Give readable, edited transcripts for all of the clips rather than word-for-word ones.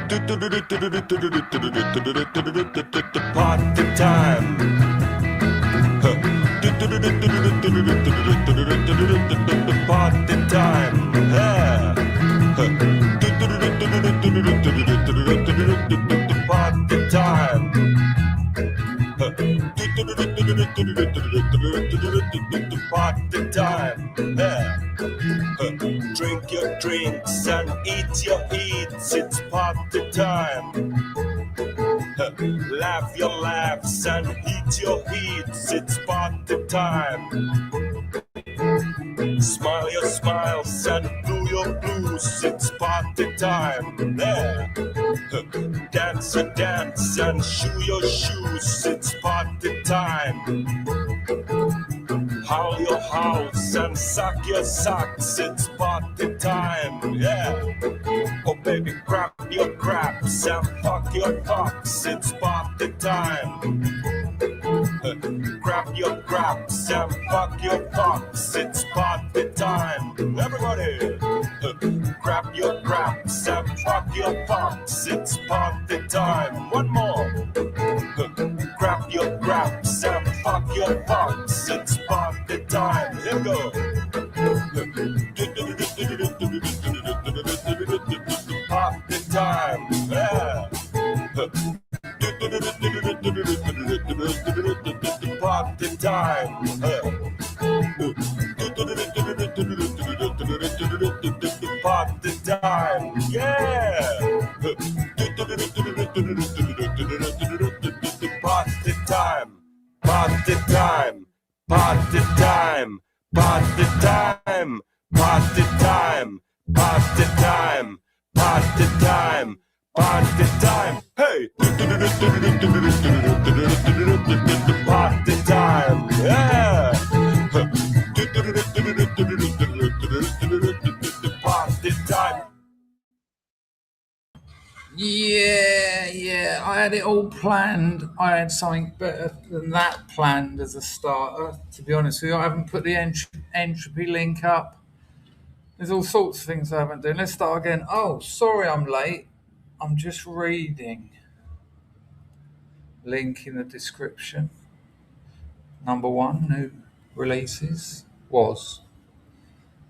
Party time. Party time. Yeah. Party time. Party time. Yeah. Drink your drinks and eat your eats. It's party time. Laugh your laughs and heat your heats. It's party time. Smile your smiles and blue your blues. It's party time. Yeah. Dance your dance and shoe your shoes. It's party time. Howl your howls and suck your socks. It's party time. Yeah. Oh baby, grab your craps and fuck your fucks. It's party time. Grab your craps and fuck your fucks. It's party time. Everybody, grab your craps and fuck your fucks. It's party time. One more. Grab your craps and fuck your fucks. It's party time. Here we go. Party time. Yeah. Party time. Party time. Yeah. Party time. Party time. Party time. Party time. Party time. Party time. Party time. Party time. Hey. Party time. Yeah. Party time. Yeah, I had it all planned. I had something better than that planned as a starter, to be honest with you. I haven't put the entropy link up. There's all sorts of things I haven't done. Let's start again. Oh, sorry I'm late. I'm just reading. Link in the description. Number 1, new releases was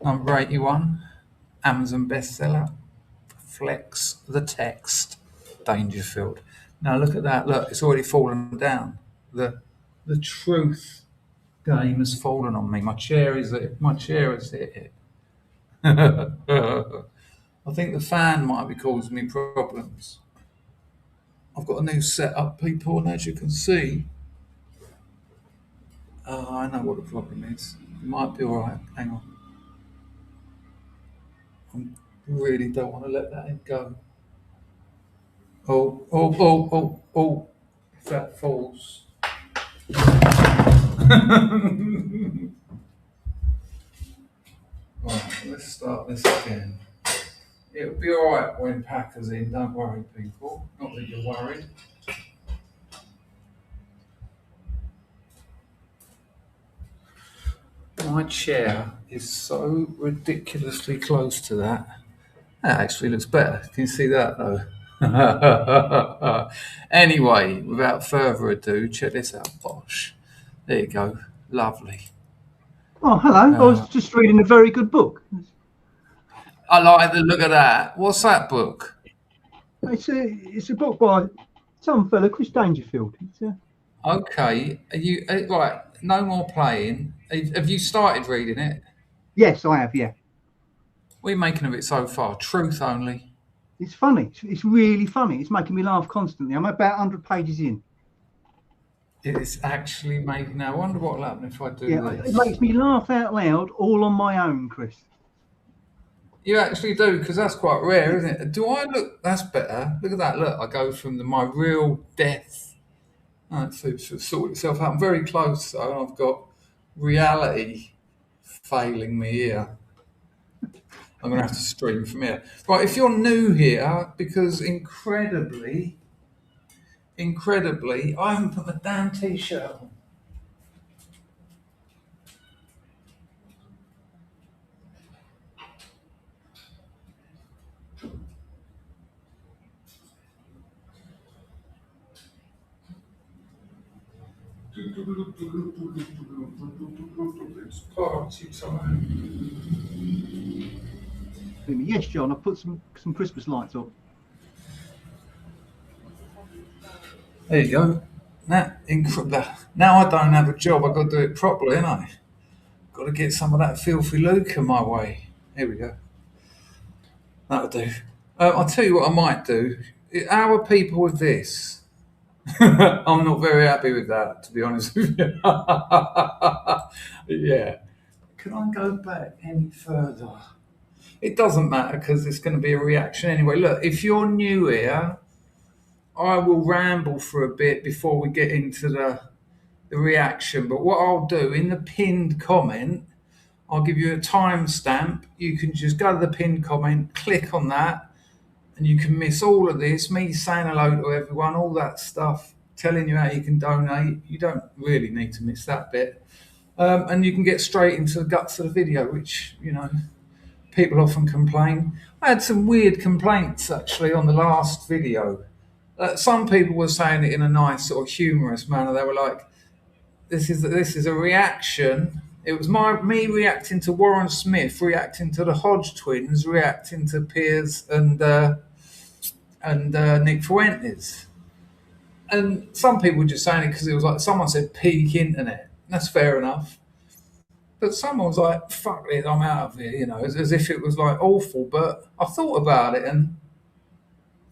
number 81, Amazon bestseller, Flex the Text, Dangerfield. Now look at that. Look, it's already fallen down. The truth game has fallen on me. My chair has hit it. I think the fan might be causing me problems. I've got a new setup, people, and as you can see, I know what the problem is. It might be all right. Hang on. I really don't want to let that go. Oh. If that falls. Right, let's start this again. It'll be all right when Packer's in. Don't worry, people. Not that you're worried. My chair is so ridiculously close to that. That actually looks better. Can you see that though? Anyway, without further ado, check this out, Bosh. There you go. Lovely. Oh, hello. I was just reading a very good book. I like the look of that. What's that book? It's a book by some fella, Chris Dangerfield. Okay. Are you right? No more playing. Have you started reading it? Yes, I have. Yeah. What are you making of it so far? Truth only. It's funny. It's really funny. It's making me laugh constantly. I'm about 100 pages in. It's actually making. Now, I wonder what will happen if I do this. It makes me laugh out loud, all on my own, Chris. You actually do, because that's quite rare, isn't it? Do I look? That's better. Look at that. Look, I go from my real death. Oh, it seems to sort itself out. I'm very close, though. I've got reality failing me here. I'm going to have to stream from here. Right, if you're new here, because incredibly, I haven't put my damn T-shirt on. It's party time. Yes, John, I put some Christmas lights up. There you go. Now I don't have a job. I've got to do it properly, ain't I? Got to get some of that filthy lucre my way. Here we go. That'll do. I'll tell you what I might do. How are people with this? I'm not very happy with that, to be honest with you. Yeah. Can I go back any further? It doesn't matter because it's going to be a reaction anyway. Look, if you're new here, I will ramble for a bit before we get into the reaction. But what I'll do in the pinned comment, I'll give you a timestamp. You can just go to the pinned comment, click on that, and you can miss all of this, me saying hello to everyone, all that stuff, telling you how you can donate. You don't really need to miss that bit. And you can get straight into the guts of the video, which, people often complain. I had some weird complaints, actually, on the last video. Some people were saying it in a nice sort of humorous manner. They were like, this is a reaction. It was me reacting to Warren Smith, reacting to the Hodge twins, reacting to Piers and Nick Fuentes. And some people were just saying it because it was like someone said peak internet. That's fair enough. But someone was like, fuck it, I'm out of here, as if it was like awful. But I thought about it, and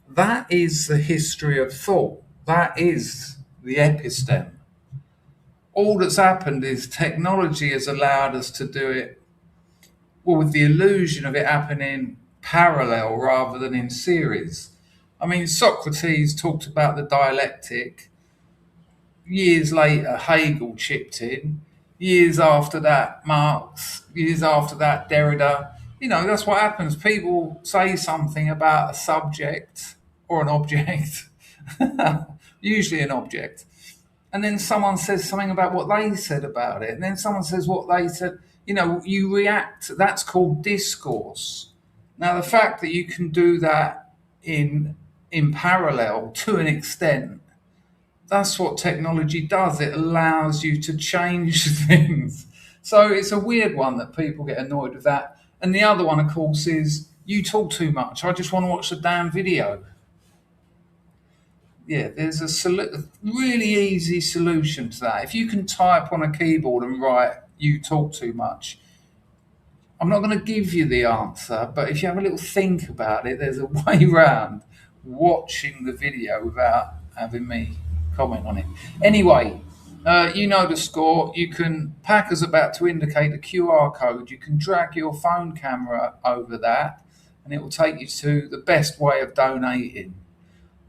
that is the history of thought. That is the episteme. All that's happened is technology has allowed us to do it, with the illusion of it happening parallel rather than in series. I mean, Socrates talked about the dialectic. Years later, Hegel chipped in. Years after that, Marx. Years after that, Derrida. That's what happens. People say something about a subject or an object, usually an object, and then someone says something about what they said about it, and then someone says what they said. You react. That's called discourse. Now, the fact that you can do that in parallel to an extent, that's what technology does. It allows you to change things. So it's a weird one that people get annoyed with that. And the other one, of course, is you talk too much. I just want to watch the damn video. Yeah, there's a really easy solution to that. If you can type on a keyboard and write, you talk too much, I'm not going to give you the answer, but if you have a little think about it, there's a way around watching the video without having me comment on it. Anyway, you know the score. You can, Packer's about to indicate a QR code. You can drag your phone camera over that, and it will take you to the best way of donating.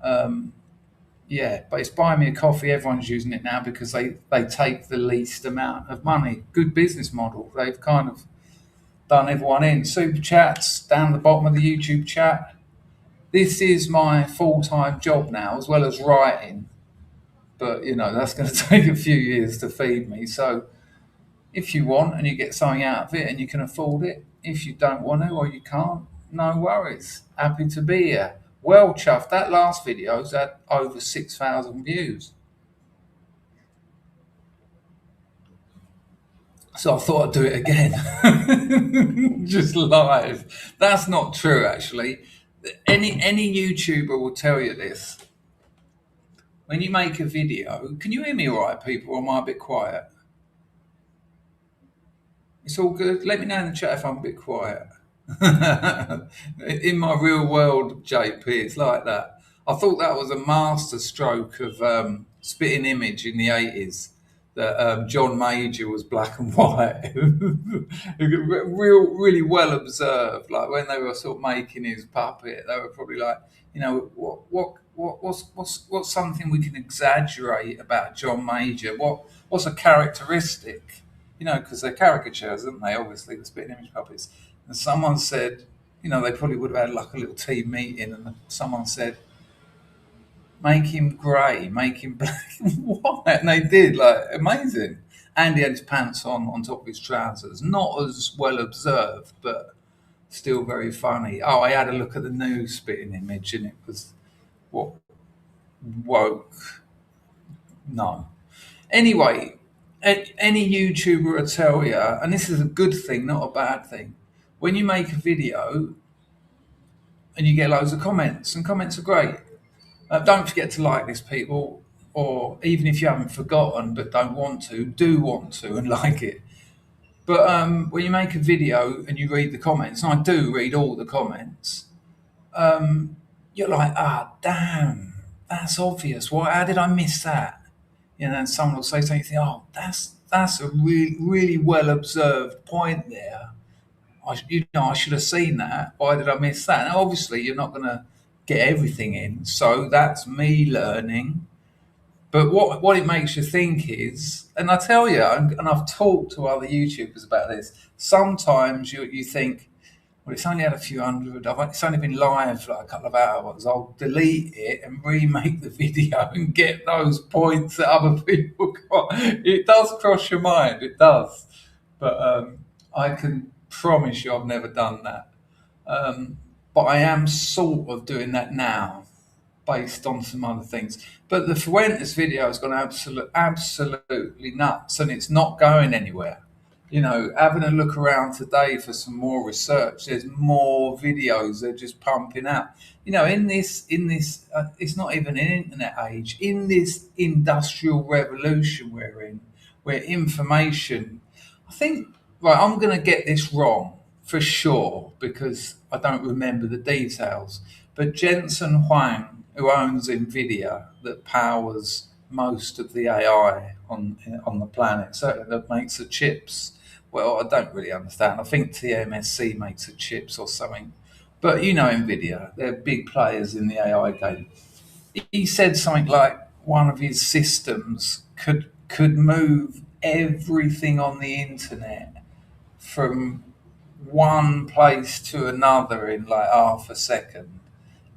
But it's Buy Me a Coffee. Everyone's using it now because they take the least amount of money. Good business model. They've kind of done everyone in. Super chats down the bottom of the YouTube chat. This is my full-time job now, as well as writing. But, that's going to take a few years to feed me. So if you want and you get something out of it and you can afford it, if you don't want to or you can't, no worries. Happy to be here. Well chuffed. That last video's had over 6,000 views. So I thought I'd do it again. Just live. That's not true, actually. Any YouTuber will tell you this. When you make a video, can you hear me all right, people, or am I a bit quiet? It's all good. Let me know in the chat if I'm a bit quiet. In my real world, JP, it's like that. I thought that was a master stroke of spitting image in the 80s, that John Major was black and white. Really well observed. Like when they were sort of making his puppet, they were probably like, what's something we can exaggerate about John Major? What's a characteristic? Because they're caricatures, aren't they? Obviously, the spitting image puppets. And someone said, they probably would have had like a little team meeting, and someone said, make him grey, make him black and white. And they did, like, amazing. And he had his pants on top of his trousers. Not as well observed, but still very funny. Oh, I had a look at the new spitting image, and it was, woke? No. Anyway, any YouTuber will tell you, and this is a good thing, not a bad thing. When you make a video and you get loads of comments, and comments are great. Don't forget to like this, people, or even if you haven't forgotten but don't want to, do want to and like it. But when you make a video and you read the comments, and I do read all the comments, you're like, damn, that's obvious. How did I miss that? You know, and someone will say something, you think, oh, that's a really, really well observed point there. I should have seen that. Why did I miss that? Now, obviously, you're not going to get everything in, so that's me learning. But what it makes you think is, and I tell you, and I've talked to other YouTubers about this, sometimes you think, well, it's only had a few hundred, it's only been live for like a couple of hours, I'll delete it and remake the video and get those points that other people got. It does cross your mind, it does. But I can promise you I've never done that. But I am sort of doing that now, based on some other things. But the Fuentes video has gone absolutely nuts, and it's not going anywhere. You know, having a look around today for some more research, there's more videos they're just pumping out. You know, in this, it's not even an internet age. In this industrial revolution we're in, where information, I think, right, I'm going to get this wrong for sure because I don't remember the details. But Jensen Huang, who owns Nvidia, that powers most of the AI on the planet, certainly that makes the chips. Well, I don't really understand. I think TMSC makes the chips or something. But you know Nvidia, they're big players in the AI game. He said something like one of his systems could move everything on the internet from one place to another in like half a second.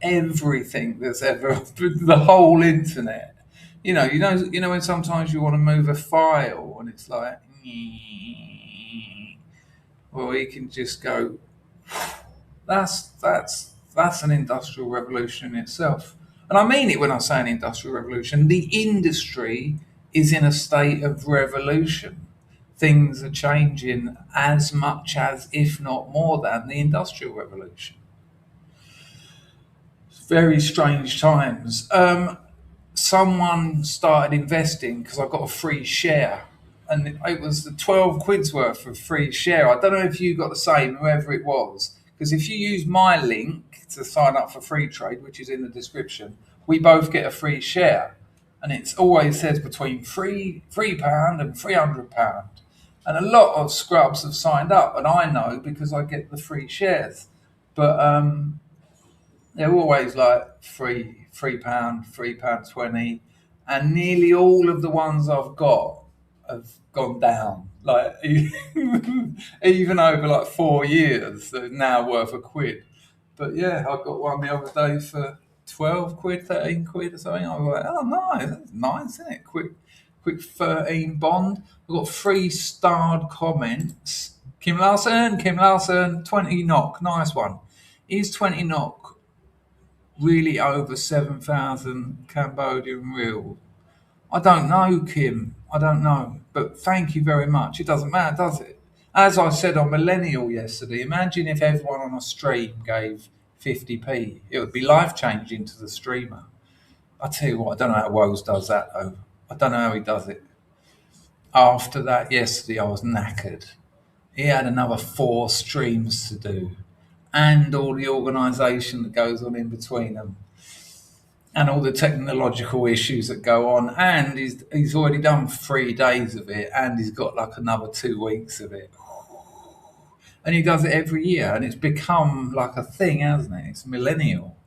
Everything that's ever, the whole internet. You know when sometimes you want to move a file and it's like, well, he can just go. That's an industrial revolution in itself, and I mean it when I say an industrial revolution. The industry is in a state of revolution. Things are changing as much as, if not more than, the industrial revolution. Very strange times. Someone started investing because I got a free share, and it was the 12 quid's worth of free share. I don't know if you got the same, whoever it was, because if you use my link to sign up for free trade, which is in the description, we both get a free share, and it always says between £3 and £300. And a lot of scrubs have signed up, and I know because I get the free shares. But they're always like £3, £3.20, and nearly all of the ones I've got have gone down. Like even over like 4 years, they're now worth a quid. But yeah, I got one the other day for 12 quid, 13 quid or something. I was like, oh nice, that's nice, isn't it? Quick 13 bond. I've got 3 starred comments. Kim Larson, 20 knock, nice one. Is 20 knock really over 7,000 Cambodian real? I don't know, Kim. I don't know. But thank you very much. It doesn't matter, does it? As I said on Millennial yesterday, imagine if everyone on a stream gave 50p. It would be life-changing to the streamer. I tell you what, I don't know how Woes does that, though. I don't know how he does it. After that yesterday, I was knackered. He had another 4 streams to do, and all the organisation that goes on in between them, and all the technological issues that go on, and he's already done 3 days of it, and he's got like another 2 weeks of it. And he does it every year, and it's become like a thing, hasn't it? It's millennial.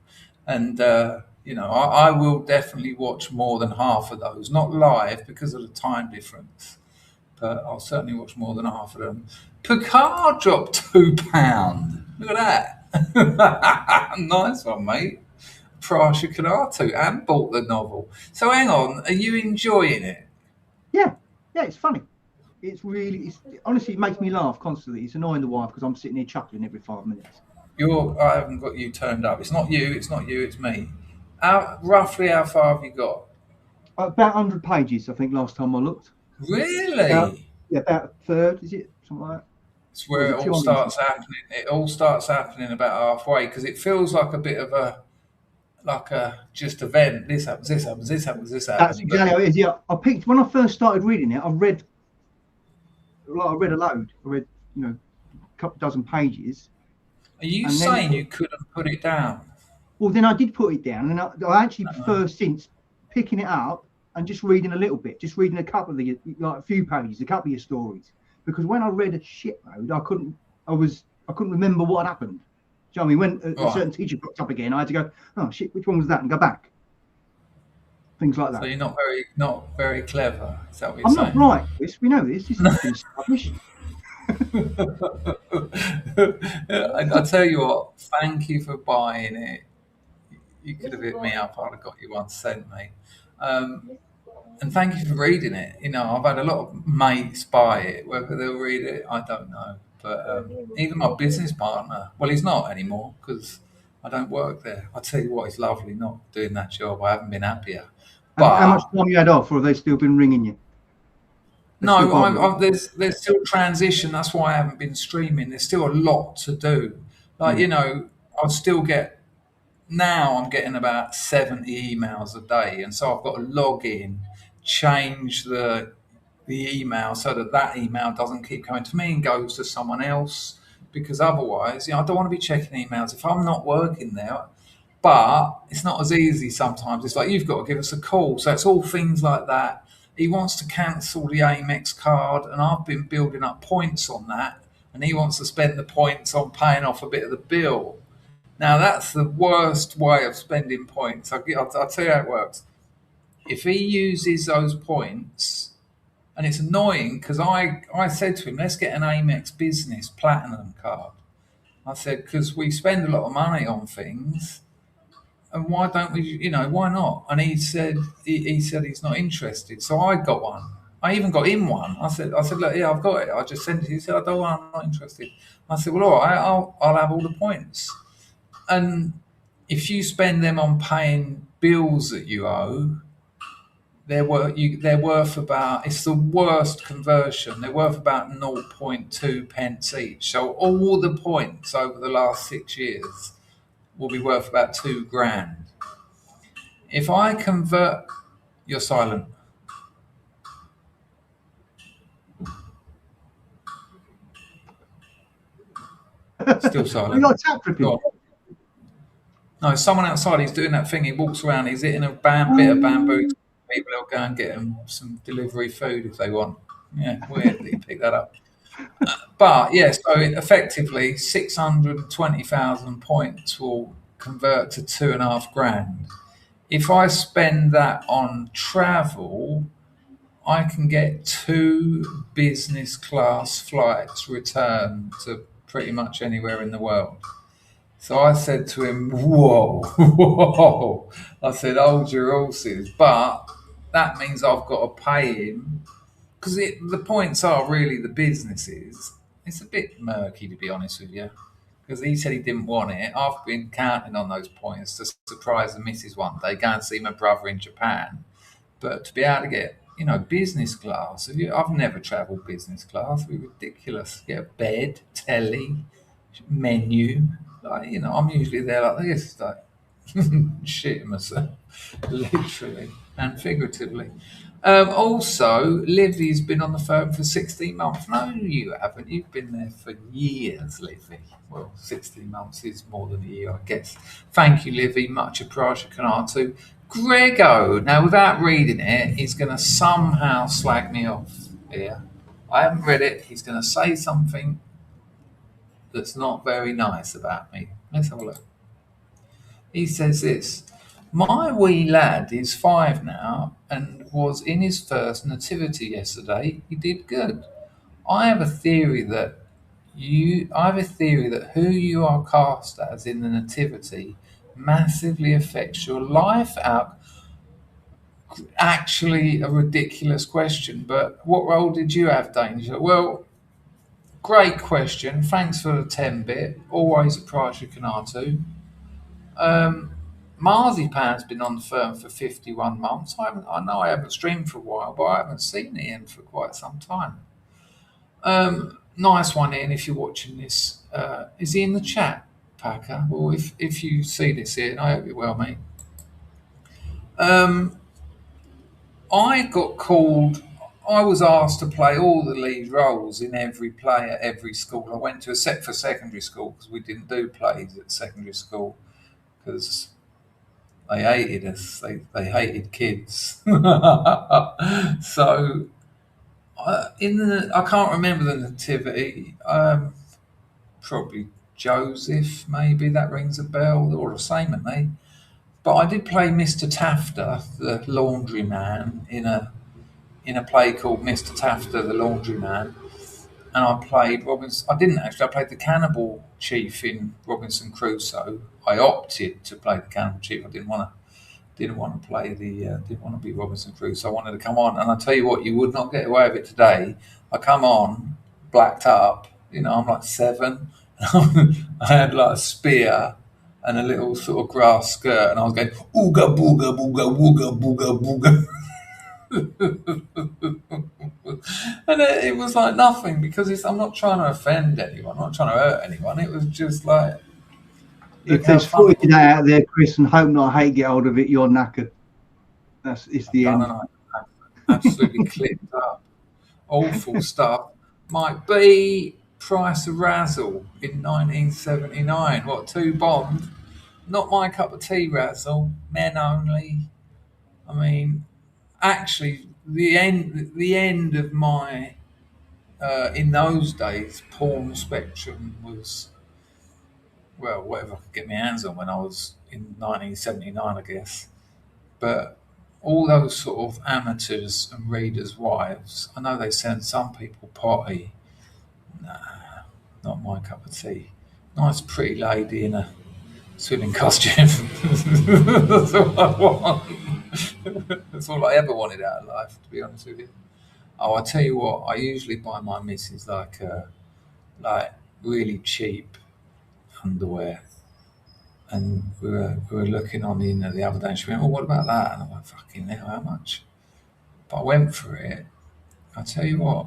And, I will definitely watch more than half of those. Not live because of the time difference, but I'll certainly watch more than half of them. Picard dropped £2. Look at that. Nice one, mate. Prasha Kanatu, and bought the novel. So hang on, are you enjoying it? Yeah, it's funny. Honestly, it makes me laugh constantly. It's annoying the wife because I'm sitting here chuckling every 5 minutes. I haven't got you turned up. It's not you, it's me. Roughly how far have you got? About 100 pages, I think, last time I looked. Really? About a third, is it? Something like that. It's Or is where it it all 200? starts happening. It all starts happening about halfway because it feels like a bit of a just event. This happens, this happens, this happens, this That's happens. But exactly how it is. Yeah, I picked when I first started reading it. I read a load. I read, a couple dozen pages, are you and then saying you couldn't put it down? then I did put it down, and I actually prefer since picking it up and just reading a little bit, just reading a couple of a few pages, a couple of your stories, because when I read a shitload, I couldn't remember what had happened. Do you know what I mean? When a Right. certain teacher popped up again, I had to go, oh shit, which one was that, and go back. Things like that. So you're not very clever. Is that what you're I'm saying? not right, Chris. We know this. This has been established. I tell you what, thank you for buying it. You could have hit me up. I'd have got you one sent me. And thank you for reading it. I've had a lot of mates buy it. Whether they'll read it, I don't know. But even my business partner, well, he's not anymore because I don't work there. I tell you what, it's lovely not doing that job. I haven't been happier. How much But time you had off, or have they still been ringing you? no, there's still transition. That's why I haven't been streaming. There's still a lot to do. Like, I'll still get, now I'm getting about 70 emails a day. And so I've got to log in, change the email so that email doesn't keep coming to me and goes to someone else. Because otherwise, I don't want to be checking emails if I'm not working there. But it's not as easy sometimes. It's like, you've got to give us a call. So it's all things like that. He wants to cancel the Amex card, and I've been building up points on that. And he wants to spend the points on paying off a bit of the bill. Now, that's the worst way of spending points. I'll tell you how it works. If he uses those points, and it's annoying because I said to him, let's get an Amex Business Platinum card. I said, because we spend a lot of money on things. And why don't we, why not? And he said he's not interested. So I got one. I even got him one. I said, look, yeah, I've got it. I just sent it. He said, I don't want, I'm not interested. I said, well, all right, I'll have all the points. And if you spend them on paying bills that you owe, they're worth about, it's the worst conversion. They're worth about 0.2 pence each. So all the points over the last 6 years will be worth about $2,000. If I convert, you're silent. Still silent. You're tap ripping. No, someone outside. He's doing that thing. He walks around. He's hitting a bit of bamboo. People will go and get him some delivery food if they want. Yeah, weird that you pick that up. But yeah, so effectively 620,000 points will convert to $2,500. If I spend that on travel, I can get 2 business class flights return to pretty much anywhere in the world. So I said to him, whoa, whoa. I said, hold your horses. But that means I've got to pay him because the points are really the businesses. It's a bit murky, to be honest with you, because he said he didn't want it. I've been counting on those points to surprise the missus one day, go and see my brother in Japan. But to be able to get, business class, I've never travelled business class. It'd be ridiculous. Get a bed, telly, menu. Like, I'm usually there like this, like shitting myself, literally and figuratively. Also, Livy's been on the phone for 16 months. No, you haven't. You've been there for years, Livy. Well, 16 months is more than a year, I guess. Thank you, Livy. Much appreciated. Grego. Now, without reading it, he's going to somehow slag me off here. I haven't read it. He's going to say something that's not very nice about me. Let's have a look. He says this. My wee lad is 5 now and was in his first nativity yesterday. He did good. I have a theory that who you are cast as in the nativity massively affects your life out. Actually, a ridiculous question, but what role did you have, Danger? Well, great question. Thanks for the 10-bit. Always a prize you can R2. Marzipan's been on the firm for 51 months. I know I haven't streamed for a while, but I haven't seen Ian for quite some time. Nice one, Ian, if you're watching this. Is he in the chat, Packer? Well, if you see this, Ian, I hope you're well, mate. I got called. I was asked to play all the lead roles in every play at every school. I went to for secondary school because we didn't do plays at secondary school because they hated us. They hated kids. So I can't remember the nativity. Probably Joseph, maybe that rings a bell, or the same at me. But I did play Mr. Tafter, the laundryman, in a play called Mr. Tafter, the Laundryman, and I played Robinson. I didn't actually. I played the cannibal chief in Robinson Crusoe. I opted to play the cannibal chief. I didn't want to play didn't want to be Robinson Crusoe. I wanted to come on, and I tell you what, you would not get away with it today. I come on, blacked up. I'm like 7. I had like a spear and a little sort of grass skirt, and I was going ooga booga booga wooga booga booga. And it was like nothing because I'm not trying to offend anyone, I'm not trying to hurt anyone. It was just like, if there's footage of that out there, Chris, and hope not hate get hold of it, you're knackered. It's the end. Absolutely clipped up, awful stuff. Might be Price of Razzle in 1979. What, 2 Bond? Not my cup of tea, Razzle. Men only. I mean, actually, the end of my in those days porn spectrum was, well, whatever I could get my hands on when I was in 1979, I guess. But all those sort of amateurs and readers' wives, I know they send some people potty. Nah, not my cup of tea. Nice pretty lady in a swimming costume. That's all I want. That's all I ever wanted out of life, to be honest with you. Oh, I tell you what, I usually buy my missus like really cheap underwear. And we were looking on the internet the other day, and she went, "Oh, what about that?" And I'm like, "Fucking hell, how much?" But I went for it. I tell you what,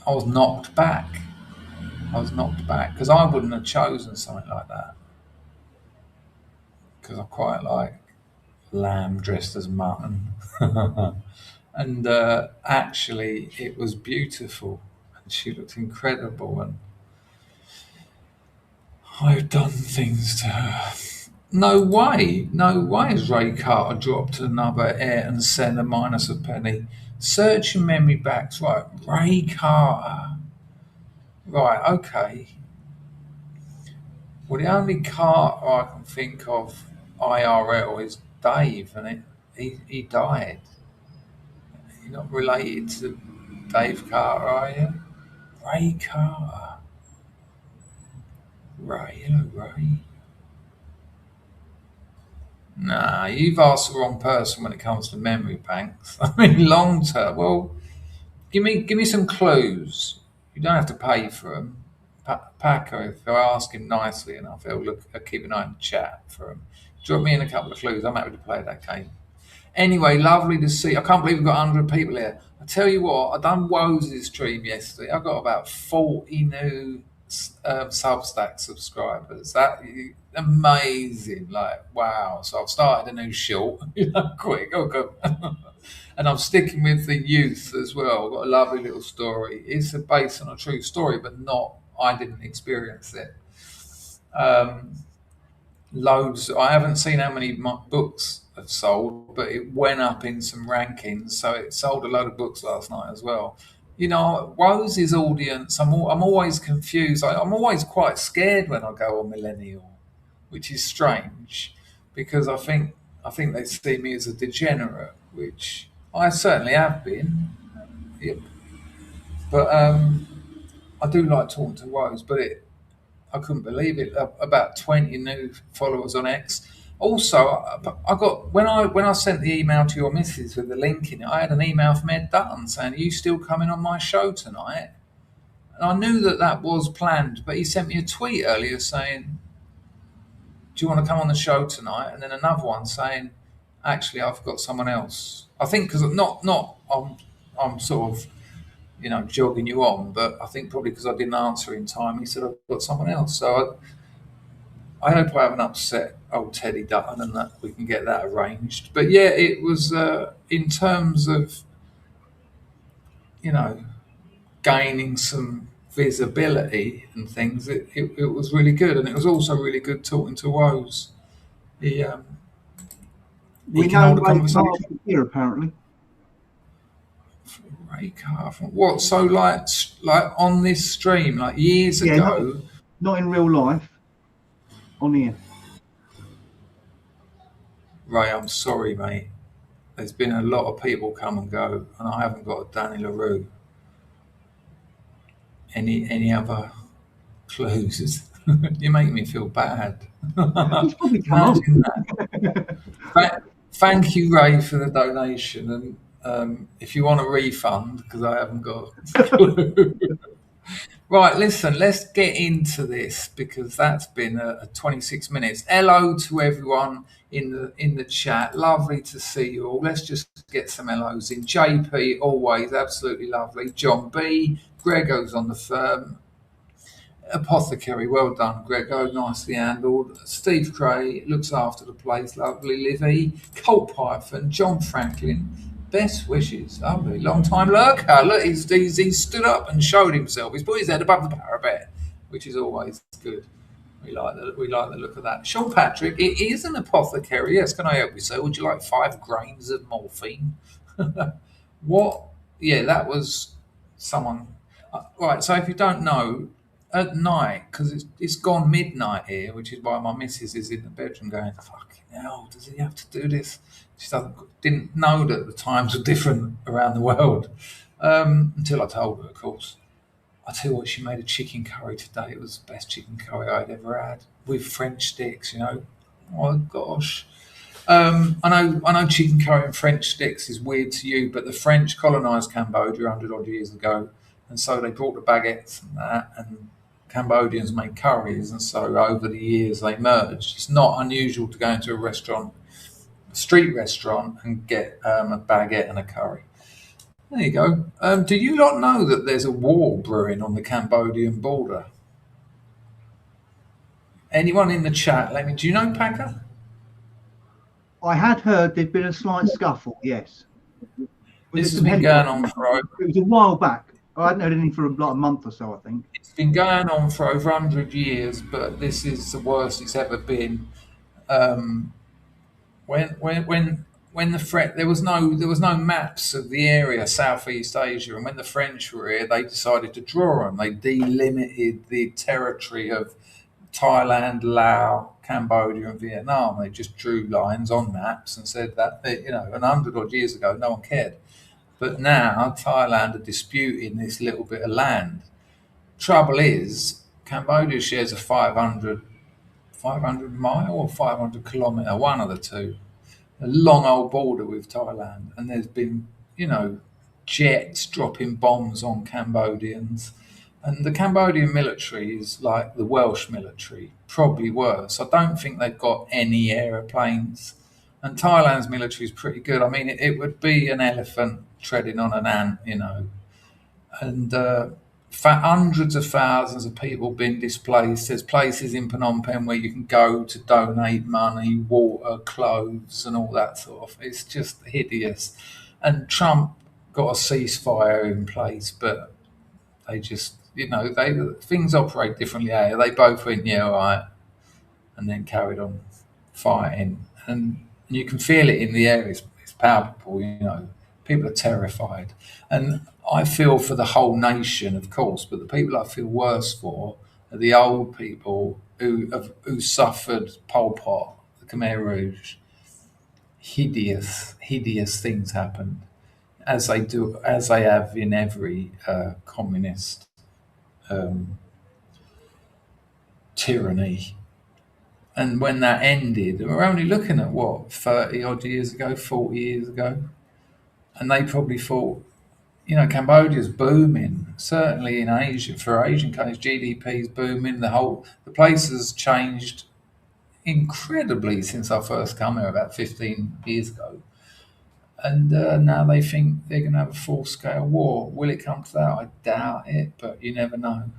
I was knocked back. Because I wouldn't have chosen something like that. Because I quite like lamb dressed as mutton. And actually, it was beautiful. And she looked incredible. And I've done things to her. No way has Ray Carter dropped another air and sent a minus a penny. Search your memory banks. Right, Ray Carter. Right, okay. Well, the only Carter I can think of IRL is Dave, and he died. You're not related to Dave Carter, are you? Ray Carter. Ray, hello, Ray. Nah, you've asked the wrong person when it comes to memory banks. I mean, long term. Well, give me some clues. You don't have to pay for them. Paco, if I ask him nicely enough, he'll keep an eye on the chat for him. Drop me in a couple of clues. I'm happy to play that game. Anyway, lovely to see. I can't believe we've got 100 people here. I tell you what, I done Woes' stream yesterday. I got about 40 new Substack subscribers. That amazing, like wow. So I've started a new short, quick. And I'm sticking with the youth as well. I've got a lovely little story. It's based on a true story, but I didn't experience it. Loads. I haven't seen how many books have sold, but it went up in some rankings. So it sold a load of books last night as well. Woes' audience, I'm always confused. I'm always quite scared when I go on Millennial, which is strange because I think they see me as a degenerate, which I certainly have been. Yep. But I do like talking to Woes, but I couldn't believe it. About 20 new followers on X. Also, I got when I sent the email to your missus with the link in it, I had an email from Ed Dutton saying, "Are you still coming on my show tonight?" And I knew that was planned, but he sent me a tweet earlier saying, do you want to come on the show tonight? And then another one saying, actually, I've got someone else. I think because I'm sort of, jogging you on, but I think probably because I didn't answer in time, he said, I've got someone else. So I hope I haven't upset old Teddy Dutton and that we can get that arranged. But yeah, it was in terms of, gaining some visibility and things, it was really good. And it was also really good talking to Woes. He We can know hold a Ray conversation. Carter's here, apparently. Ray Carter. What? So like on this stream, like years Yeah, ago. not in real life. On here. Ray, I'm sorry, mate. There's been a lot of people come and go, and I haven't got a Danny LaRue. Any other clues? You make me feel bad. He's probably come on. Imagine that. Thank you, Ray, for the donation, and if you want a refund, because I haven't got a clue. Right, listen, let's get into this because that's been a 26 minutes. Hello to everyone in the chat. Lovely to see you all. Let's just get some hellos in. JP, always absolutely lovely. John B, Grego's on the firm. Apothecary, well done, Grego, nicely handled. Steve Cray looks after the place, lovely. Livy, Colt Python, John Franklin, best wishes, lovely. Long time lurker, look, he's stood up and showed himself. He's put his head above the parapet, which is always good. We like the look of that. Sean Patrick, it is an apothecary. Yes, can I help you, sir? Would you like 5 grains of morphine? What? Yeah, that was someone. Right, so if you don't know, at night, because it's gone midnight here, which is why my missus is in the bedroom going, fucking hell, does he have to do this? She didn't know that the times were different around the world until I told her, of course. I tell you what, she made a chicken curry today. It was the best chicken curry I'd ever had with French sticks, Oh, gosh. I know chicken curry and French sticks is weird to you, but the French colonised Cambodia 100 odd years ago, and so they brought the baguettes and that, and Cambodians made curries, and so over the years they merged. It's not unusual to go into a street restaurant, and get a baguette and a curry. There you go. Do you not know that there's a war brewing on the Cambodian border? Anyone in the chat, do you know, Packer? I had heard there'd been a slight scuffle, yes. This has been going on for over... It was a while back. I hadn't heard anything for like a month or so, I think. It's been going on for over 100 years, but this is the worst it's ever been. When there was no maps of the area, Southeast Asia, and when the French were here, they decided to draw them. They delimited the territory of Thailand, Laos, Cambodia, and Vietnam. They just drew lines on maps and said that, 100 odd years ago, no one cared. But now Thailand are disputing this little bit of land. Trouble is, Cambodia shares a 500 mile or 500 kilometre, one of the two, a long old border with Thailand. And there's been, jets dropping bombs on Cambodians. And the Cambodian military is like the Welsh military, probably worse. I don't think they've got any aeroplanes. And Thailand's military is pretty good. I mean, it would be an elephant treading on an ant, And hundreds of thousands of people been displaced. There's places in Phnom Penh where you can go to donate money, water, clothes, and all that sort of. It's just hideous. And Trump got a ceasefire in place, but they just, things operate differently. They both went, yeah, all right, and then carried on fighting. And you can feel it in the air. It's palpable, People are terrified. And I feel for the whole nation, of course, but the people I feel worse for are the old people who suffered Pol Pot, the Khmer Rouge. Hideous things happened, as they have in every communist tyranny. And when that ended, we're only looking at 30 odd years ago, 40 years ago. And they probably thought, Cambodia's booming, certainly in Asia. For Asian countries, GDP's booming. The place has changed incredibly since I first come here about 15 years ago. And now they think they're going to have a full-scale war. Will it come to that? I doubt it, but you never know.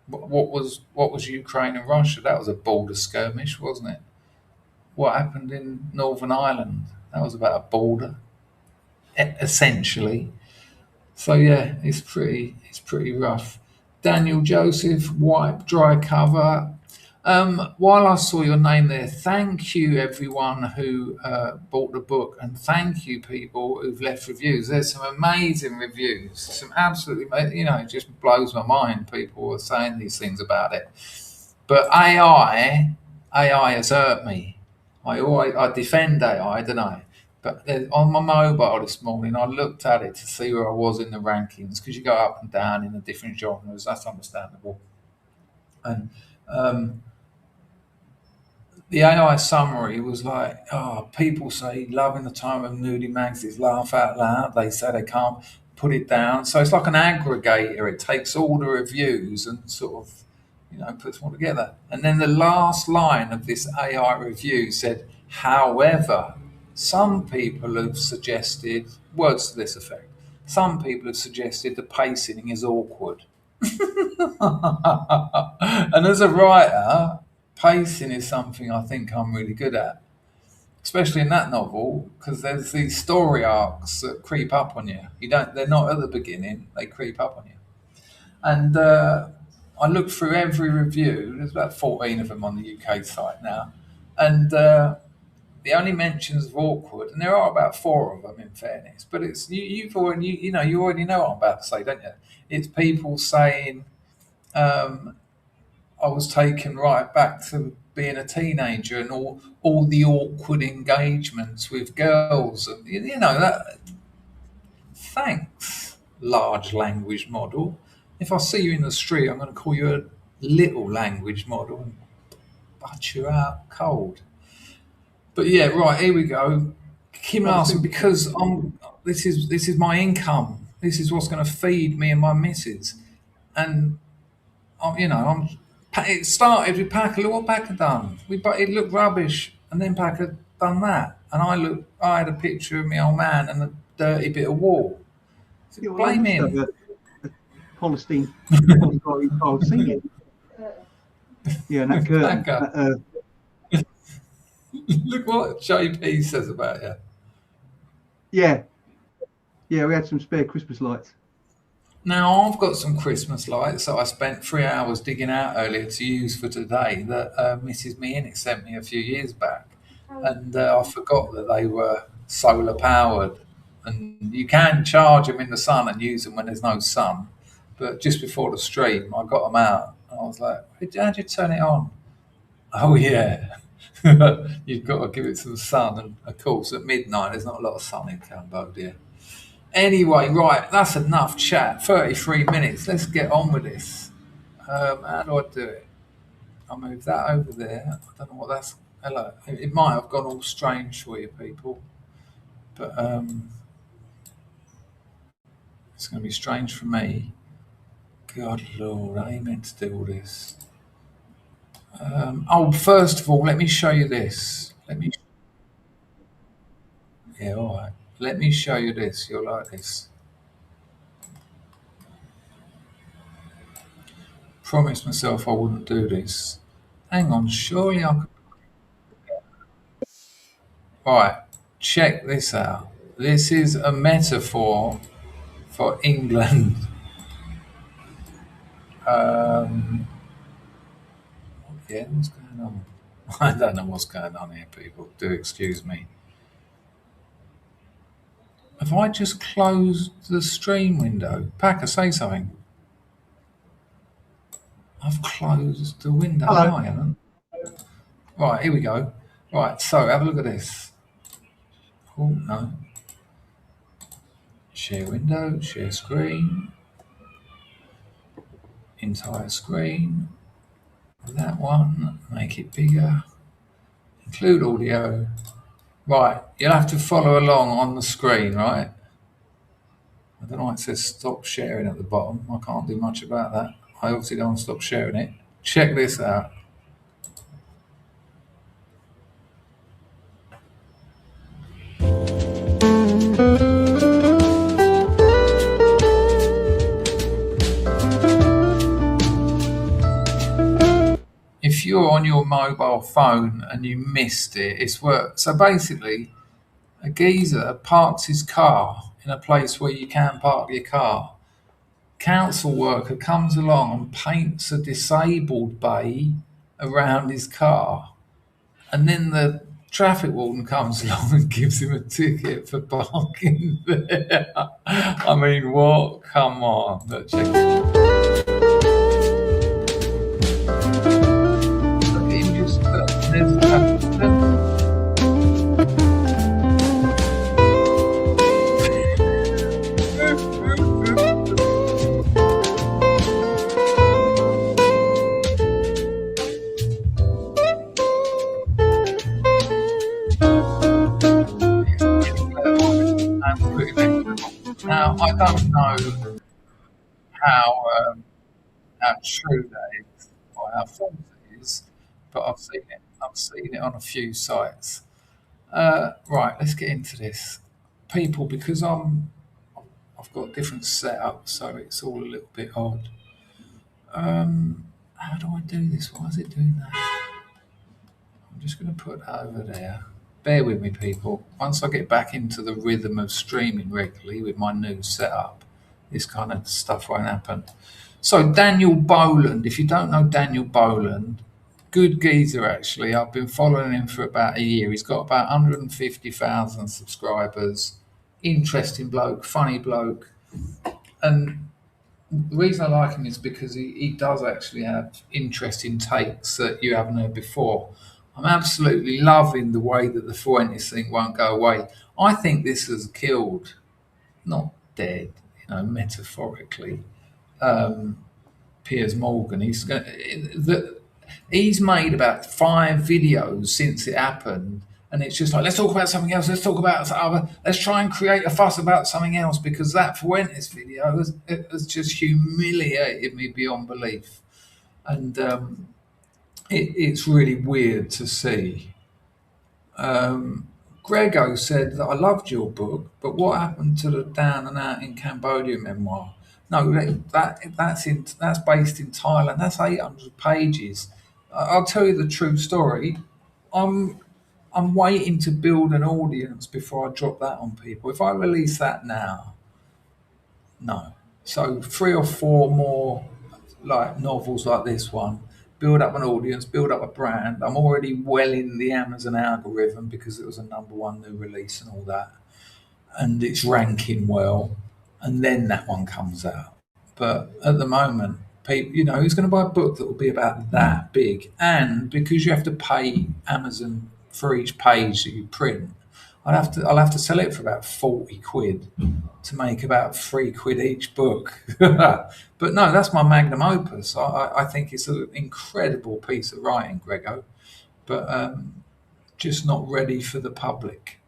What was Ukraine and Russia? That was a border skirmish, wasn't it? What happened in Northern Ireland? That was about a border, essentially. So yeah, it's pretty rough. Daniel Joseph, wipe dry cover. While I saw your name there, thank you everyone who bought the book, and thank you people who've left reviews. There's some amazing reviews, some absolutely, it just blows my mind. People are saying these things about it, but AI has hurt me. I defend AI, don't I? But on my mobile this morning, I looked at it to see where I was in the rankings because you go up and down in the different genres. That's understandable. And the AI summary was like, people say love in the time of nudie magazines, laugh out loud. They say they can't put it down. So it's like an aggregator. It takes all the reviews and sort of, puts them all together. And then the last line of this AI review said, however, some people have suggested, words to this effect, some people have suggested the pacing is awkward. And as a writer, pacing is something I think I'm really good at, especially in that novel, because there's these story arcs that creep up on you. They're not at the beginning; they creep up on you. And I looked through every review. There's about 14 of them on the UK site now, and the only mentions of awkward, and there are about 4 of them in fairness. But it's you already know what I'm about to say, don't you? It's people saying, I was taken right back to being a teenager and all the awkward engagements with girls, and that. Thanks, large language model. If I see you in the street, I'm going to call you a little language model and butt you out cold. But yeah, right, here we go. Kim Larson, because this is my income. This is what's going to feed me and my missus, and it started with Packer. Look what Packer done. It looked rubbish, and then Packer done that, and I had a picture of my old man and a dirty bit of wall. So blame him. Holstein child singing. Yeah, and that curtain. Look what JP says about you. Yeah, we had some spare Christmas lights. Now, I've got some Christmas lights that I spent 3 hours digging out earlier to use for today that Mrs. Meenick sent me a few years back. And I forgot that they were solar powered. And you can charge them in the sun and use them when there's no sun. But just before the stream, I got them out. And I was like, how'd you turn it on? Oh, yeah. You've got to give it some sun. And, of course, at midnight, there's not a lot of sun in Cambodia. Anyway, right, that's enough chat. 33 minutes. Let's get on with this. How do I do it? I'll move that over there. I don't know what that's. Hello. It might have gone all strange for you people. But it's going to be strange for me. God, Lord, I ain't meant to do all this. First of all, let me show you this. Yeah, all right. Let me show you this. You'll like this. Promised myself I wouldn't do this. Hang on, surely I could. Right, check this out. This is a metaphor for England. Yeah, what's going on? I don't know what's going on here, people. Do excuse me. Have I just closed the stream window? Packer, say something. I've closed the window. Hello. No, I haven't. Right, here we go. Right, so have a look at this. Oh, no. Share window, share screen. Entire screen. That one, make it bigger. Include audio. Right, you'll have to follow along on the screen, right? I don't know why it says stop sharing at the bottom. I can't do much about that. I obviously don't want to stop sharing it. Check this out. mobile phone and you missed it, it's work. So basically, a geezer parks his car in a place where you can park your car. Council worker comes along and paints a disabled bay around his car. And then the traffic warden comes along and gives him a ticket for parking there. I mean, what? Come on. Look, check it out. Look, he just, there's Now, I don't know how true that is or how false it is, but I've seen it. I've seen it on a few sites. Right, let's get into this. People, because I've got different setups, so it's all a little bit odd. How do I do this? Why is it doing that? I'm just going to put that over there. Bear with me, people. Once I get back into the rhythm of streaming regularly with my new setup, this kind of stuff won't happen. So Daniel Boland, if you don't know Daniel Boland, good geezer actually. I've been following him for about a year. He's got about 150,000 subscribers. Interesting bloke, funny bloke. And the reason I like him is because he does actually have interesting takes that you haven't heard before. I'm absolutely loving the way that the Fuentes thing won't go away. I think this has killed, not dead, metaphorically, Piers Morgan. He's made about 5 videos since it happened, and it's just like, let's talk about something else. Let's talk about other. Let's try and create a fuss about something else because that Fuentes video has just humiliated me beyond belief, and it's really weird to see. Grego said that I loved your book, but what happened to the Down and Out in Cambodia memoir? No, that's based in Thailand. That's 800 pages. I'll tell you the true story. I'm waiting to build an audience before I drop that on people. If I release that now, no. So 3 or 4 more like novels like this one, build up an audience, build up a brand. I'm already well in the Amazon algorithm because it was a #1 new release and all that, and it's ranking well. And then that one comes out. But at the moment, people, who's going to buy a book that will be about that big? And because you have to pay Amazon for each page that you print, I'll have to sell it for about 40 quid to make about 3 quid each book. But no, that's my magnum opus. I think it's an incredible piece of writing, Grego, but just not ready for the public.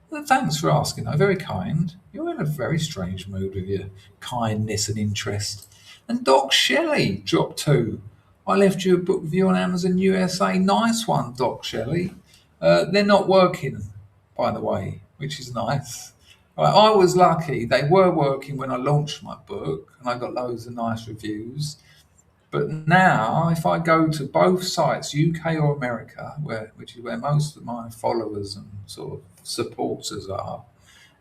Well, thanks for asking, though. Very kind. You're in a very strange mood with your kindness and interest. And Doc Shelley dropped 2. I left you a book review on Amazon USA. Nice one, Doc Shelley. They're not working, by the way, which is nice. Right, I was lucky. They were working when I launched my book, and I got loads of nice reviews. But now, if I go to both sites, UK or America, which is where most of my followers and sort of supporters are,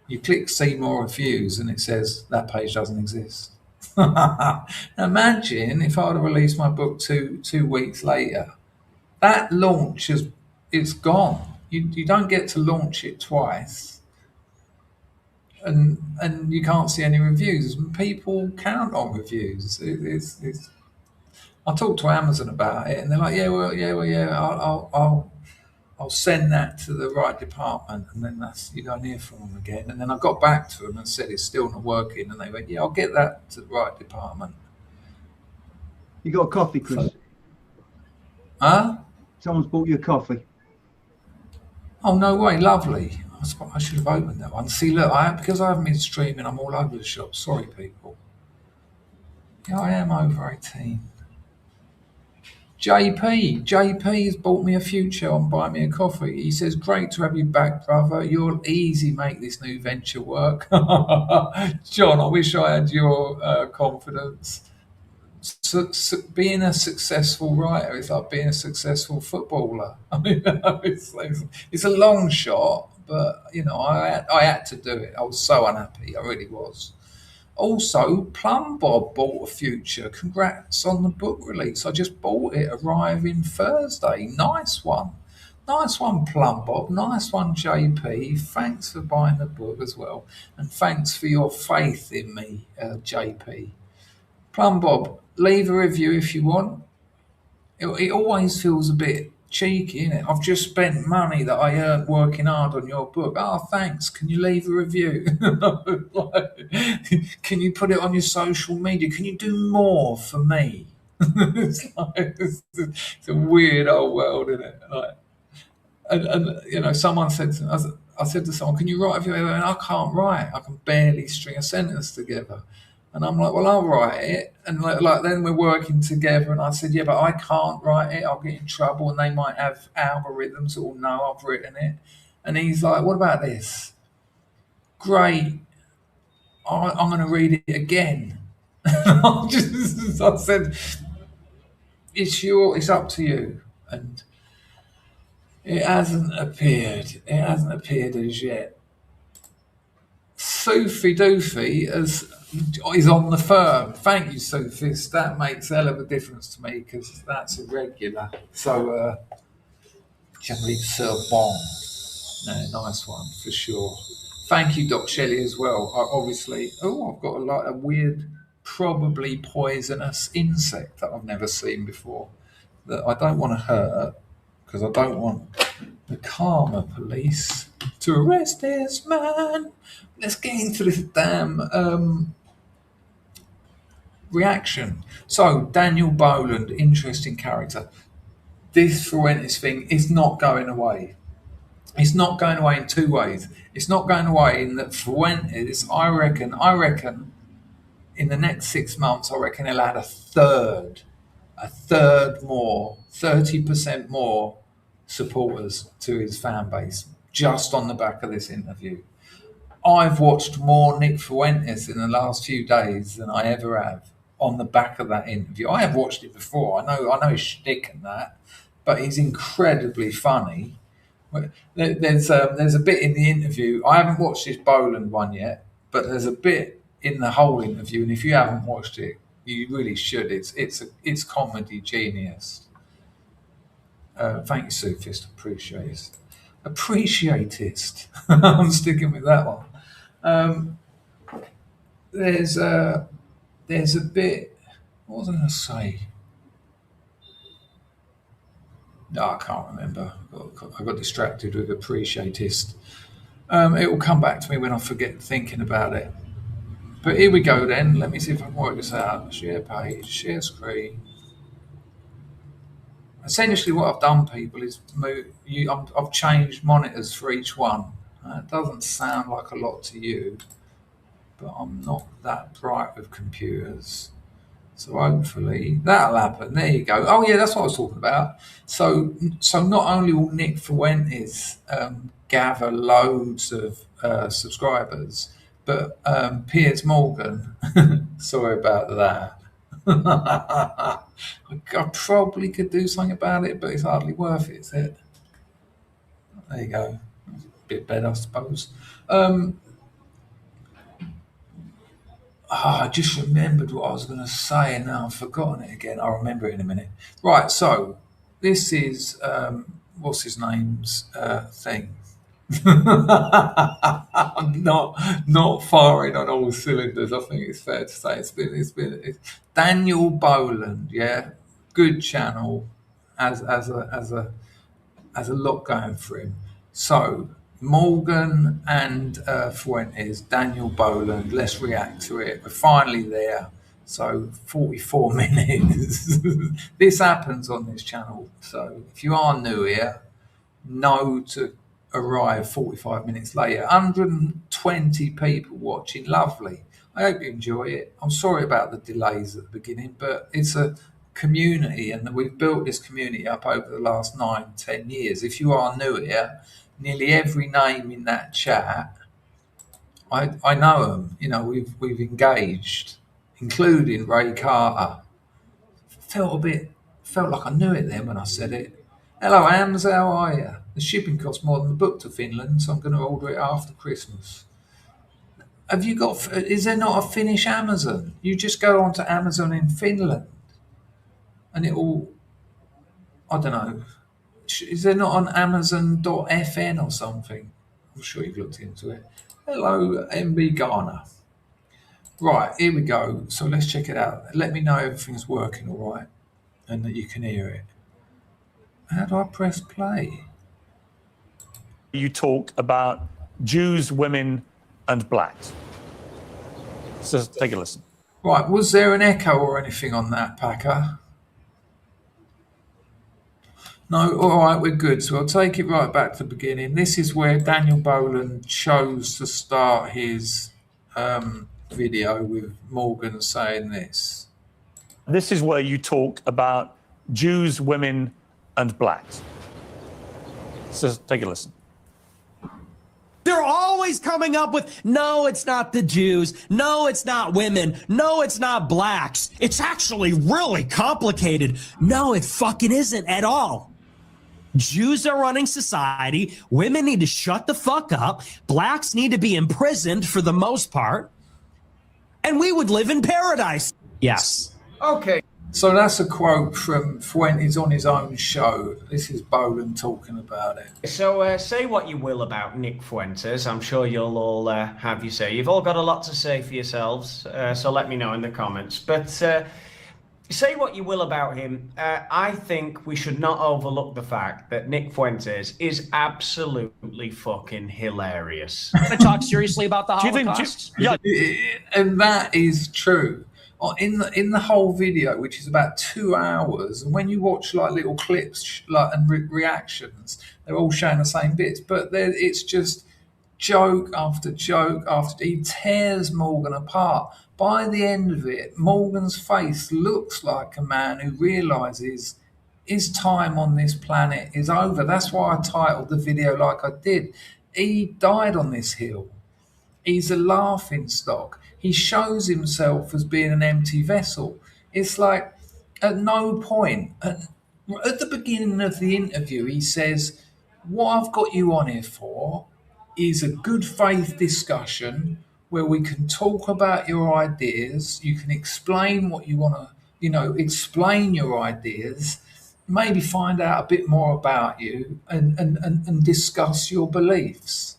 you click see more reviews, and it says that page doesn't exist. Now imagine if I would have released my book two weeks later. That launch it's gone. You don't get to launch it twice, and you can't see any reviews. People count on reviews. It's I talked to Amazon about it, and they're like, I'll send that to the right department, and then you don't hear from them again. And then I got back to them and said it's still not working, and they went, yeah, I'll get that to the right department. You got a coffee, Chris? Huh? Someone's bought you a coffee. Oh, no way, lovely. I should have opened that one. See, look, because I haven't been streaming, I'm all over the shop. Sorry, people. Yeah, I am over 18. JP has bought me a future on Buy Me a Coffee. He says, great to have you back, brother. You'll easy make this new venture work. John, I wish I had your confidence. being a successful writer is like being a successful footballer. I mean, it's a long shot, but I had to do it. I was so unhappy. I really was. Also, Plum Bob bought a future. Congrats on the book release. I just bought it, arriving Thursday. Nice one. Nice one, Plum Bob. Nice one, JP. Thanks for buying the book as well. And thanks for your faith in me, JP. Plum Bob, leave a review if you want. It always feels a bit cheeky, innit? I've just spent money that I earned working hard on your book. Oh, thanks. Can you leave a review? Can you put it on your social media? Can you do more for me? It's a weird old world, isn't it? And someone said to me, I said to someone, can you write a review? And I can't write. I can barely string a sentence together. And I'm like, well, I'll write it. And like then we're working together. And I said, yeah, but I can't write it. I'll get in trouble. And they might have algorithms that will know I've written it. And he's like, what about this? Great. I'm going to read it again. I said, it's up to you. And it hasn't appeared. It hasn't appeared as yet. Sophie Doofy is on the firm. Thank you, Sophist. That makes a hell of a difference to me because that's irregular. So, Jean-Luc Bon. No, nice one for sure. Thank you, Doc Shelley, as well. I've got a weird, probably poisonous insect that I've never seen before that I don't want to hurt because I don't want the karma police to arrest this man. Let's get into this damn reaction. So, Daniel Boland, interesting character. This Fuentes thing is not going away. It's not going away in two ways. It's not going away in that Fuentes, I reckon, in the next 6 months, I reckon he'll add a third more, 30% more supporters to his fan base just on the back of this interview. I've watched more Nick Fuentes in the last few days than I ever have on the back of that interview. I have watched it before. I know his shtick and that, but he's incredibly funny. There's a bit in the interview. I haven't watched this Boland one yet, but there's a bit in the whole interview, and if you haven't watched it, you really should. It's comedy genius. Thank you, Sophist. Appreciatist. I'm sticking with that one. There's a bit. What was I going to say? No, I can't remember. I got distracted with appreciatist. It will come back to me when I forget thinking about it. But here we go then. Let me see if I can work this out. Share page, share screen. Essentially what I've done, people, is I've changed monitors for each one. It doesn't sound like a lot to you, but I'm not that bright with computers. So hopefully that'll happen. There you go. Oh yeah, that's what I was talking about. So not only will Nick Fuentes gather loads of subscribers, but Piers Morgan, sorry about that. I probably could do something about it, but it's hardly worth it, is it? There you go. A bit better, I suppose. I just remembered what I was going to say, and now I've forgotten it again. I'll remember it in a minute. Right, so this is what's his name's thing. I'm not firing on all cylinders. I think it's fair to say it's Daniel Boland. Yeah, good channel, has a lot going for him. So Morgan and Fuentes, Daniel Boland. Let's react to it. We're finally there. So 44 minutes. This happens on this channel. So if you are new here, know to arrive 45 minutes later. 120 people watching. Lovely. I hope you enjoy it. I'm sorry about the delays at the beginning, but it's a community, and we've built this community up over the last 9-10 years. If you are new here, nearly every name in that chat, I know them. You know, we've engaged, including Ray Carter. felt like I knew it then when I said it. Hello, Ams, how are you? The shipping costs more than the book to Finland, so I'm going to order it after Christmas. Is there not a Finnish Amazon? You just go onto Amazon in Finland and it will, I don't know, is there not an Amazon.fn or something? I'm sure you've looked into it. Hello, MB Garner. Right, here we go. So let's check it out. Let me know everything's working all right and that you can hear it. How do I press play? You talk about Jews, women, and blacks. So take a listen. Right, was there an echo or anything on that, Packer? No, all right, we're good. So I'll take it right back to the beginning. This is where Daniel Boland chose to start his video with Morgan saying this. This is where you talk about Jews, women, and blacks. So take a listen. They're always coming up with, no, it's not the Jews. No, it's not women. No, it's not blacks. It's actually really complicated. No, it fucking isn't at all. Jews are running society. Women need to shut the fuck up. Blacks need to be imprisoned for the most part. And we would live in paradise. Yes. Okay. So that's a quote from Fuentes on his own show. This is Boland talking about it. So say what you will about Nick Fuentes. I'm sure you'll all have your say. You've all got a lot to say for yourselves, so let me know in the comments. But say what you will about him. I think we should not overlook the fact that Nick Fuentes is absolutely fucking hilarious. To talk seriously about the Holocaust? Yeah. And that is true. In the whole video, which is about 2 hours, and when you watch like little clips and reactions, they're all showing the same bits, but it's just joke after joke after. He tears Morgan apart. By the end of it, Morgan's face looks like a man who realizes his time on this planet is over. That's why I titled the video like I did. He died on this hill. He's a laughing stock. He shows himself as being an empty vessel. It's like at no point, at the beginning of the interview, he says, what I've got you on here for is a good faith discussion where we can talk about your ideas. You can explain what you want to, explain your ideas, maybe find out a bit more about you and discuss your beliefs.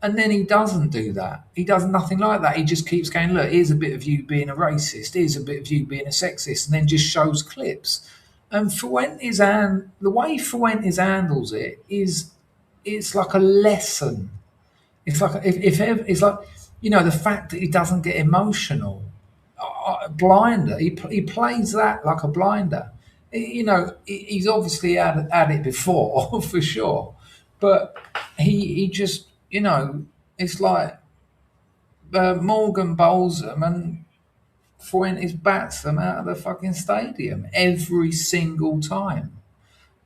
And then he doesn't do that. He does nothing like that. He just keeps going, look, here's a bit of you being a racist. Here's a bit of you being a sexist, and then just shows clips. And the way Fuentes handles it it's like a lesson. It's like, it's like, the fact that he doesn't get emotional. Blinder. He plays that like a blinder. He's obviously had it before, for sure. But he just, it's like Morgan bowls them and Fuentes bats them out of the fucking stadium every single time.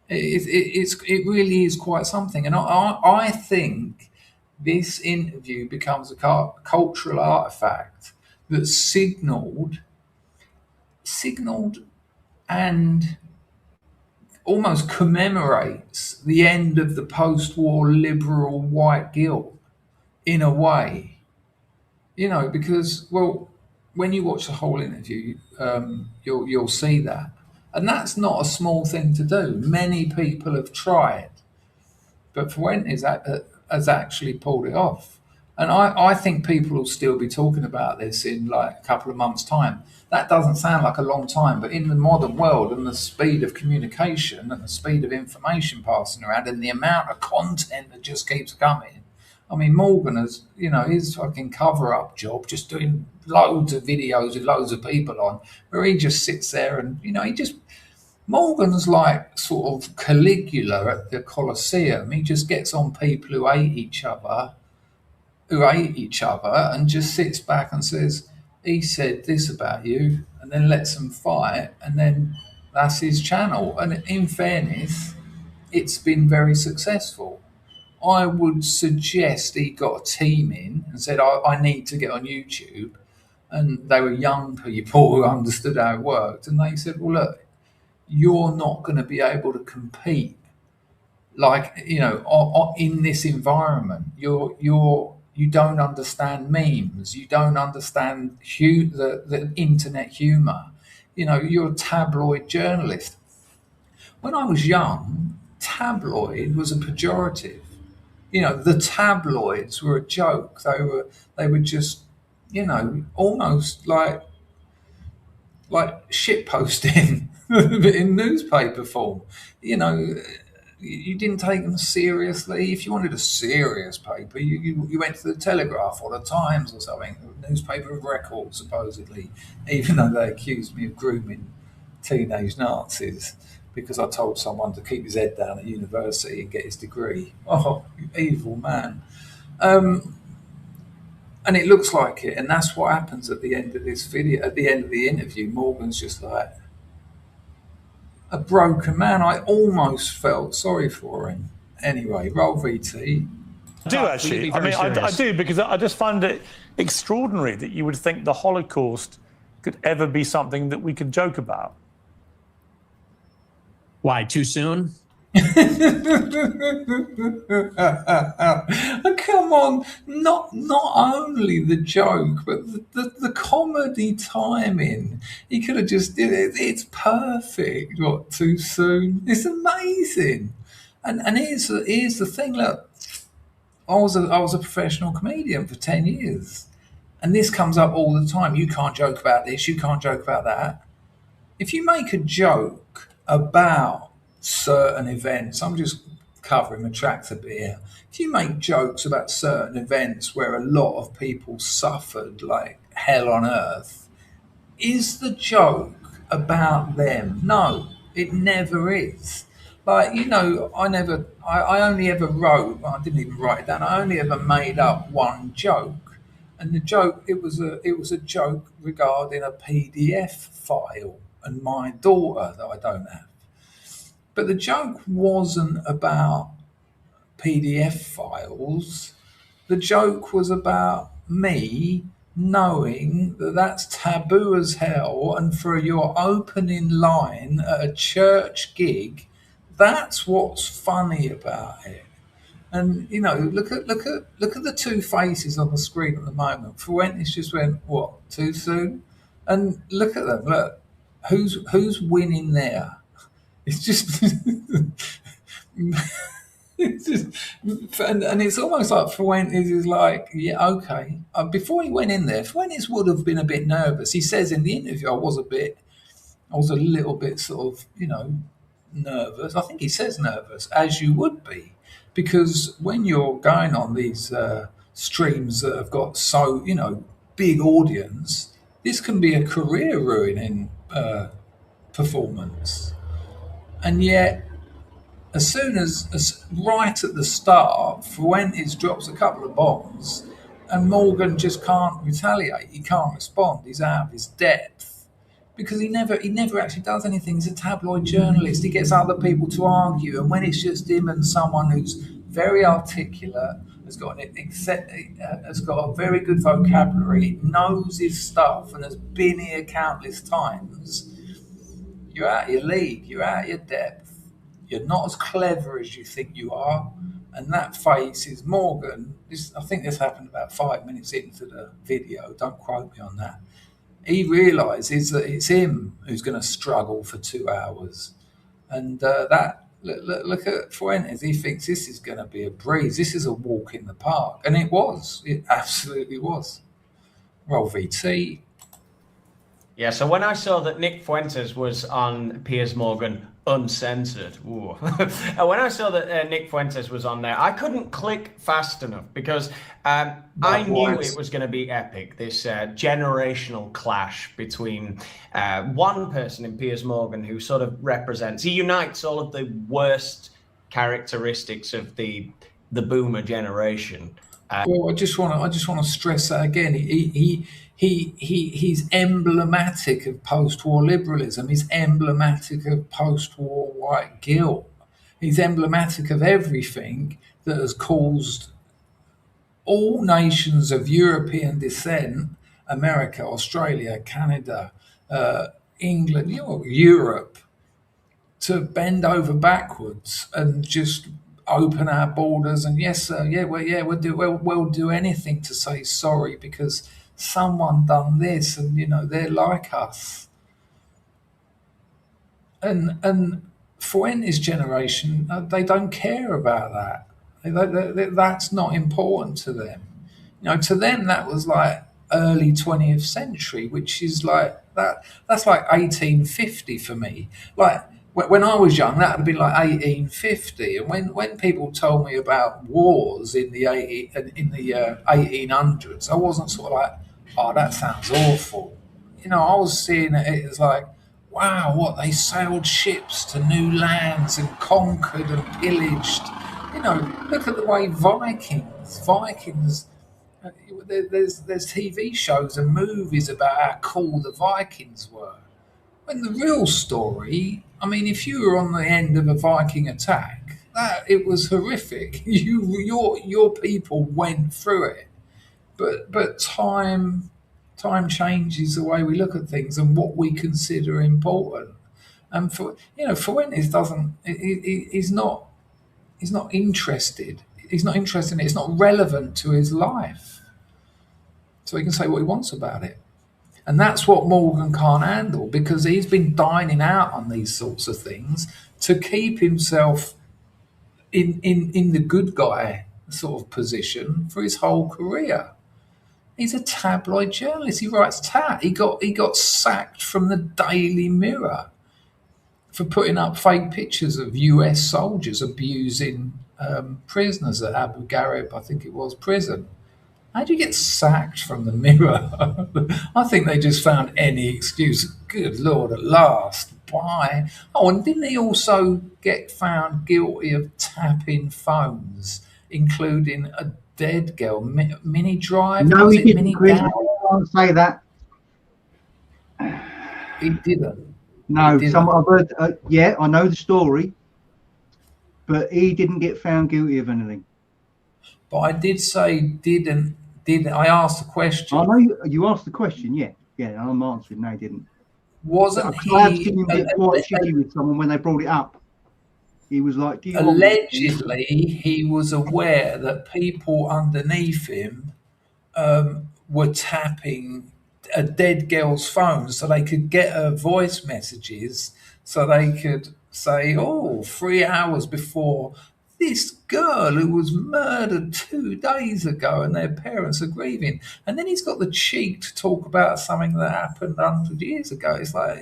It really is quite something. And I think this interview becomes a cultural artifact that signalled and almost commemorates the end of the post-war liberal white guilt in a way, because, well, when you watch the whole interview, you'll see that. And that's not a small thing to do. Many people have tried, but Fuentes has actually pulled it off. And I think people will still be talking about this in like a couple of months' time. That doesn't sound like a long time, but in the modern world and the speed of communication and the speed of information passing around and the amount of content that just keeps coming. I mean, Morgan has, his fucking cover-up job, just doing loads of videos with loads of people on, where he just sits there and, Morgan's like sort of Caligula at the Colosseum. He just gets on people who hate each other and just sits back and says, he said this about you, and then lets them fight, and then that's his channel. And in fairness, it's been very successful. I would suggest he got a team in and said, I need to get on YouTube. And they were young people who understood how it worked. And they said, well, look, you're not going to be able to compete like, in this environment. You don't understand memes, you don't understand the internet humor. You're a tabloid journalist. When I was young, tabloid was a pejorative. The tabloids were a joke. They were just, almost like shit posting in newspaper form. You didn't take them seriously. If you wanted a serious paper, you went to the Telegraph or the Times or something, a newspaper of record, supposedly, even though they accused me of grooming teenage Nazis because I told someone to keep his head down at university and get his degree. Oh, you evil man. And it looks like it, and that's what happens at the end of this video. At the end of the interview, Morgan's just like a broken man. I almost felt sorry for him. Anyway, roll VT. I do actually. I mean, I do, because I just find it extraordinary that you would think the Holocaust could ever be something that we could joke about. Why, too soon? Come on, not only the joke, but the comedy timing. He could have just did it. It's perfect. What, too soon? It's amazing. And here's the thing. Look, I was a professional comedian for 10 years, and this comes up all the time. You can't joke about this. You can't joke about that. If you make a joke about certain events, I'm just covering the tracks a bit here. If you make jokes about certain events where a lot of people suffered like hell on earth, is the joke about them? No, it never is. Like, I only ever wrote, well, I didn't even write it down, I only ever made up one joke. And the joke, it was a joke regarding a PDF file and my daughter that I don't have. But the joke wasn't about PDF files. The joke was about me knowing that that's taboo as hell, and for your opening line at a church gig, that's what's funny about it. And look at the two faces on the screen at the moment. Fuentes just went, what, too soon? And look at them. Look, who's winning there? It's just, and it's almost like Fuentes is like, yeah, okay. Before he went in there, Fuentes would have been a bit nervous. He says in the interview, I was a little bit sort of, nervous. I think he says nervous, as you would be, because when you're going on these streams that have got so, big audience, this can be a career ruining performance. And yet, as soon as right at the start, Fuentes drops a couple of bombs, and Morgan just can't retaliate. He can't respond. He's out of his depth because he never actually does anything. He's a tabloid journalist. He gets other people to argue, and when it's just him and someone who's very articulate, has got a very good vocabulary, knows his stuff, and has been here countless times, you're out of your league, you're out of your depth, you're not as clever as you think you are. And that face is Morgan. I think this happened about 5 minutes into the video, don't quote me on that. He realises that it's him who's going to struggle for 2 hours. And look at Fuentes, he thinks this is going to be a breeze, this is a walk in the park. And it was, it absolutely was. Roll VT. Yeah, so when I saw that Nick Fuentes was on Piers Morgan Uncensored, and when I saw that Nick Fuentes was on there, I couldn't click fast enough because I knew it was going to be epic, this generational clash between one person in Piers Morgan who sort of he unites all of the worst characteristics of the boomer generation. Well, I just want to stress that again. He's emblematic of post-war liberalism. He's emblematic of post-war white guilt. He's emblematic of everything that has caused all nations of European descent, America, Australia, Canada, England, Europe, to bend over backwards and just open our borders and yes sir, we'll do anything to say sorry because someone done this and they're like us. And Fuentes' generation, they don't care about that. That's not important to them. To them that was like early 20th century, which is like that's like 1850 for me. Like when I was young, that would have been like 1850. And when people told me about wars in the 1800s, I wasn't sort of like, oh, that sounds awful. I was seeing it as like, wow, what, they sailed ships to new lands and conquered and pillaged. Look at the way Vikings. There's TV shows and movies about how cool the Vikings were. When the real story, I mean, if you were on the end of a Viking attack, it was horrific. Your people went through it, but time changes the way we look at things and what we consider important. And Fuentes doesn't. He's not interested. He's not interested in it. It's not relevant to his life. So he can say what he wants about it. And that's what Morgan can't handle, because he's been dining out on these sorts of things to keep himself in the good guy sort of position for his whole career. He's a tabloid journalist. He writes tat. He got sacked from the Daily Mirror for putting up fake pictures of US soldiers abusing prisoners at Abu Ghraib, I think it was, prison. How do you get sacked from the Mirror? I think they just found any excuse. Good Lord, at last. Bye. Oh, and didn't he also get found guilty of tapping phones, including a dead girl, Mini Drive? No, he didn't. Chris, Dad? I can't say that. He didn't. No, He didn't. I've heard. Yeah, I know the story, but he didn't get found guilty of anything. But I did say didn't. I asked the question. I know you asked the question. Yeah, I'm answering. No, he didn't. Wasn't I've he seen him get quite shitty with someone when they brought it up. He was like, "Do you want me?" allegedly he was aware that people underneath him were tapping a dead girl's phone so they could get her voice messages, so they could say, 3 hours before, this girl who was murdered 2 days ago and their parents are grieving. And then he's got the cheek to talk about something that happened 100 years ago. It's like,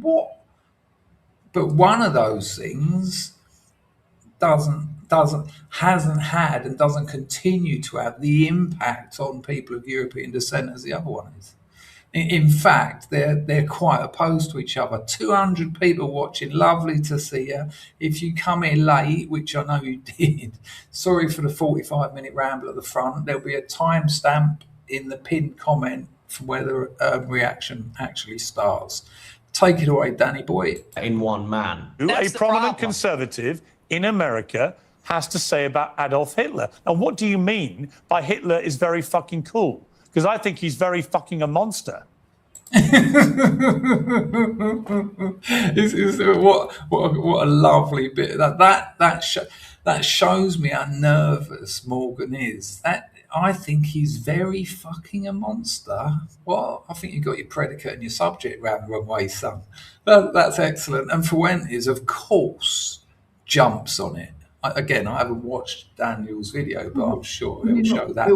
what? But one of those things hasn't had and doesn't continue to have the impact on people of European descent as the other one is. In fact, they're quite opposed to each other. 200 people watching, lovely to see you. If you come here late, which I know you did, sorry for the 45-minute ramble at the front. There'll be a timestamp in the pinned comment from where the reaction actually starts. Take it away, Danny boy. In one man. A prominent conservative in America has to say about Adolf Hitler. Now, what do you mean by Hitler is very fucking cool? Because I think he's very fucking a monster. What a lovely bit. That shows me how nervous Morgan is. I think he's very fucking a monster. Well, I think you got your predicate and your subject round the wrong way, son. That's excellent. And Fuentes, of course, jumps on it. I haven't watched Daniel's video, but I'm sure he'll show that.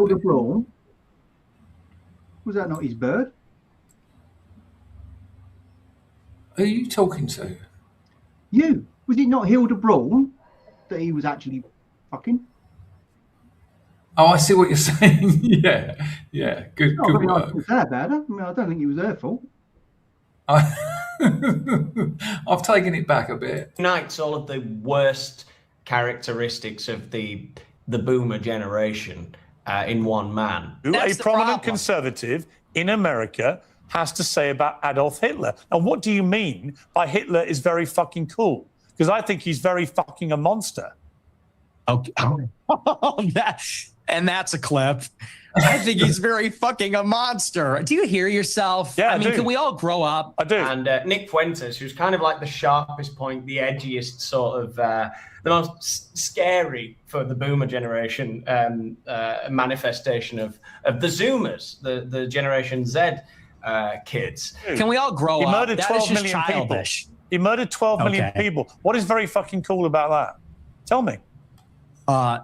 Was that not his bird? Who are you talking to? You. Was it not Hilda Braun that he was actually fucking? Oh, I see what you're saying. Yeah. Good work. I don't think it was her fault. I've taken it back a bit. Unites all of the worst characteristics of the boomer generation in one man. A prominent conservative in America has to say about Adolf Hitler. And what do you mean by Hitler is very fucking cool? Because I think he's very fucking a monster. Okay. And that's a clip. I think he's very fucking a monster. Do you hear yourself? Yeah, I mean, do. can we all grow up? I do. And Nick Fuentes, who's kind of like the sharpest point, the edgiest sort of, the most scary for the boomer generation manifestation of the Zoomers, the Generation Z kids. Can we all grow He up? murdered That 12 is just million childish. people. He murdered 12 million Okay. people. What is very fucking cool about that? Tell me.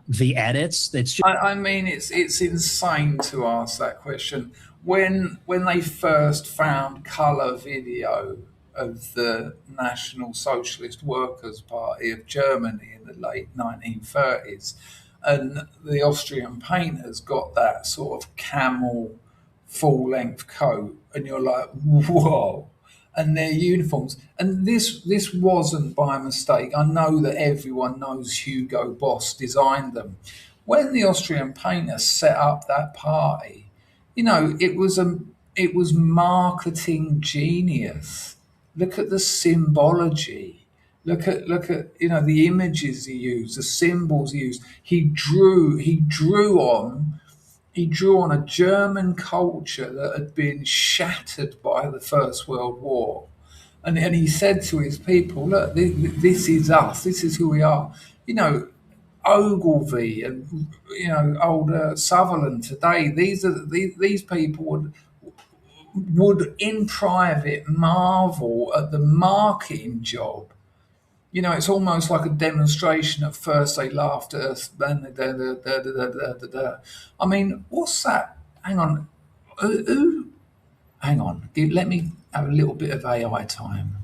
The edits. It's just, I mean, it's insane to ask that question. When they first found colour video of the National Socialist Workers' Party of Germany in the late 1930s, and the Austrian painters got that sort of camel full-length coat, and you're like, whoa. And their uniforms, and this wasn't by mistake. I know that everyone knows Hugo Boss designed them. When the Austrian painter set up that party, it was marketing genius. Look at the symbology. Look at the images he used, the symbols he used. He drew on a German culture that had been shattered by the First World War. And he said to his people, look, this is us, this is who we are. Ogilvy and, old Sutherland today, these people would in private marvel at the marketing job. It's almost like a demonstration. At first they laughed at us, then I mean, what's that? Hang on. Hang on. Let me have a little bit of AI time.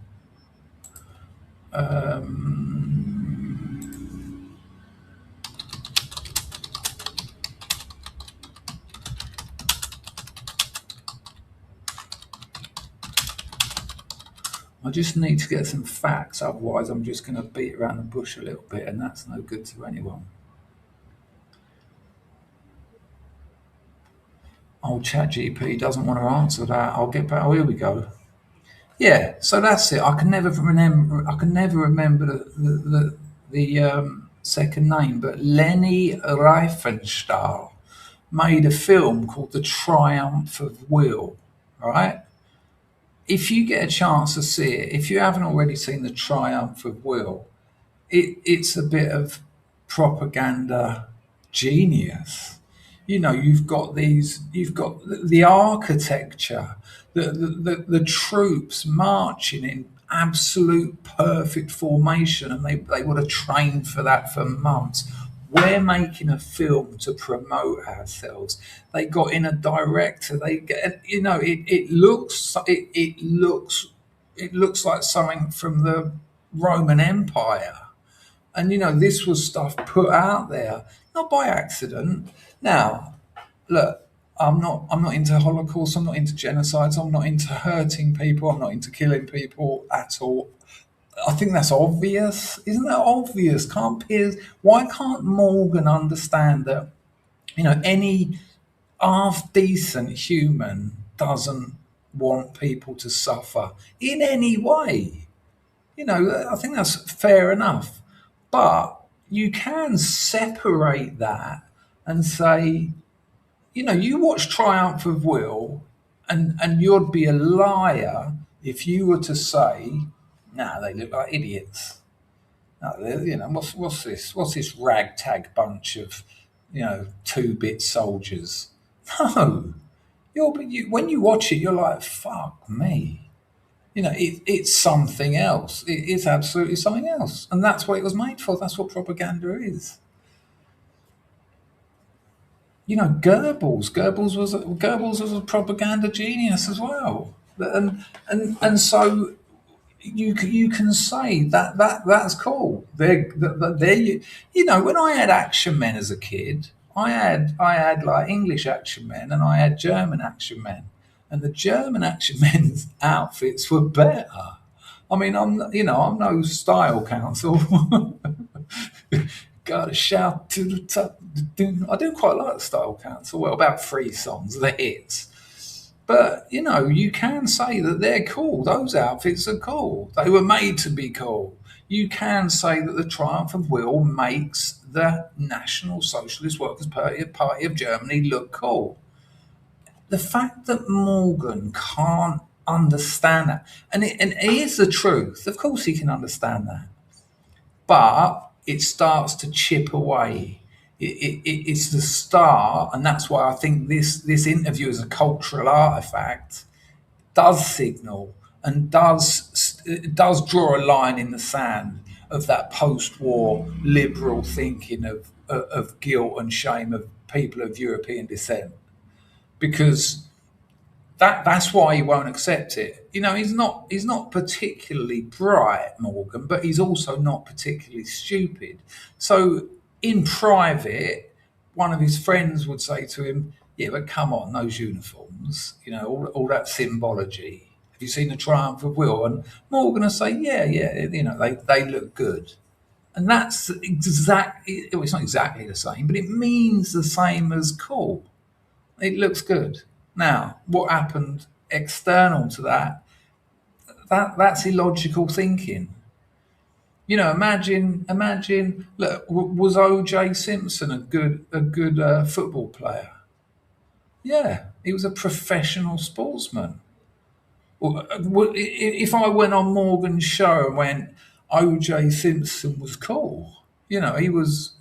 I just need to get some facts, otherwise I'm just going to beat around the bush a little bit, and that's no good to anyone. Old ChatGPT doesn't want to answer that. I'll get back. Oh, here we go. Yeah, so that's it. I can never remember the second name, but Leni Riefenstahl made a film called The Triumph of Will, right? If you get a chance to see it, if you haven't already seen The Triumph of Will, it's a bit of propaganda genius. You've got the architecture, the troops marching in absolute perfect formation, and they would have trained for that for months. We're making a film to promote ourselves. They got in a director. It looks like something from the Roman Empire. And this was stuff put out there, not by accident. Now, look, I'm not into Holocaust, I'm not into genocides, I'm not into hurting people, I'm not into killing people at all. I think that's obvious. Isn't that obvious? Why can't Morgan understand that, any half-decent human doesn't want people to suffer in any way? I think that's fair enough. But you can separate that and say, you watch Triumph of Will, and you'd be a liar if you were to say, nah, they look like idiots. No, what's this? What's this ragtag bunch of, 2-bit soldiers? No, when you watch it, you're like, fuck me. It's something else. It's absolutely something else, and that's what it was made for. That's what propaganda is. Goebbels was a propaganda genius as well, and so you can say that's cool. When I had action men as a kid, I had like English action men and I had German action men, and the German action men's outfits were better. I mean, I'm no style counsel. Gotta shout to the top. I do quite like the style council. Well, about 3 songs, the hits. But, you can say that they're cool. Those outfits are cool. They were made to be cool. you can say that the triumph of will makes the National Socialist Workers' Party of Germany look cool. The fact that Morgan can't understand that, and here's the truth, of course he can understand that, but it starts to chip away. It's the start, and that's why I think this interview as a cultural artifact does signal and does draw a line in the sand of that post-war liberal thinking of guilt and shame of people of European descent, because that's why he won't accept it. You know, he's not particularly bright, Morgan, but he's also not particularly stupid. So in private, one of his friends would say to him, "Yeah, but come on, those uniforms, you know, all that symbology. Have you seen the Triumph of Will?" And Morgan will say, "Yeah, you know, they look good." And that's exactly, it's not exactly the same, but it means the same as cool. It looks good. Now, what happened external to that's illogical thinking. You know, imagine. Look, was O.J. Simpson a good football player? Yeah, he was a professional sportsman. If I went on Morgan's show and went, O.J. Simpson was cool, you know, it was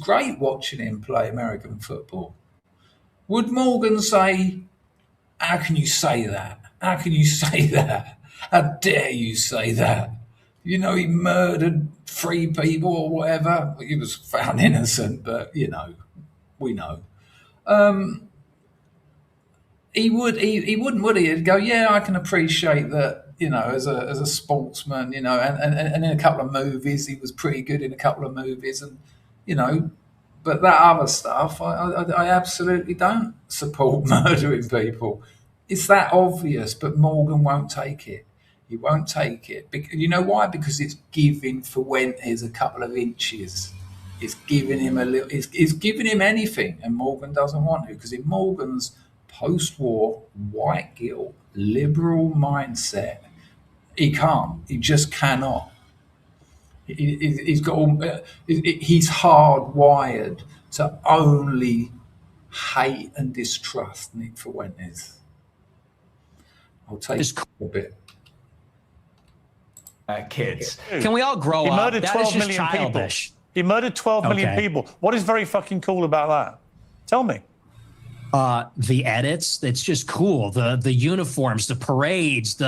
great watching him play American football. Would Morgan say, "How can you say that? How can you say that? How dare you say that? You know, he murdered 3 people or whatever." He was found innocent, but, you know, we know. He wouldn't, would he? He'd go, "Yeah, I can appreciate that, you know, as a sportsman, you know, and in a couple of movies, he was pretty good in a couple of movies, and, you know, but that other stuff, I absolutely don't support murdering people." It's that obvious, but Morgan won't take it. He won't take it. You know why? Because it's giving Fuentes a couple of inches. It's giving him a little. It's giving him anything, and Morgan doesn't want to, because in Morgan's post-war white guilt liberal mindset, he can't. He just cannot. He's hardwired to only hate and distrust Nick Fuentes. I'll take a bit. Kids. Can we all grow He up? murdered That 12 is just million childish. people. He murdered 12 million Okay. people. What is very fucking cool about that? Tell me. The edits, it's just cool. The uniforms, the parades,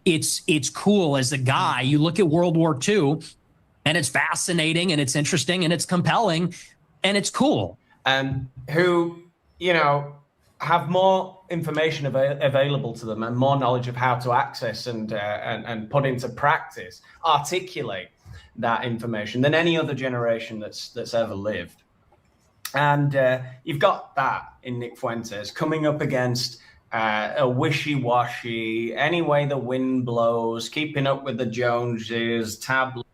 it's cool as a guy. You look at World War II, and it's fascinating, and it's interesting, and it's compelling, and it's cool. Who, you know, have more information available to them and more knowledge of how to access and put into practice, articulate that information than any other generation that's ever lived. And you've got that in Nick Fuentes coming up against a wishy-washy, any way the wind blows, keeping up with the Joneses, tabloid.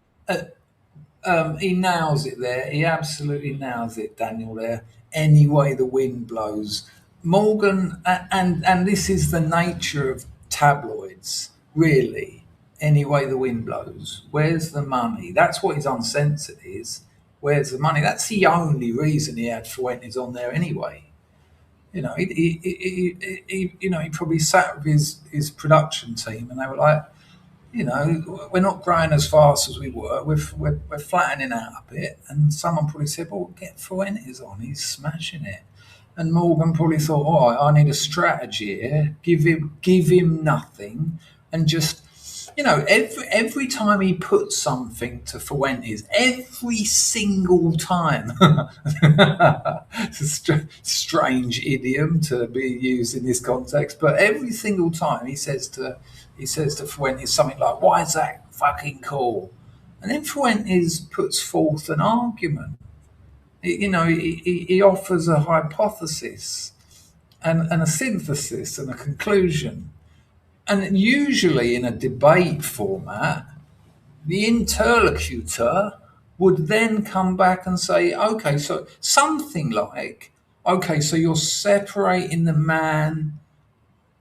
He nails it there. He absolutely nails it, Daniel, there. Any way the wind blows. Morgan, and this is the nature of tabloids, really. Any way the wind blows. Where's the money? That's what his uncensored is. Where's the money? That's the only reason he had Fuentes on there anyway. You know, he probably sat with his production team, and they were like, you know, we're not growing as fast as we were. We're flattening out a bit. And someone probably said, "Well, get Fuentes on. He's smashing it." And Morgan probably thought, "Oh, I need a strategy here. Give him nothing, and just." You know, every time he puts something to Fuentes, every single time, it's a strange idiom to be used in this context, but every single time he says to Fuentes something like, "Why is that fucking cool?" And then Fuentes puts forth an argument. He offers a hypothesis and a synthesis and a conclusion. And usually in a debate format, the interlocutor would then come back and say, okay, so something like, okay, so you're separating the man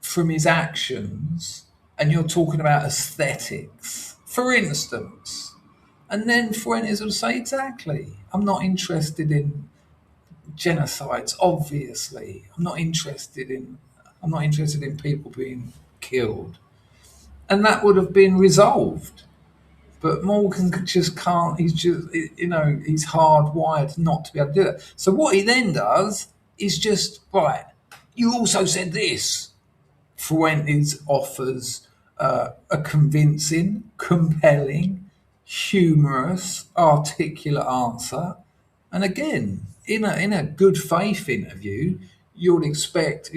from his actions and you're talking about aesthetics. for instance. And then Fuentes would say, exactly, I'm not interested in genocides, obviously. I'm not interested in people being killed. And that would have been resolved. But Morgan just can't, he's hardwired not to be able to do that. So what he then does is just, right, you also said this. Fuentes offers a convincing, compelling, humorous, articulate answer. And again, in a good faith interview, you'd expect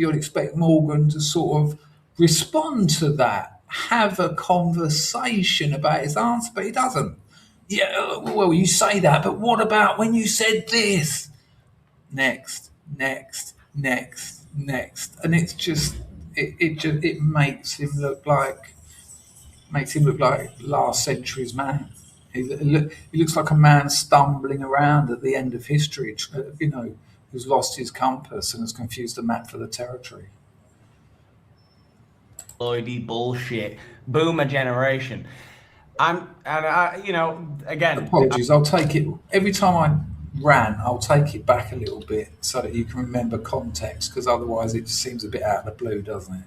Morgan to sort of respond to that, have a conversation about his answer, but he doesn't. Yeah, well, you say that, but what about when you said this? Next, and it's just it makes him look like last century's man. He looks like a man stumbling around at the end of history, who's lost his compass and has confused the map for the territory. Lloydy bullshit. Boomer generation. Again. Apologies, I'll take it every time I rant. I'll take it back a little bit so that you can remember context, because otherwise it just seems a bit out of the blue, doesn't it?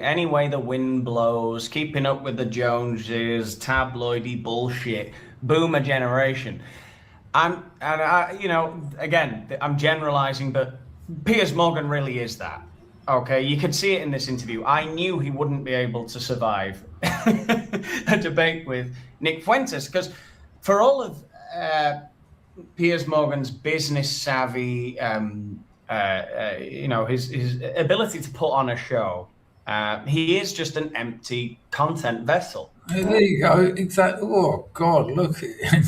Any way the wind blows, keeping up with the Joneses, tabloidy bullshit, boomer generation. Again, I'm generalizing, but Piers Morgan really is that. Okay, you could see it in this interview. I knew he wouldn't be able to survive a debate with Nick Fuentes, because for all of Piers Morgan's business savvy, his ability to put on a show, he is just an empty content vessel. There you go. Exactly. Oh God, look at him.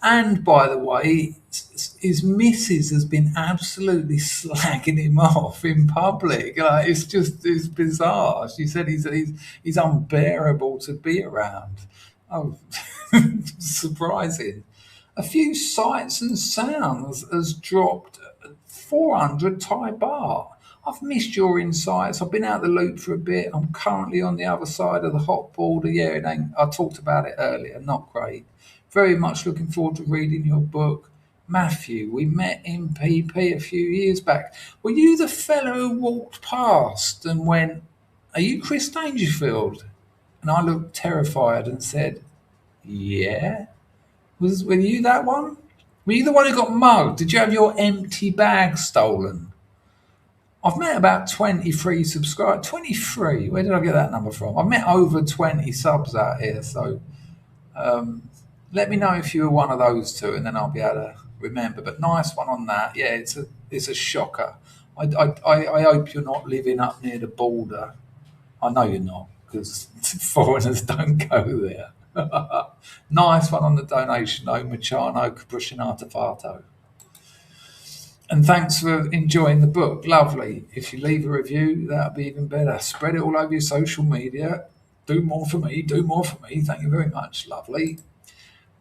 And by the way, his missus has been absolutely slagging him off in public. It's bizarre. She said he's unbearable to be around. Oh, surprising. A few sights and sounds has dropped 400 Thai baht. I've missed your insights. I've been out the loop for a bit. I'm currently on the other side of the hot border. Yeah, I talked about it earlier. Not great. Very much looking forward to reading your book. Matthew, we met in PP a few years back. Were you the fellow who walked past and went, "Are you Chris Dangerfield?" And I looked terrified and said, "Yeah." Were you that one? Were you the one who got mugged? Did you have your empty bag stolen? I've met about 23 subscribers. 23? Where did I get that number from? I've met over 20 subs out here, so let me know if you were one of those two, and then I'll be able to remember. But nice one on that. Yeah, it's a shocker. I hope you're not living up near the border. I know you're not, because foreigners don't go there. Nice one on the donation, though, Machano Capriccinata Fato. And thanks for enjoying the book. Lovely. If you leave a review, that'll be even better. Spread it all over your social media. Do more for me. Thank you very much. Lovely.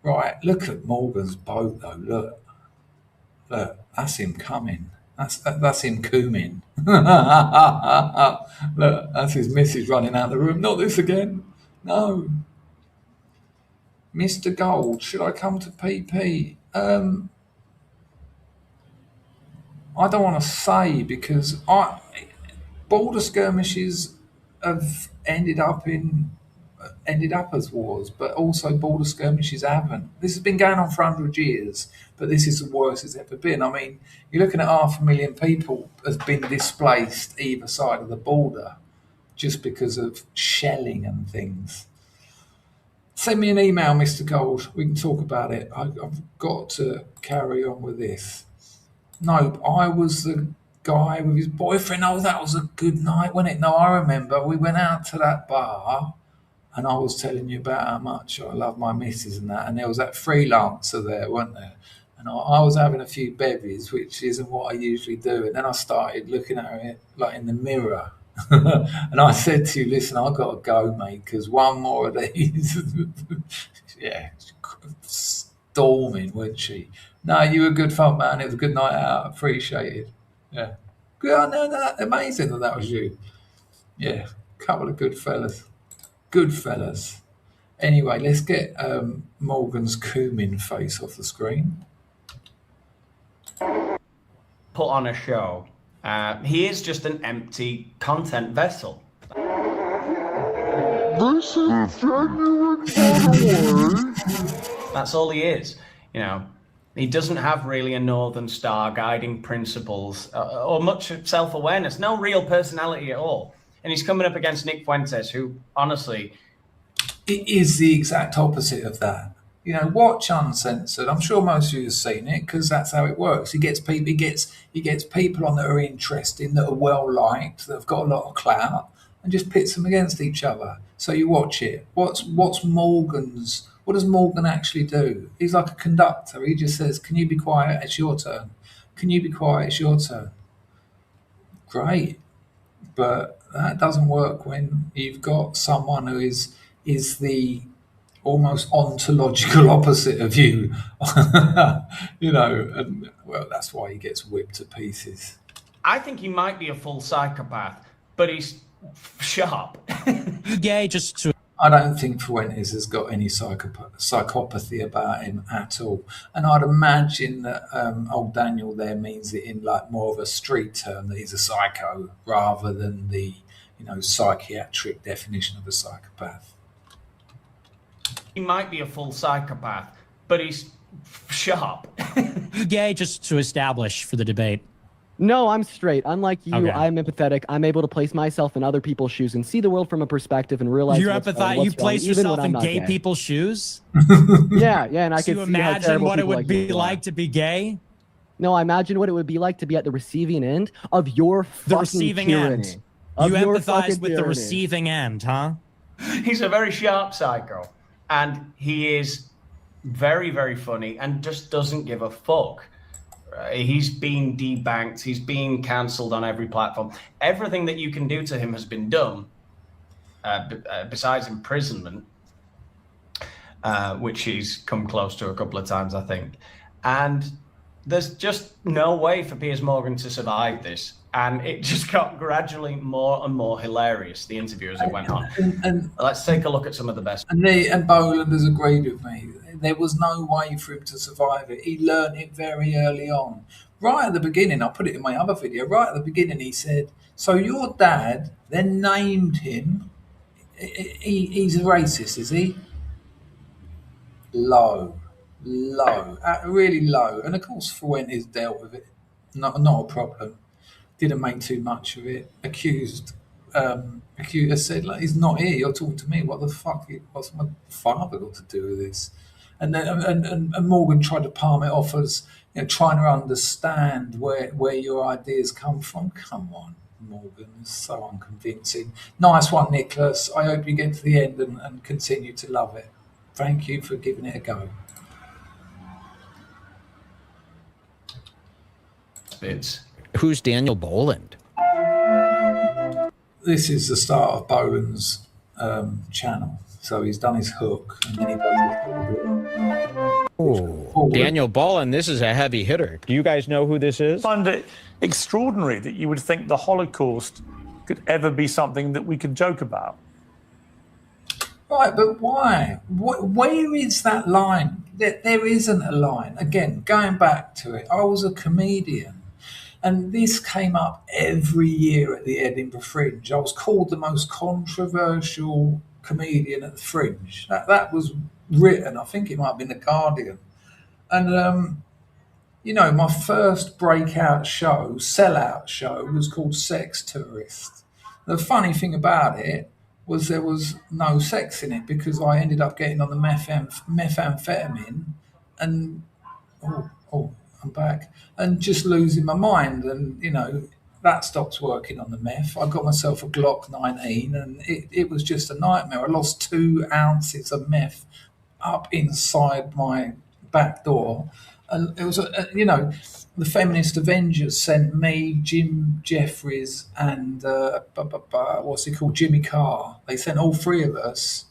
Right, look at Morgan's boat, though. Look, that's him coming. That's him cooming. Look, that's his missus running out of the room. Not this again. No. Mr. Gold, should I come to PP? I don't want to say, because border skirmishes have ended up as wars, but also border skirmishes haven't. This has been going on for 100 years, but this is the worst it's ever been. I mean, you're looking at 500,000 people has been displaced either side of the border just because of shelling and things. Send me an email, Mr. Gold. We can talk about it. I've got to carry on with this. No, I was the guy with his boyfriend. Oh, that was a good night, wasn't it? No, I remember. We went out to that bar and I was telling you about how much I love my missus and that. And there was that freelancer there, wasn't there? And I was having a few bevies, which isn't what I usually do. And then I started looking at her like in the mirror. And I said to you, listen, I've got to go, mate, because one more of these. Yeah, storming, wasn't she? No, you were good fun, man. It was a good night out. Appreciated. Yeah. Good. No, amazing that was you. Yeah, couple of good fellas. Good fellas. Anyway, let's get Morgan's Cumin face off the screen. Put on a show. He is just an empty content vessel. This is genuine giveaway. That's all he is. You know, he doesn't have really a Northern Star guiding principles or much self-awareness. No real personality at all. And he's coming up against Nick Fuentes, who honestly, It is the exact opposite of that. You know, watch Uncensored. I'm sure most of you have seen it because that's how it works. He gets people on that are interesting, that are well liked, that have got a lot of clout, and just pits them against each other. So you watch it. What does Morgan actually do? He's like a conductor. He just says, "Can you be quiet? It's your turn. Can you be quiet? It's your turn." Great, but that doesn't work when you've got someone who is the almost ontological opposite of you. You know, and well, that's why he gets whipped to pieces. I think he might be a full psychopath, but he's sharp. Gay, just to I don't think Fuentes has got any psychopathy about him at all. And I'd imagine that old Daniel there means it in like more of a street term, that he's a psycho rather than the, you know, psychiatric definition of a psychopath. He might be a full psychopath, but he's sharp. gay, just to establish for the debate. No, I'm straight. Unlike you, Okay. I'm empathetic. I'm able to place myself in other people's shoes and see the world from a perspective and realize You what's wrong, empathize. what's You wrong, place even yourself when I'm in not gay people's shoes. Yeah, and I So can you see how imagine terrible what it people would like be you are. like to be gay. No, I imagine what it would be like to be at the receiving end of your The fucking receiving tyranny. end. Of You your empathize fucking with the tyranny. receiving end, huh? He's a very sharp psycho, and he is very, very funny and just doesn't give a fuck. He's been debanked. He's been cancelled on every platform. Everything that you can do to him has been done, besides imprisonment, which he's come close to a couple of times, I think. And there's just no way for Piers Morgan to survive this. And it just got gradually more and more hilarious, the interview as it went on. And Let's take a look at some of the best. and Boland has agreed with me. There was no way for him to survive it. He learned it very early on. Right at the beginning, I put it in my other video, right at the beginning he said, "So your dad then named him, he's a racist, is he?" Low, really low. And of course Fuentes dealt with it. Not a problem. Didn't make too much of it. Accused said, like, "He's not here. You're talking to me. What the fuck? What's my father got to do with this?" And then and Morgan tried to palm it off as, you know, trying to understand where your ideas come from. Come on, Morgan, it's so unconvincing. Nice one, Nicholas. I hope you get to the end and continue to love it. Thank you for giving it a go. bits. Who's Daniel Boland? This is the start of Boland's channel. So he's done his hook, and then he does his Oh, Daniel Boland, this is a heavy hitter. Do you guys know who this is? I find it extraordinary that you would think the Holocaust could ever be something that we could joke about. Right, but why? Where is that line? There isn't a line. Again, going back to it, I was a comedian, and this came up every year at the Edinburgh Fringe. I was called the most controversial comedian at the Fringe. That was written. I think it might have been the Guardian. And you know, my first breakout show, sellout show, was called Sex Tourist. The funny thing about it was there was no sex in it because I ended up getting on the methamphetamine and I'm back, and just losing my mind, and you know, that stops working on the meth. I got myself a Glock 19 and it was just a nightmare. I lost 2 ounces of meth up inside my back door, and it was you know, the Feminist Avengers sent me, Jim Jeffries, and what's he called, Jimmy Carr. They sent all 3 of us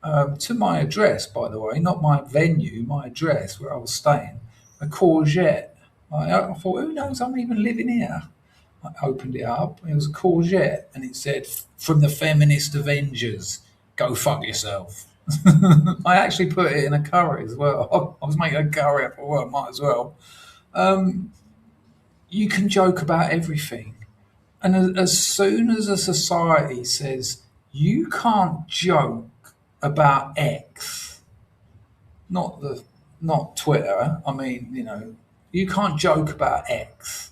to my address, by the way, not my venue, my address where I was staying, a courgette. I thought, who knows, I'm even living here. I opened it up, it was a courgette, and it said, "From the Feminist Avengers, go fuck yourself. I actually put it in a curry as well. I was making a curry up at work, might as well. You can joke about everything. And as soon as a society says, you can't joke about X, not Twitter, I mean, you can't joke about X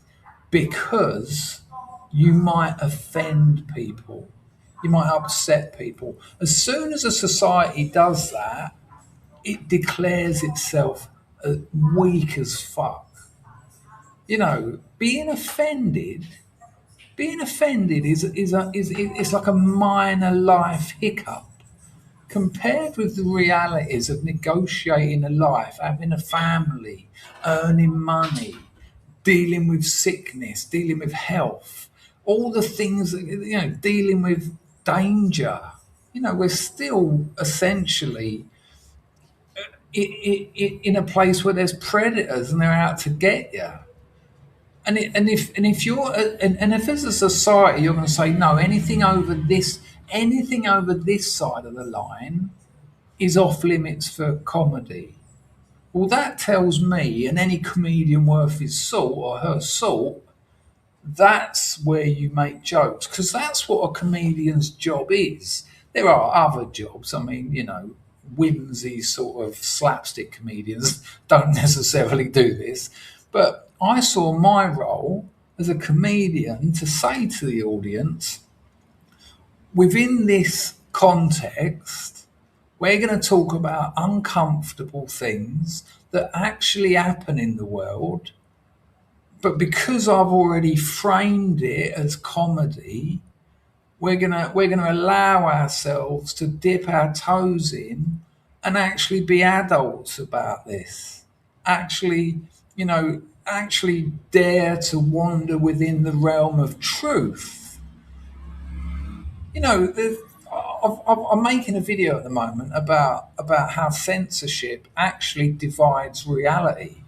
because you might offend people. You might upset people. As soon as a society does that, it declares itself weak as fuck. Being offended is it's like a minor life hiccup compared with the realities of negotiating a life, having a family, earning money, dealing with sickness, dealing with health, all the things that, dealing with danger. We're still essentially in a place where there's predators and they're out to get you. And if as a society you're going to say no, anything over this side of the line is off limits for comedy. Well, that tells me, and any comedian worth his salt or her salt, that's where you make jokes, because that's what a comedian's job is. There are other jobs. I mean, whimsy sort of slapstick comedians don't necessarily do this, but I saw my role as a comedian to say to the audience, within this context, we're going to talk about uncomfortable things that actually happen in the world. But because I've already framed it as comedy, we're gonna allow ourselves to dip our toes in and actually be adults about this. Actually dare to wander within the realm of truth. I'm making a video at the moment about how censorship actually divides reality.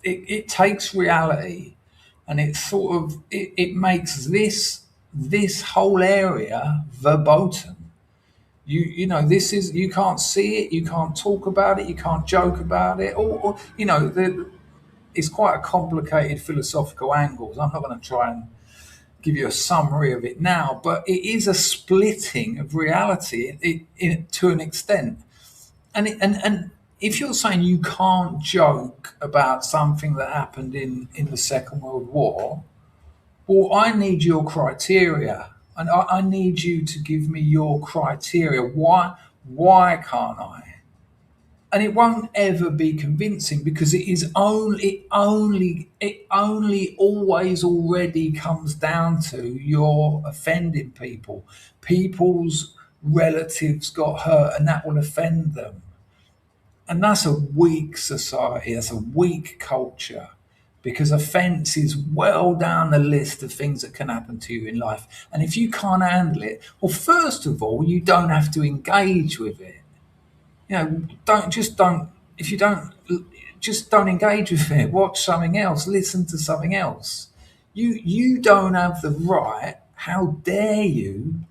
It takes reality and it makes this whole area verboten. You can't see it, you can't talk about it, you can't joke about it, or it's quite a complicated philosophical angle. I'm not going to try and give you a summary of it now, but it is a splitting of reality to an extent. And if you're saying you can't joke about something that happened in the Second World War, well, I need your criteria. And I need you to give me your criteria. Why can't I? And it won't ever be convincing because it only always already comes down to you're offending people. People's relatives got hurt and that will offend them. And that's a weak society, that's a weak culture, because offence is well down the list of things that can happen to you in life. And if you can't handle it, well, first of all, you don't have to engage with it. Don't engage with it. Watch something else, listen to something else. You don't have the right, how dare you,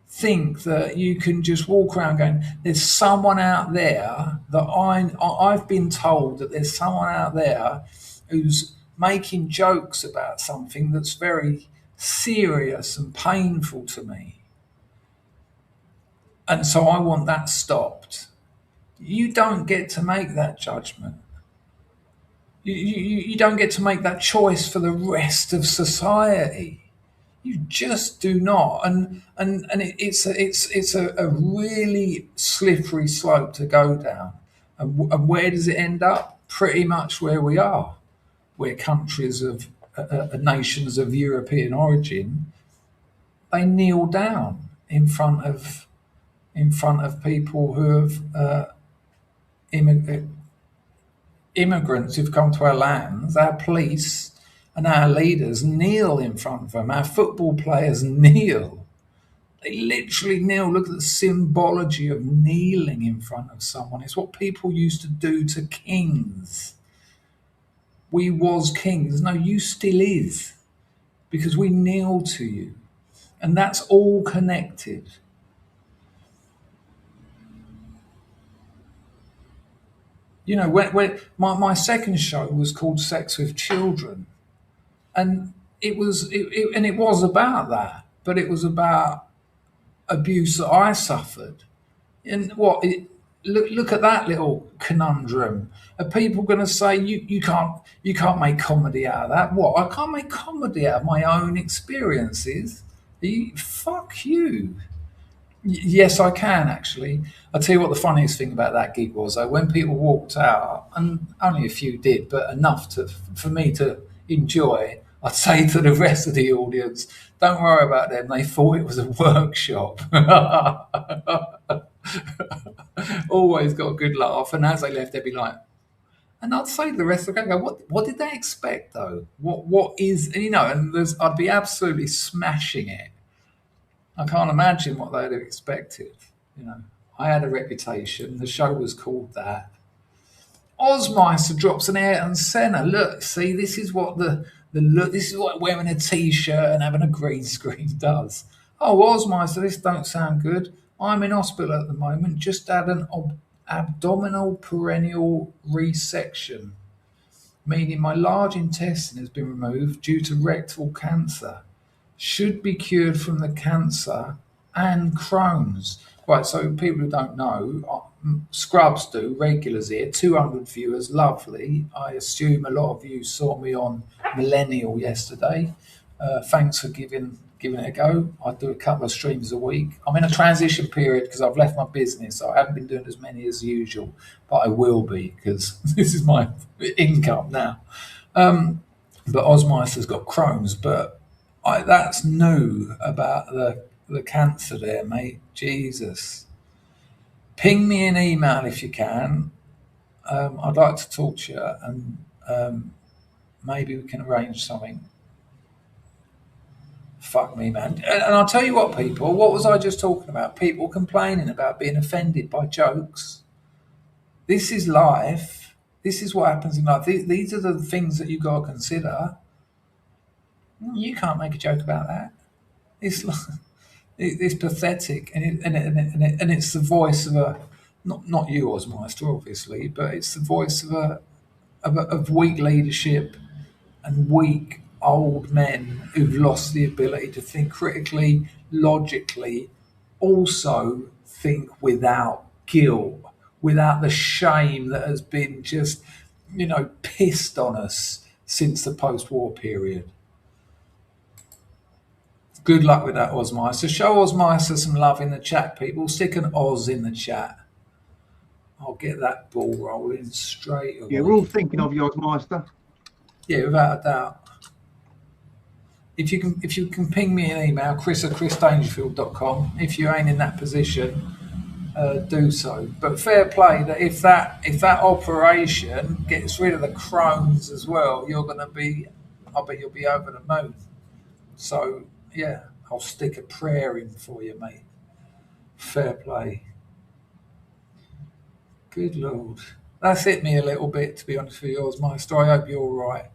think that you can just walk around going, there's someone out there that I've been told that there's someone out there who's making jokes about something that's very serious and painful to me. And so I want that stopped. You don't get to make that judgment. You don't get to make that choice for the rest of society. You just do not, and it's a really slippery slope to go down. And where does it end up? Pretty much where we are, where countries of nations of European origin, they kneel down in front of people who have immigrants who've come to our lands. Our police and our leaders kneel in front of them. Our football players kneel. They literally kneel. Look at the symbology of kneeling in front of someone. It's what people used to do to kings. We was kings. No, you still is, because we kneel to you. And that's all connected. You know, when my second show was called Sex with Children, and it was about that, but it was about abuse that I suffered. And look at that little conundrum. Are people going to say you can't make comedy out of that? What? I can't make comedy out of my own experiences? Fuck you. Yes, I can actually. I'll tell you what the funniest thing about that gig was though. When people walked out, and only a few did, but enough for me to enjoy, I'd say to the rest of the audience, don't worry about them. They thought it was a workshop. Always got a good laugh. And as they left, they'd be like, and I'd say to the rest of the gang, what did they expect though? What is, and I'd be absolutely smashing it. I can't imagine what they'd have expected. I had a reputation. The show was called that. Ozmeister drops an Ayrton Senna. Look, see, this is what the look. This is what wearing a t-shirt and having a green screen does. Oh, Ozmeister, this don't sound good. I'm in hospital at the moment. Just had an abdominal perennial resection, meaning my large intestine has been removed due to rectal cancer. Should be cured from the cancer and Crohn's. Right, so people who don't know, Scrubs do, regulars here, 200 viewers, lovely. I assume a lot of you saw me on Millennial yesterday. Thanks for giving it a go. I do a couple of streams a week. I'm in a transition period because I've left my business, so I haven't been doing as many as usual, but I will be because this is my income now. But Ozmeister's got Crohn's, but that's new about the cancer there, mate. Jesus. Ping me an email if you can. I'd like to talk to you, and maybe we can arrange something. Fuck me, man. And I'll tell you what, people, what was I just talking about? People complaining about being offended by jokes. This is life. This is what happens in life. These are the things that you got to consider. You can't make a joke about that. It's pathetic, and it's the voice of a not you, Ozmeister, obviously, but it's the voice of weak leadership and weak old men who've lost the ability to think critically, logically, also think without guilt, without the shame that has been just, pissed on us since the post-war period. Good luck with that, Ozmeister. Show Ozmeister some love in the chat, people. Stick an Oz in the chat. I'll get that ball rolling straight away. Yeah, we're all thinking of you, Ozmeister. Yeah, without a doubt. If you can ping me an email, chris@chrisdangerfield.com. If you ain't in that position, do so. But fair play that if that operation gets rid of the Crohn's as well, I bet you'll be over the moon. So yeah, I'll stick a prayer in for you, mate. Fair play. Good Lord. That's hit me a little bit, to be honest with you, Ozmeister. I hope you're all right.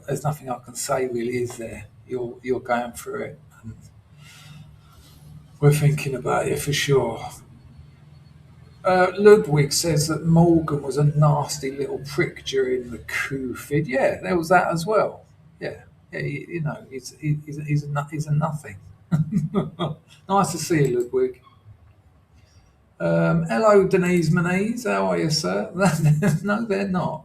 There's nothing I can say really, is there? You're going through it. And we're thinking about it for sure. Ludwig says that Morgan was a nasty little prick during the coup vid. Yeah, there was that as well. Yeah, he's a nothing. Nice to see you, Ludwig. Hello, Denise Moniz. How are you, sir? No, they're not.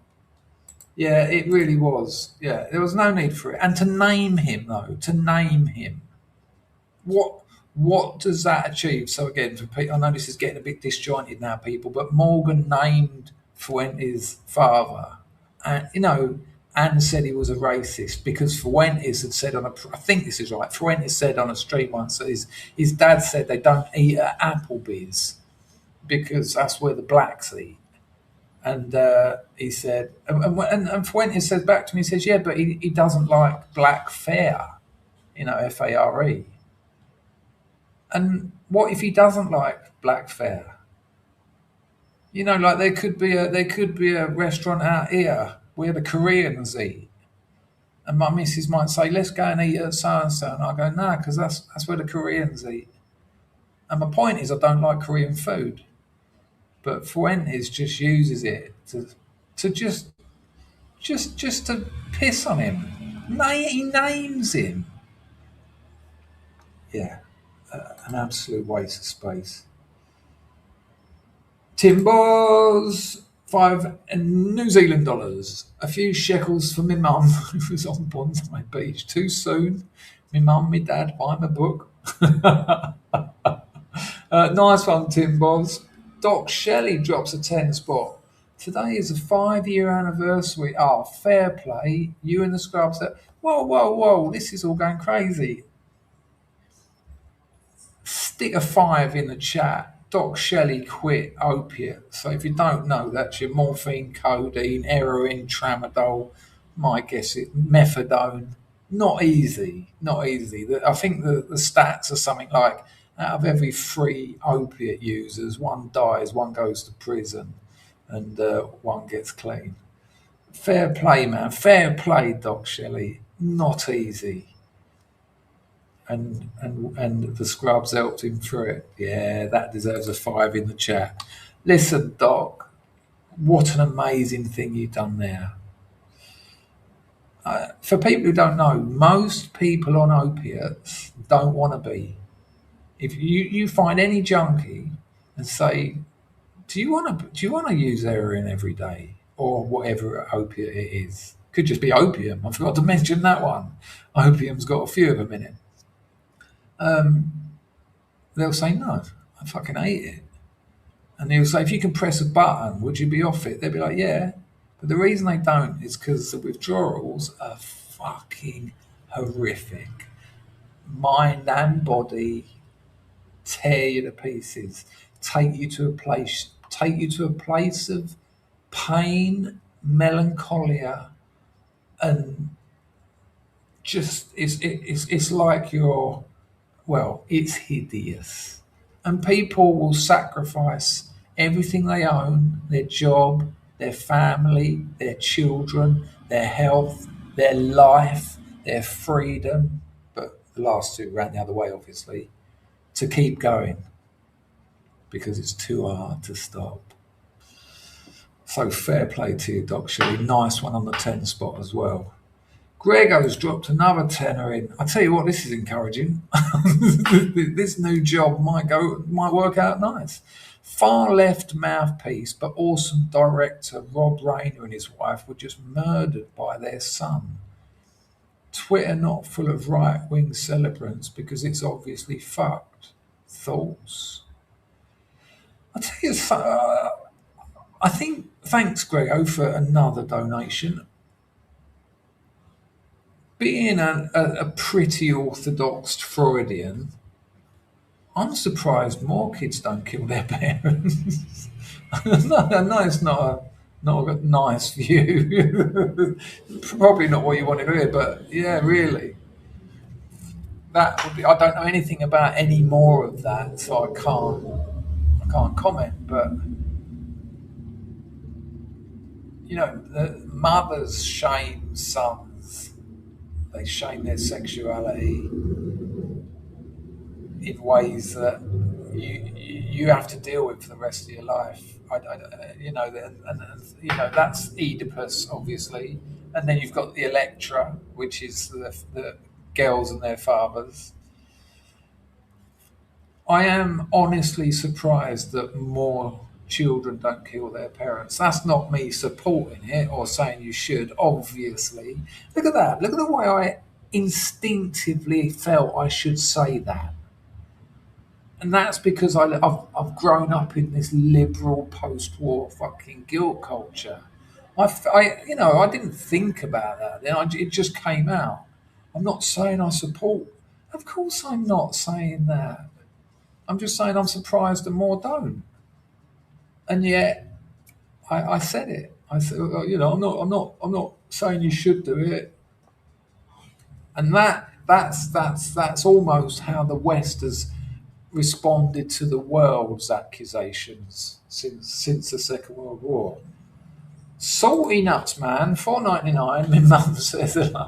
Yeah, it really was. Yeah, there was no need for it. And to name him, what does that achieve? So again, for people, I know this is getting a bit disjointed now, people, but Morgan named Fuentes' father, and said he was a racist because Fuentes had said I think this is right. Fuentes said on a stream once that his dad said they don't eat at Applebee's because that's where the blacks eat. And he said, and Fuentes says back to me, he says, yeah, but he doesn't like black fare, F-A-R-E. And what if he doesn't like black fare? Like there could be a restaurant out here where the Koreans eat, and my missus might say, let's go and eat at so and so, and I go, no, because that's where the Koreans eat. And my point is, I don't like Korean food. but Fuentes just uses it to just to piss on him. He names him. Yeah, an absolute waste of space. Timbers, 5 New Zealand dollars. A few shekels for my mum who was on Bonsai Beach too soon. My mum, my dad, buy my book. Nice one, Timbers. Doc Shelley drops a 10 spot. Today is a 5-year anniversary. Oh, fair play. You and the Scrubs. Whoa. This is all going crazy. Stick a 5 in the chat. Doc Shelley quit opiate. So if you don't know, that's your morphine, codeine, heroin, tramadol, my guess it, methadone. Not easy. I think the stats are something like out of every 3 opiate users, 1 dies, 1 goes to prison, and 1 gets clean. Fair play, man. Fair play, Doc Shelley. Not easy. And the Scrubs helped him through it. Yeah, that deserves a 5 in the chat. Listen, Doc, what an amazing thing you've done there. For people who don't know, most people on opiates don't want to be. If you find any junkie and say, do you want to use heroin every day or whatever opiate it is? Could just be opium. I forgot to mention that one. Opium's got a few of them in it. They'll say, no, I fucking hate it. And he'll say, if you can press a button, would you be off it? They'll be like, yeah. But the reason they don't is because the withdrawals are fucking horrific. Mind and body tear you to pieces, take you to a place of pain, melancholia, and just it's like you're, well, it's hideous. And people will sacrifice everything they own, their job, their family, their children, their health, their life, their freedom. But the last 2 ran the other way, obviously, to keep going because it's too hard to stop. So fair play to you, Doc Shelley. Nice one on the 10 spot as well. Grego's dropped another tenner in. I tell you what, this is encouraging. This new job might work out nice. Far left mouthpiece, but awesome director Rob Rayner and his wife were just murdered by their son. Twitter not full of right-wing celebrants because it's obviously fucked. Thoughts? I tell you, I think, thanks Grego for another donation. Being a pretty orthodox Freudian, I'm surprised more kids don't kill their parents. I know it's not a nice view. Probably not what you wanted to hear, but yeah, really. That would be. I don't know anything about any more of that, so I can't comment. But you know, the mothers shame sons. They shame their sexuality in ways that you have to deal with for the rest of your life. You know, that's Oedipus, obviously, and then you've got the Electra, which is the girls and their fathers. I am honestly surprised that more children don't kill their parents. That's not me supporting it or saying you should, obviously. Look at that. Look at the way I instinctively felt I should say that. And that's because I've grown up in this liberal post-war fucking guilt culture. I didn't think about that then. It just came out. I'm not saying I support. Of course I'm not saying that. I'm just saying I'm surprised that more don't. And yet, I said it. I said, I'm not saying you should do it. And that's almost how the West has responded to the world's accusations since the Second World War. Salty nuts, man. $4.99. My mum says hello.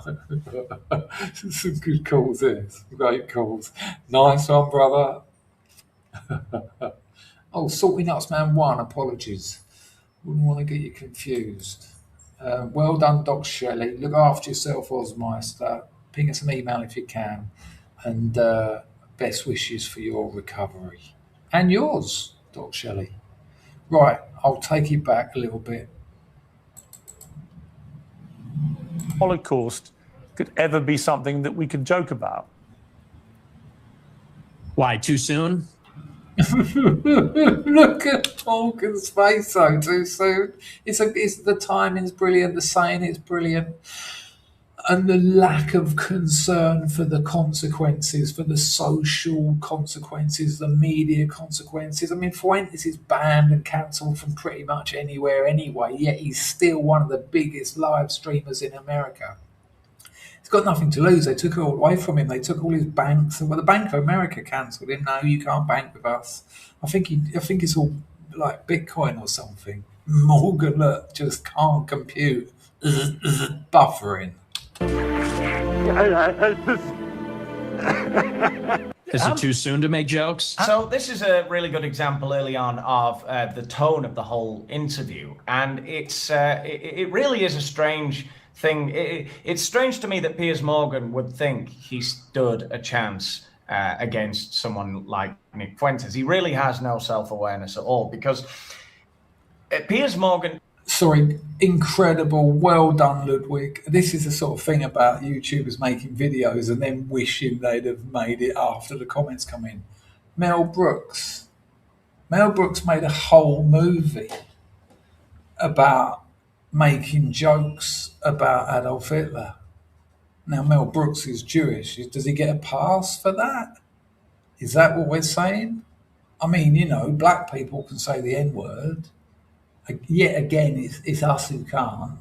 Some good calls here. Some great calls. Nice one, brother. Oh, Salty Nuts Man 1, apologies. Wouldn't want to get you confused. Well done, Doc Shelley. Look after yourself, Ozmeister. Ping us an email if you can. And best wishes for your recovery. And yours, Doc Shelley. Right, I'll take it back a little bit. Holocaust could ever be something that we could joke about? Why, too soon? Look at Morgan's face, though, too soon. It's the timing's brilliant, the saying is brilliant, and the lack of concern for the consequences, for the social consequences, the media consequences. I mean, Fuentes is banned and cancelled from pretty much anywhere anyway, yet he's still one of the biggest live streamers in America. He's got nothing to lose. They took it all away from him. They took all his banks. Well, the Bank of America cancelled him. No, you can't bank with us. I think it's all like Bitcoin or something. Morgan, look, just can't compute. Buffering. Is it too soon to make jokes? So this is a really good example early on of the tone of the whole interview, and it really is a strange thing. It's strange to me that Piers Morgan would think he stood a chance against someone like Nick Fuentes. He really has no self-awareness at all, because Piers Morgan... Sorry, incredible. Well done, Ludwig. This is the sort of thing about YouTubers making videos and then wishing they'd have made it after the comments come in. Mel Brooks. Mel Brooks made a whole movie about making jokes about Adolf Hitler. Now, Mel Brooks is Jewish. Does he get a pass for that? Is that what we're saying? I mean, you know, black people can say the N-word. Yet again, it's us who can't.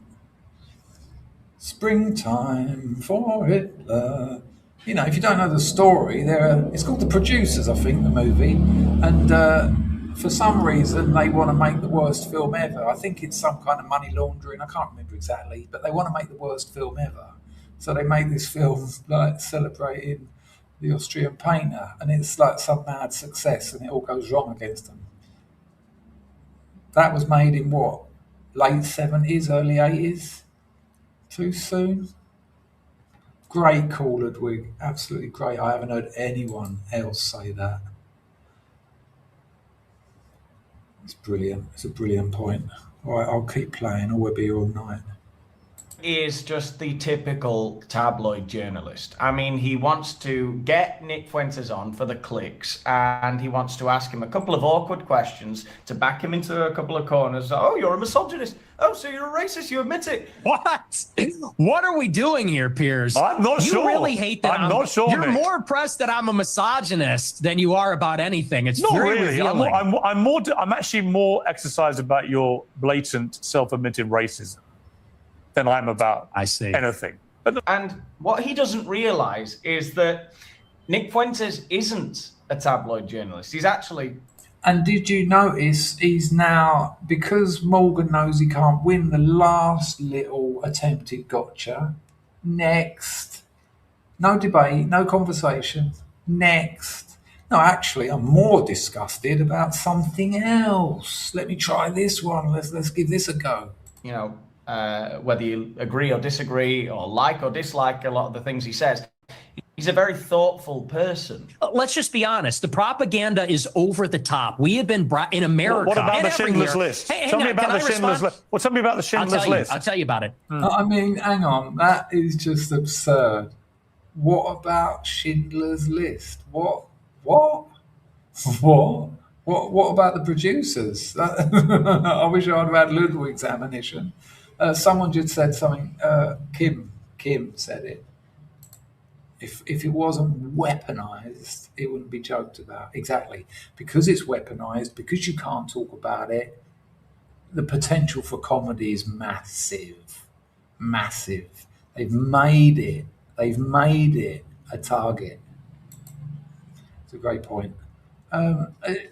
Springtime for Hitler. You know, if you don't know the story, it's called The Producers, I think, the movie. And for some reason, they want to make the worst film ever. I think it's some kind of money laundering. I can't remember exactly, but they want to make the worst film ever. So they make this film like celebrating the Austrian painter, and it's like some mad success, and it all goes wrong against them. That was made in what? Late 70s, early 80s? Too soon? Great call, Ludwig. Absolutely great. I haven't heard anyone else say that. It's brilliant. It's a brilliant point. All right, I'll keep playing or we'll be here all night. Is just the typical tabloid journalist. I mean, he wants to get Nick Fuentes on for the clicks, and he wants to ask him a couple of awkward questions to back him into a couple of corners. Oh, you're a misogynist. Oh, so you're a racist. You admit it. What? What are we doing here, Piers? I'm not sure. You really hate that. I'm not sure. You're Nick. more impressed that I'm a misogynist than you are about anything. It's Not very really. revealing. I'm actually more exercised about your blatant, self-admitted racism than I'm about anything. And what he doesn't realize is that Nick Fuentes isn't a tabloid journalist. He's actually... And did you notice he's now, because Morgan knows he can't win the last little attempted gotcha, next. No debate, no conversation, next. No, actually, I'm more disgusted about something else. Let me try this one. Let's give this a go. You know, whether you agree or disagree or like or dislike a lot of the things he says, he's a very thoughtful person. Let's just be honest. The propaganda is over the top. We have been in America. What about the Schindler's List? Tell me about the Schindler's List. Well, tell me about the Schindler's List. I'll tell you about it. I mean, hang on. That is just absurd. What about Schindler's List? What about the producers? I wish I'd have had Ludwig's ammunition. Someone just said something. Kim said it. If it wasn't weaponized, it wouldn't be joked about. Exactly. Because it's weaponized, because you can't talk about it, the potential for comedy is massive. Massive. They've made it a target. It's a great point.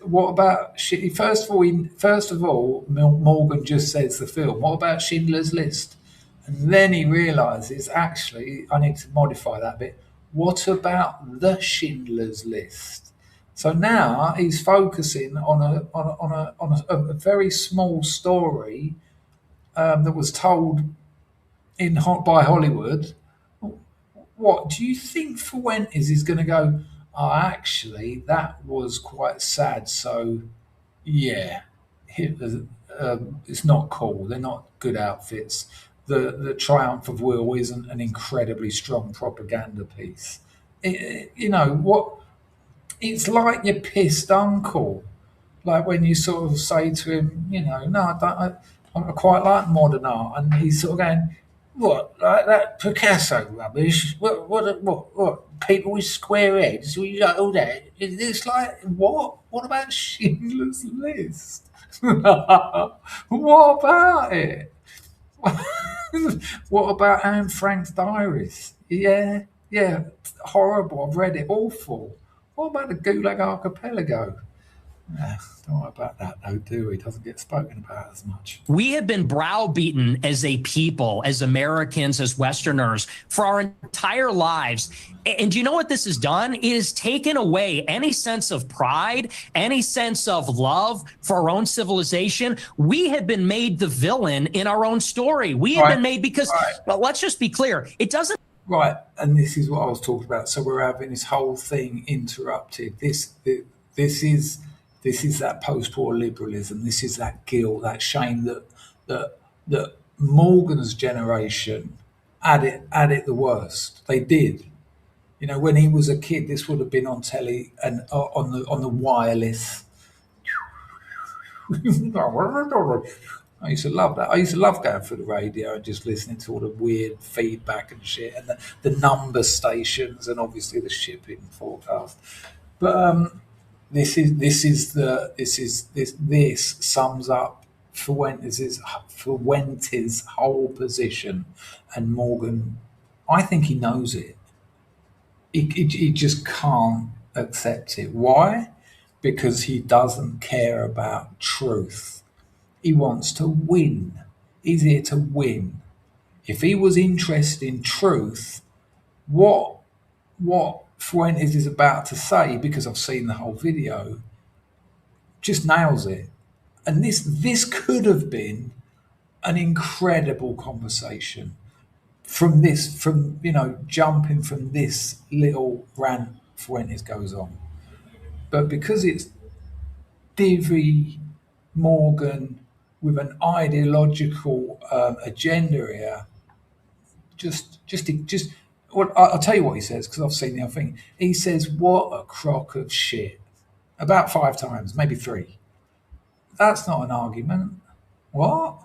What about first of all, Morgan just says the film. What about Schindler's List? And then he realizes, actually, I need to modify that bit. What about the Schindler's List? So now he's focusing on a very small story that was told by Hollywood. What do you think Fuentes is going to go? Oh, actually, that was quite sad. So, yeah, it's not cool. They're not good outfits. The Triumph of Will isn't an incredibly strong propaganda piece. You know what? It's like your pissed uncle. Like when you sort of say to him, you know, no, I quite like modern art, and he's sort of going, what, like that Picasso rubbish? What? People with square heads? You like all that? It's like, what? What about Schindler's List? What about it? What about Anne Frank's diaries? Yeah, horrible. I've read it. Awful. What about the Gulag Archipelago? Don't worry about that, though, do we? It doesn't get spoken about as much. We have been browbeaten as a people, as Americans, as Westerners, for our entire lives. And do you know what this has done? It has taken away any sense of pride, any sense of love for our own civilization. We have been made the villain in our own story. We have been made because, well, let's just be clear, it doesn't. Right, and this is what I was talking about. So we're having this whole thing interrupted. This is that post-war liberalism. This is that guilt, that shame that Morgan's generation had it the worst. They did. You know, when he was a kid, this would have been on telly and on the wireless. I used to love that. I used to love going through the radio and just listening to all the weird feedback and shit, and the number stations, and obviously the shipping forecast. But this sums up Fuentes' whole position, and Morgan, I think he knows it. He just can't accept it. Why? Because he doesn't care about truth. He wants to win. He's here to win. If he was interested in truth, what Fuentes is about to say, because I've seen the whole video, just nails it. And this could have been an incredible conversation from jumping from this little rant Fuentes goes on. But because it's Divvy Morgan with an ideological agenda here, well, I'll tell you what he says, because I've seen the other thing. He says, "What a crock of shit," about 5 times, maybe 3. That's not an argument. What?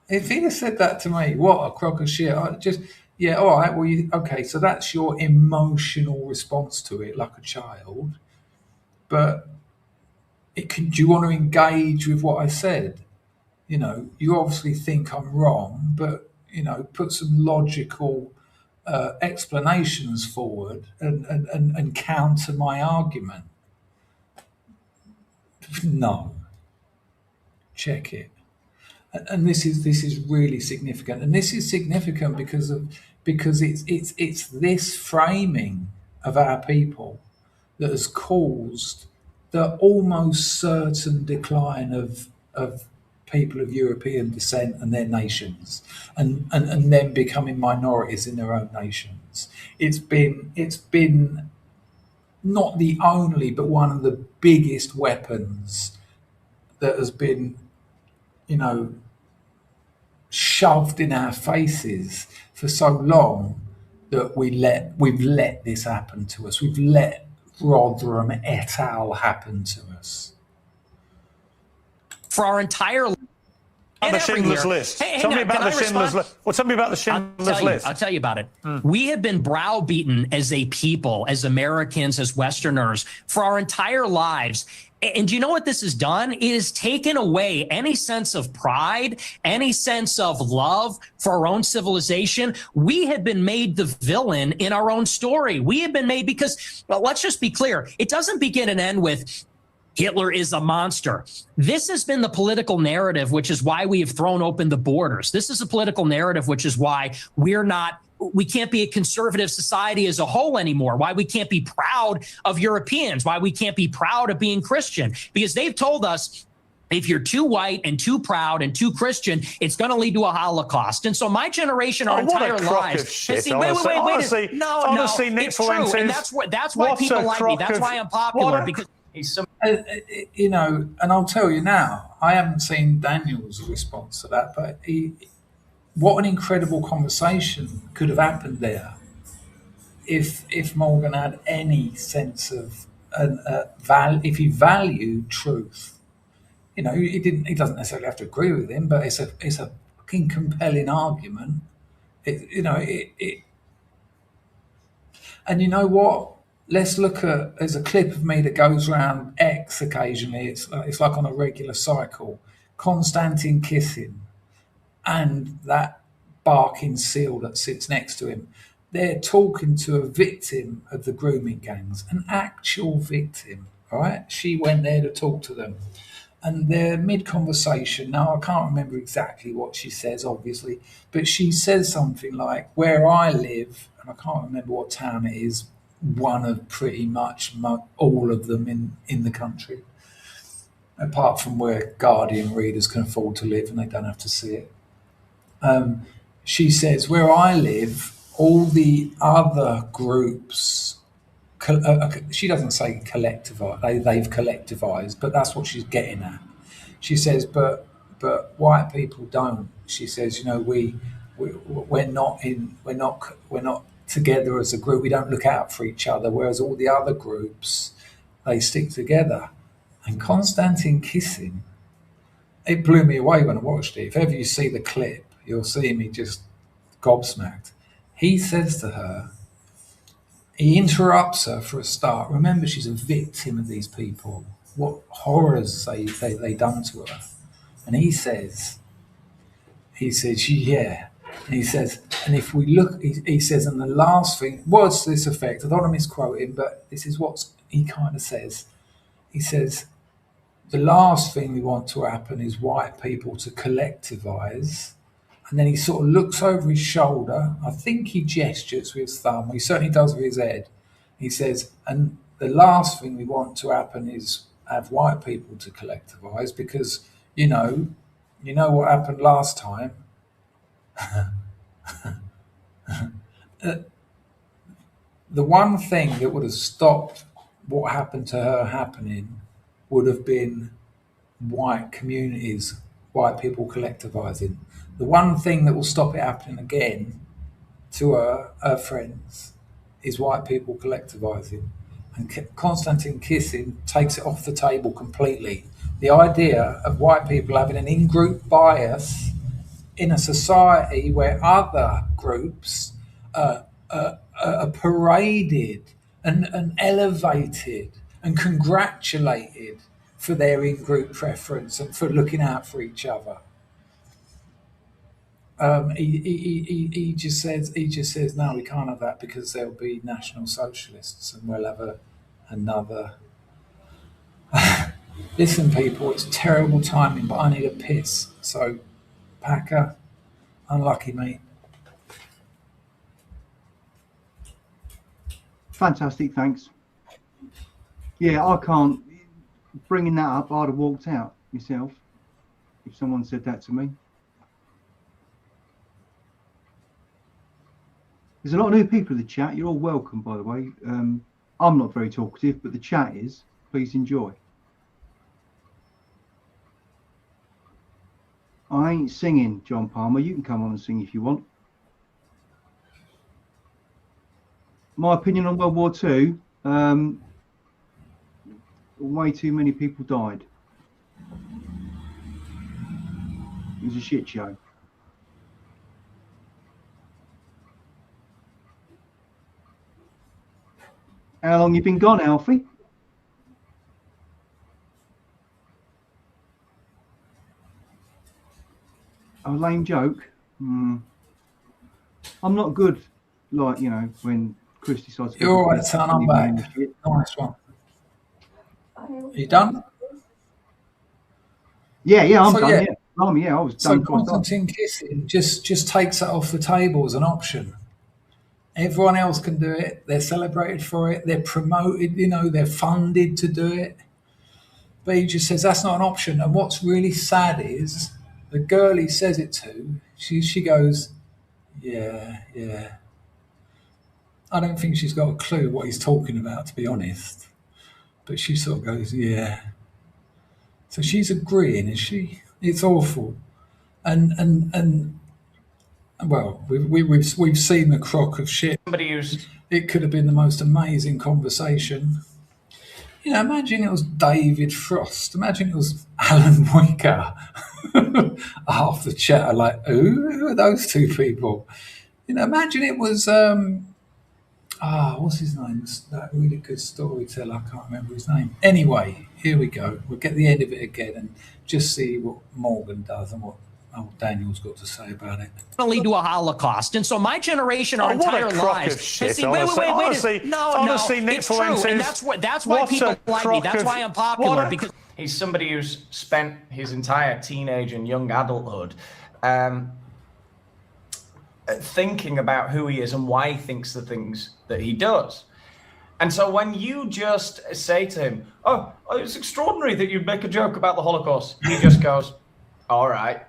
If he had said that to me, what a crock of shit, all right, well, okay, so that's your emotional response to it, like a child. But do you want to engage with what I said? You know, you obviously think I'm wrong, but, you know, put some logical explanations forward and counter my argument. No. Check it. And this is really significant. And this is significant because it's this framing of our people that has caused the almost certain decline of people of European descent and their nations, and them becoming minorities in their own nations. It's been not the only, but one of the biggest weapons that has been, you know, shoved in our faces for so long that we've let this happen to us. We've let Rotherham et al. Happen to us. For our entire the Schindler's List. Tell me about the Schindler's List. Well, tell me about the Schindler's List. I'll tell you about it. We have been browbeaten as a people, as Americans, as Westerners, for our entire lives. And do you know what this has done? It has taken away any sense of pride, any sense of love for our own civilization. We have been made the villain in our own story. We have been made because, well, let's just be clear. It doesn't begin and end with, Hitler is a monster. This has been the political narrative, which is why we have thrown open the borders. This is a political narrative, which is why we can't be a conservative society as a whole anymore, why we can't be proud of Europeans, why we can't be proud of being Christian, because they've told us if you're too white and too proud and too Christian, it's going to lead to a Holocaust. And so my generation, our entire lives, wait, no, honestly, Nick it's true, Fuentes, and that's why people like me. That's why I'm popular, because He's some. You know, and I'll tell you now, I haven't seen Daniel's response to that, but what an incredible conversation could have happened there if Morgan had any sense of if he valued truth. You know, he doesn't necessarily have to agree with him, but it's a fucking compelling argument. And you know what? Let's look at, there's a clip of me that goes around X occasionally. It's like on a regular cycle. Konstantin kissing and that barking seal that sits next to him. They're talking to a victim of the grooming gangs, an actual victim, right? She went there to talk to them. And they're mid-conversation. Now, I can't remember exactly what she says, obviously, but she says something like, where I live, and I can't remember what town it is, one of pretty much all of them in the country, apart from where Guardian readers can afford to live and they don't have to see it. She says, where I live, all the other groups, she doesn't say collectivise, they've collectivised, but that's what she's getting at. She says, but white people don't. She says, you know, we're not together as a group. We don't look out for each other, whereas all the other groups, they stick together. And Konstantin kissing, it blew me away when I watched it. If ever you see the clip, you'll see me just gobsmacked. He says to her, he interrupts her for a start. Remember, she's a victim of these people. What horrors they done to her. And he says, yeah. And he says, and if we look, he says, and the last thing, words to this effect, I don't want to misquote him, but this is what he kind of says. He says, the last thing we want to happen is white people to collectivise. And then he sort of looks over his shoulder. I think he gestures with his thumb. He certainly does with his head. He says, and the last thing we want to happen is have white people to collectivise, because, you know what happened last time. The one thing that would have stopped what happened to her happening would have been white communities, white people collectivising. The one thing that will stop it happening again to her friends is white people collectivising. And Konstantin kissing takes it off the table completely. The idea of white people having an in-group bias in a society where other groups are paraded and elevated and congratulated for their in-group preference and for looking out for each other. He just says, no, we can't have that because there'll be National Socialists and we'll have another. Listen, people, it's terrible timing, but I need a piss. So, Packer, unlucky, mate. Fantastic, thanks. Yeah, I can't. Bringing that up, I'd have walked out myself if someone said that to me. There's a lot of new people in the chat. You're all welcome, by the way. I'm not very talkative, but the chat is. Please enjoy. I ain't singing, John Palmer. You can come on and sing if you want. My opinion on World War II, way too many people died. It was a shit show. How long you been gone, Alfie? A lame joke? I'm not good, like, you know, when Chris decides to... You're all right, son, I'm back. Nice one. You done? Yeah, I'm So, done. yeah. Yeah, I was So done. Constantine kissing just takes it off the table as an option. Everyone else can do it. They're celebrated for it. They're promoted. They're funded to do it. But he just says that's not an option. And what's really sad is the girl he says it to. She goes, yeah. I don't think she's got a clue what he's talking about, to be honest. But she sort of goes, yeah. So she's agreeing, is she? It's awful. And well, we've seen the crock of shit. Somebody who's It could have been the most amazing conversation. Imagine it was David Frost. Imagine it was Alan Wicker. Half the chat are like, who are those two people? Imagine it was what's his name? That really good storyteller. I can't remember his name. Anyway, here we go. We'll get the end of it again and just see what Morgan does and what Daniel's got to say about it. Lead to a Holocaust, and so my generation, our what a entire crock lives. of shit, See, wait. honestly, Nick it's true, Fuentes, and that's why people like me. That's why I'm popular, because he's somebody who's spent his entire teenage and young adulthood thinking about who he is and why he thinks the things that he does. And so when you just say to him, oh, it's extraordinary that you'd make a joke about the Holocaust, he just goes, all right.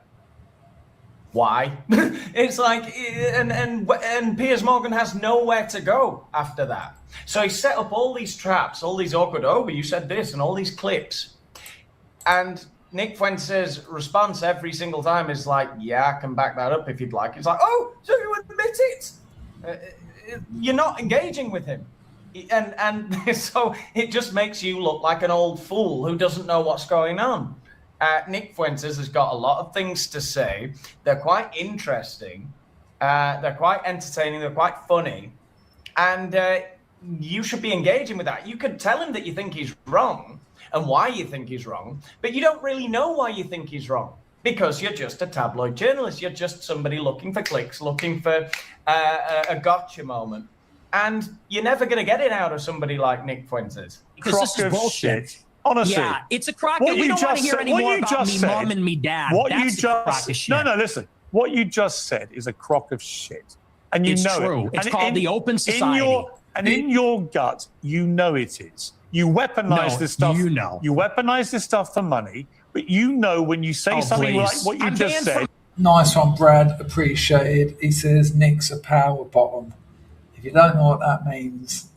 Why? It's like, and Piers Morgan has nowhere to go after that. So he set up all these traps, all these awkward, but you said this, and all these clips. And Nick Fuentes' response every single time is like, yeah, I can back that up if you'd like. It's like, oh, so you admit it? You're not engaging with him. And so it just makes you look like an old fool who doesn't know what's going on. Nick Fuentes has got a lot of things to say. They're quite interesting. They're quite entertaining. They're quite funny. And you should be engaging with that. You could tell him that you think he's wrong and why you think he's wrong, but you don't really know why you think he's wrong because you're just a tabloid journalist. You're just somebody looking for clicks, looking for a gotcha moment. And you're never going to get it out of somebody like Nick Fuentes. Because this is bullshit. Shit. Honestly, yeah, it's a crock. We don't want to hear any more about me mom and me dad. That's a crock of shit. No, listen. What you just said is a crock of shit. And you it's know true. it. It's called the open society. In your gut, you know it is. You weaponize this stuff. You weaponize this stuff for money, but you know when you say something like what you just said. Nice one, Brad. Appreciated. He says Nick's a power bottom. If you don't know what that means,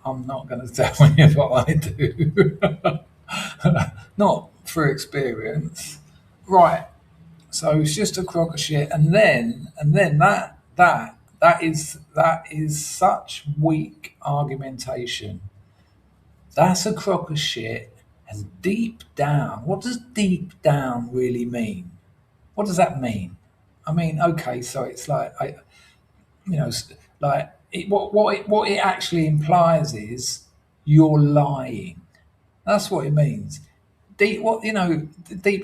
I'm not going to tell you what I do. Not through experience. Right. So it's just a crock of shit. And then that is such weak argumentation. That's a crock of shit. And deep down, what does deep down really mean? What does that mean? I mean, okay, so it's like what it actually implies is you're lying. That's what it means. Deep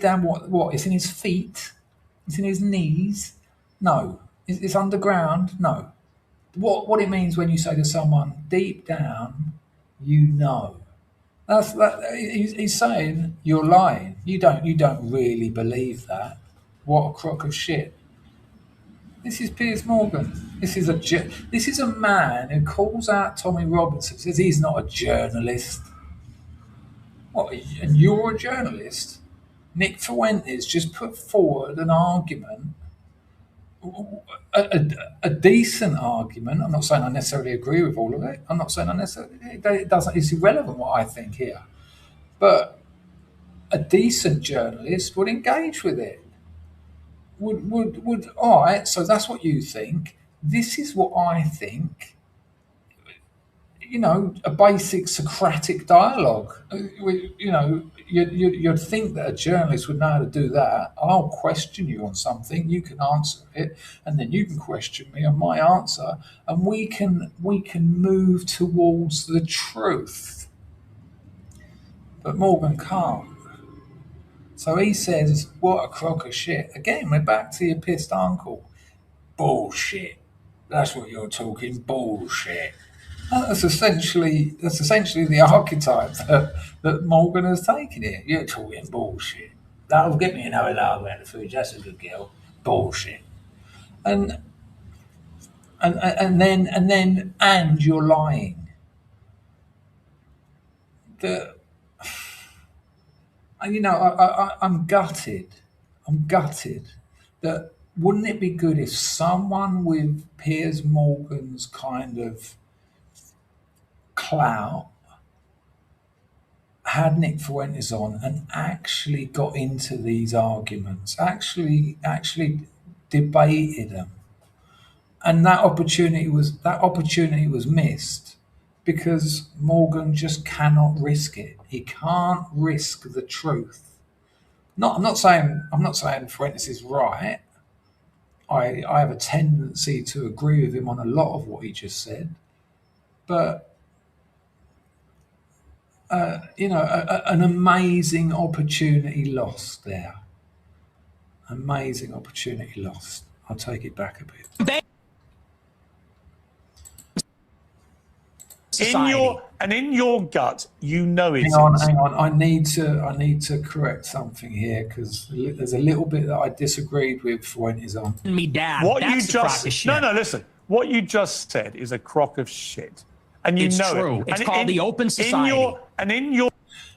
down, what? It's in his feet. It's in his knees. No, it's underground. No. What it means when you say to someone, deep down, you know. He's saying you're lying. You don't really believe that. What a crock of shit. This is Piers Morgan. This is a man who calls out Tommy Robinson, says he's not a journalist. What? And you're a journalist? Nick Fuentes just put forward an argument, a decent argument. I'm not saying I necessarily agree with all of it. I'm not saying I necessarily. It's irrelevant what I think here, but a decent journalist would engage with it. Would all right, so that's what you think. This is what I think. A basic Socratic dialogue. You'd think that a journalist would know how to do that. I'll question you on something, you can answer it, and then you can question me on my answer, and we can move towards the truth. But Morgan can't. So he says, what a crock of shit. Again, we're back to your pissed uncle. Bullshit. That's what you're talking, bullshit. That's essentially the archetype that Morgan has taken here. You're talking bullshit. That'll get me an hour around the food. That's a good girl. Bullshit. And then you're lying. I'm gutted. That wouldn't it be good if someone with Piers Morgan's kind of clout had Nick Fuentes on and actually got into these arguments, actually debated them, and that opportunity was missed because Morgan just cannot risk it. He can't risk the truth. I'm not saying Fuentes is right. I have a tendency to agree with him on a lot of what he just said, but an amazing opportunity lost there. Amazing opportunity lost. I'll take it back a bit. In your gut, you know it. Hang on. I need to correct something here because there's a little bit that I disagreed with Fuentes on. Me down. What That's you the just crock of shit. no, listen. What you just said is a crock of shit, and It's know true. it. It's called the open society.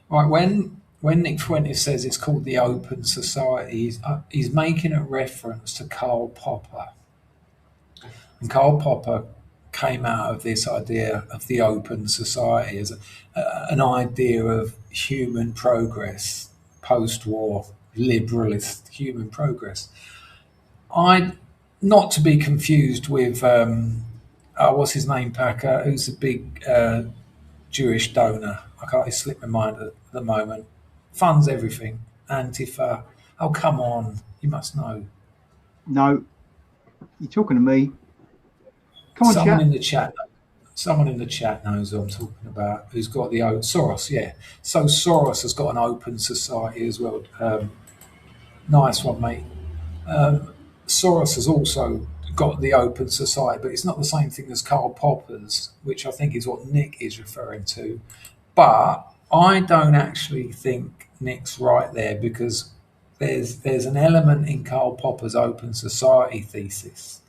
Right, when Nick Fuentes says it's called the open society, he's making a reference to Karl Popper, and Karl Popper came out of this idea of the open society as an idea of human progress, post-war liberalist human progress. Not to be confused with what's his name, Packer, who's a big Jewish donor. I can't, it slipped my mind at the moment. Funds everything. Antifa. Oh, come on. You must know. No. You're talking to me. Come on, Someone chat. in the chat knows who I'm talking about, who's got the Soros, yeah. So Soros has got an open society as well. Nice one, mate. Soros has also got the open society, but it's not the same thing as Karl Popper's, which I think is what Nick is referring to. But I don't actually think Nick's right there because there's an element in Karl Popper's open society thesis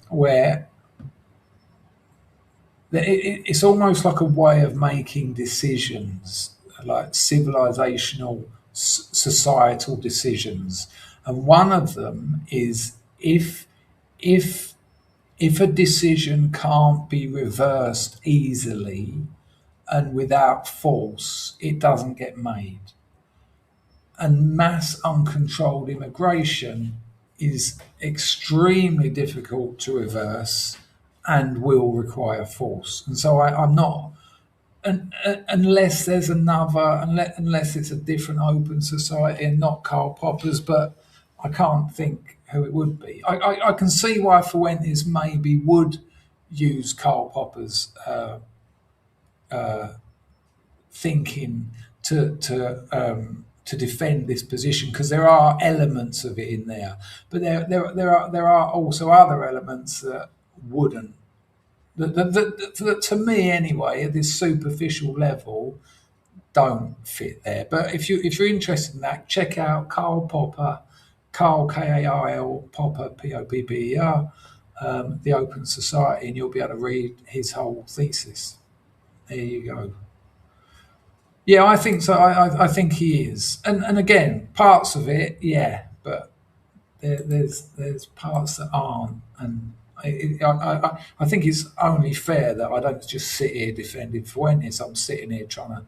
where it's almost like a way of making decisions, like civilizational, societal decisions. And one of them is if a decision can't be reversed easily and without force, it doesn't get made. And mass uncontrolled immigration is extremely difficult to reverse and will require force. And so I'm not, unless there's unless it's a different open society and not Karl Popper's, but I can't think who it would be. I can see why Fuentes maybe would use Karl Popper's thinking to defend this position because there are elements of it in there, but there are also other elements that wouldn't. That to me anyway, at this superficial level, don't fit there. But if you're interested in that, check out Karl Popper, Karl Kail Popper Popper, The Open Society, and you'll be able to read his whole thesis. There you go. Yeah, I think so. I think he is, and again, parts of it, yeah, but there's parts that aren't, and I think it's only fair that I don't just sit here defending Fuentes. I'm sitting here trying to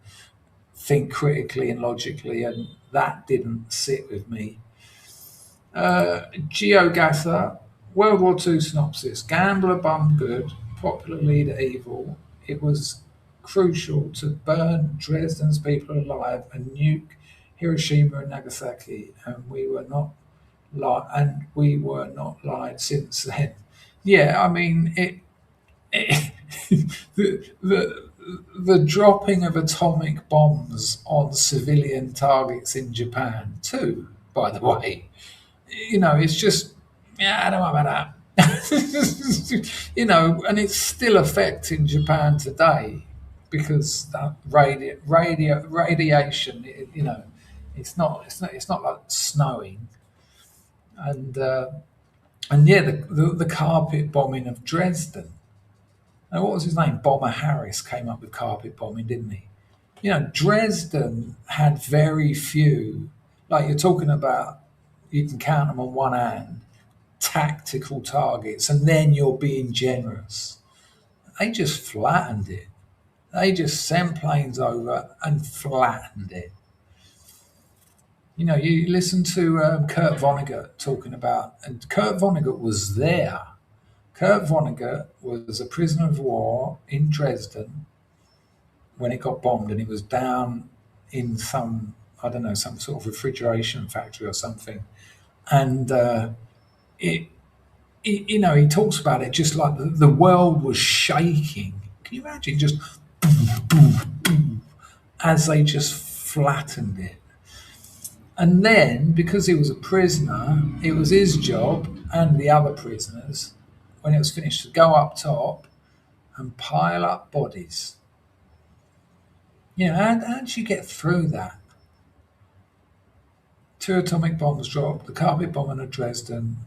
think critically and logically, and that didn't sit with me. GeoGasser, World War II synopsis: gambler bum good, popular leader evil. It was crucial to burn Dresden's people alive and nuke Hiroshima and Nagasaki, and we were not lied since then. Yeah, I mean the dropping of atomic bombs on civilian targets in Japan too, by the way. It's just, yeah, I don't know about that. you know, and it's still affecting Japan today because that radiation, you know, it's not like snowing, and yeah, the carpet bombing of Dresden. Now, what was his name? Bomber Harris came up with carpet bombing, didn't he? You know, Dresden had very few, like you're talking about, you can count them on one hand, tactical targets, and then you're being generous. They just flattened it. They just sent planes over and flattened it. You know, you listen to Kurt Vonnegut talking about, and Kurt Vonnegut was there. Kurt Vonnegut was a prisoner of war in Dresden when it got bombed, and he was down in some, I don't know, some sort of refrigeration factory or something. And you know, he talks about it just like the world was shaking. Can you imagine just as they just flattened it? And then, because he was a prisoner, it was his job and the other prisoners, when it was finished, to go up top and pile up bodies. You know, how did you get through that? 2 atomic bombs dropped, the carpet bombing of Dresden.